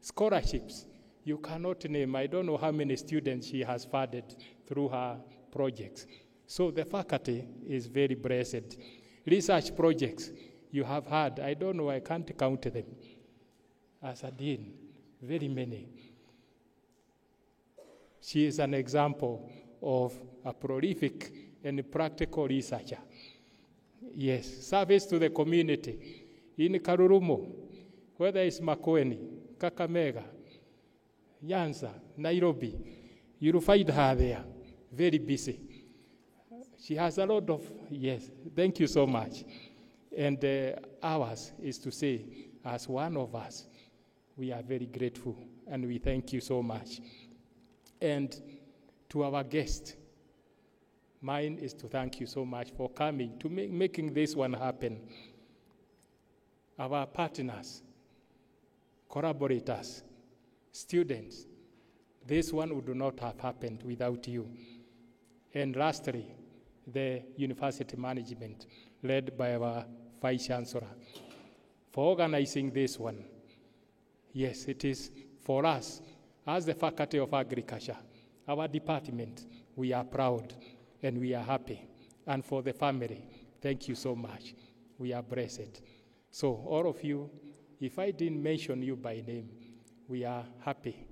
S16: Scholarships, you cannot name, I don't know how many students she has funded through her projects. So the faculty is very blessed. Research projects you have had, I don't know, I can't count them. As a dean, very many. She is an example of a prolific and practical researcher. Yes, service to the community. In Karurumo, whether it's Makueni, Kakamega, Nyanza, Nairobi, you'll find her there, very busy. She has a lot of, yes, thank you so much. And ours is to say, as one of us, we are very grateful and we thank you so much. And to our guest, mine is to thank you so much for coming, to making this one happen. Our partners, collaborators, students, this one would not have happened without you. And lastly, the university management, led by our Vice Chancellor, for organizing this one. Yes, it is for us, as the Faculty of Agriculture, our department, we are proud and we are happy. And for the family, thank you so much. We are blessed. So all of you, if I didn't mention you by name, we are happy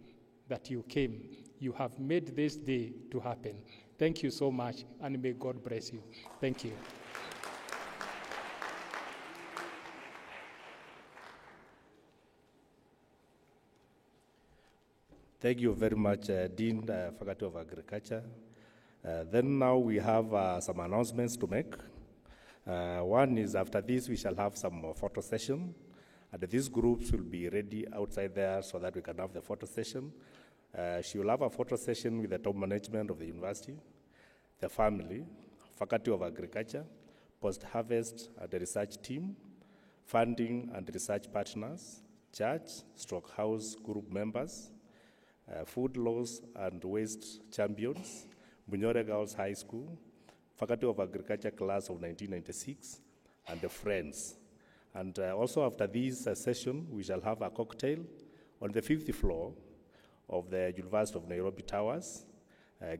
S16: that you came. You have made this day to happen. Thank you so much, and may God bless you. Thank you.
S6: Thank you very much, Dean, Faculty of Agriculture. Then now we have some announcements to make. One is after this, we shall have some photo session. And these groups will be ready outside there so that we can have the photo session. She will have a photo session with the top management of the university, the family, Faculty of Agriculture, post-harvest and the research team, funding and research partners, church/house group members, food loss and waste champions, Bunyore Girls High School, Faculty of Agriculture class of 1996, and the friends. And also after this session, we shall have a cocktail on the 5th floor of the University of Nairobi Towers.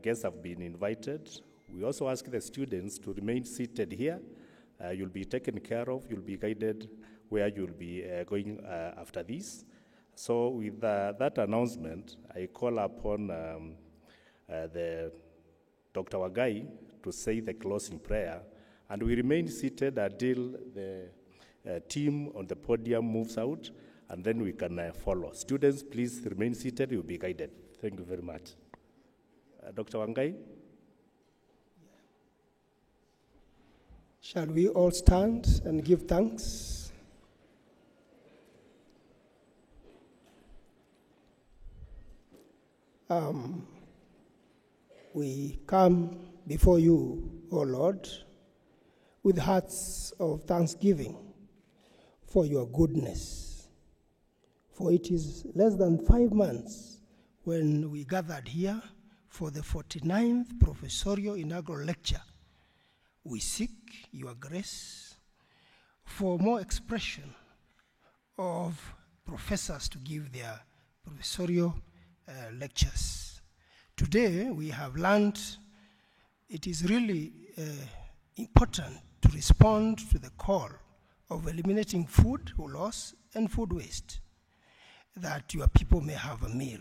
S6: Guests have been invited. We also ask the students to remain seated here. You'll be taken care of. You'll be guided where you'll be going after this. So with that announcement, I call upon the Dr. Wagai to say the closing prayer, and we remain seated until the team on the podium moves out, and then we can follow. Students, please remain seated. You'll be guided. Thank you very much. Dr. Wangai?
S7: Shall we all stand and give thanks? We come before you, O Lord, with hearts of thanksgiving for your goodness. For it is less than 5 months when we gathered here for the 49th Professorial Inaugural Lecture. We seek your grace for more expression of professors to give their professorial lectures. Today, we have learned it is really important to respond to the call of eliminating food loss and food waste, that your people may have a meal.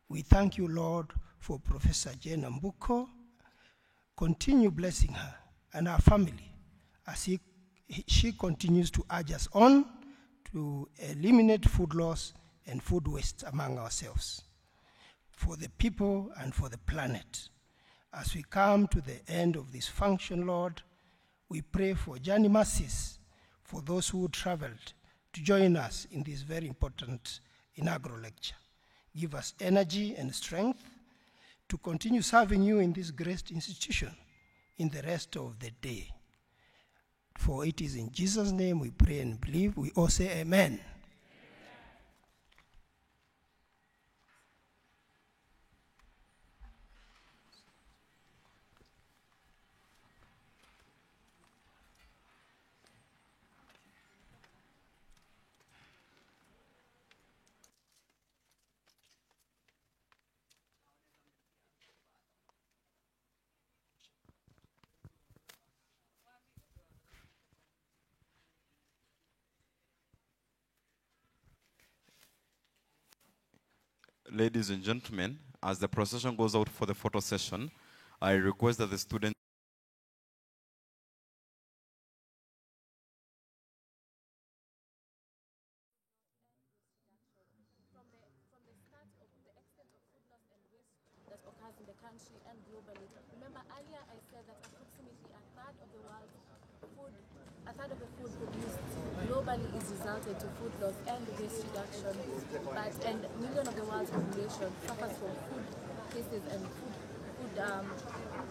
S7: We thank you, Lord, for Professor Jane Ambuko. Continue blessing her and her family as she continues to urge us on to eliminate food loss and food waste among ourselves, for the people and for the planet. As we come to the end of this function, Lord, we pray for journey mercies for those who traveled to join us in this very important inaugural lecture. Give us energy and strength to continue serving you in this great institution in the rest of the day. For it is in Jesus' name we pray and believe. We all say amen.
S17: Ladies and gentlemen, as the procession goes out for the photo session, I request that the students
S1: that occurs in the country and globally. Remember, earlier I said that approximately a third of the food produced globally is resulted to food loss and waste reduction. And million of the world's population suffers from food cases and food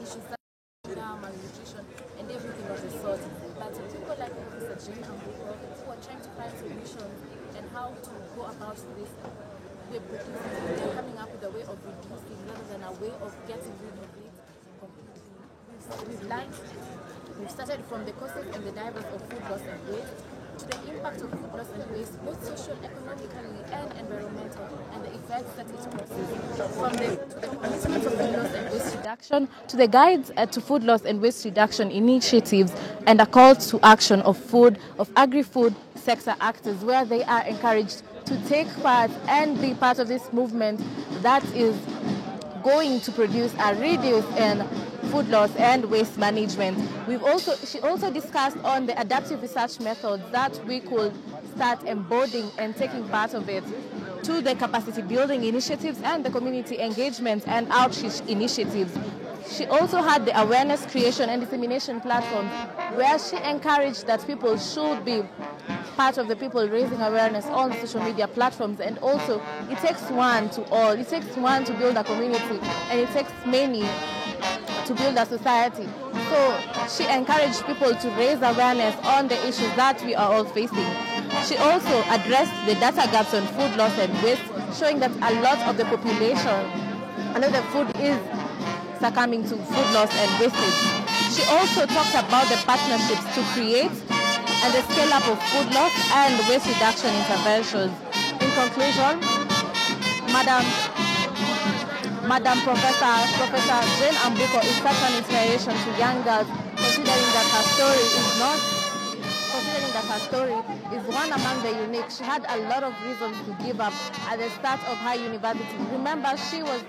S1: issues such as malnutrition and everything of the sort. But people like Professor Jane Ambuko, who are trying to find solutions and how to go about this, they're coming up with a way of reducing rather than a way of getting rid of it completely. We've started from the causes and the drivers of food loss and waste to the impact of food loss and waste, both socio-economically and environmental, and the effects that it causes. From the commitment of food loss and waste reduction to the guides to food loss and waste reduction initiatives and a call to action of agri-food sector actors, where they are encouraged to take part and be part of this movement that is going to produce a reduce in food loss and waste management. She also discussed on the adaptive research methods that we could start embodying and taking part of it, to the capacity building initiatives and the community engagement and outreach initiatives. She also had the awareness creation and dissemination platform, where she encouraged that people should be part of the people raising awareness on social media platforms. And also, it takes one to all. It takes one to build a community, and it takes many to build a society. So she encouraged people to raise awareness on the issues that we are all facing. She also addressed the data gaps on food loss and waste, showing that a lot of the population, a lot of food is succumbing to food loss and wastage. She also talked about the partnerships to create and the scale up of food loss and waste reduction interventions. In conclusion, Madam Professor Jane Ambuko is such an inspiration to young girls, considering that her story is one among the unique. She had a lot of reasons to give up at the start of her university. Remember, she was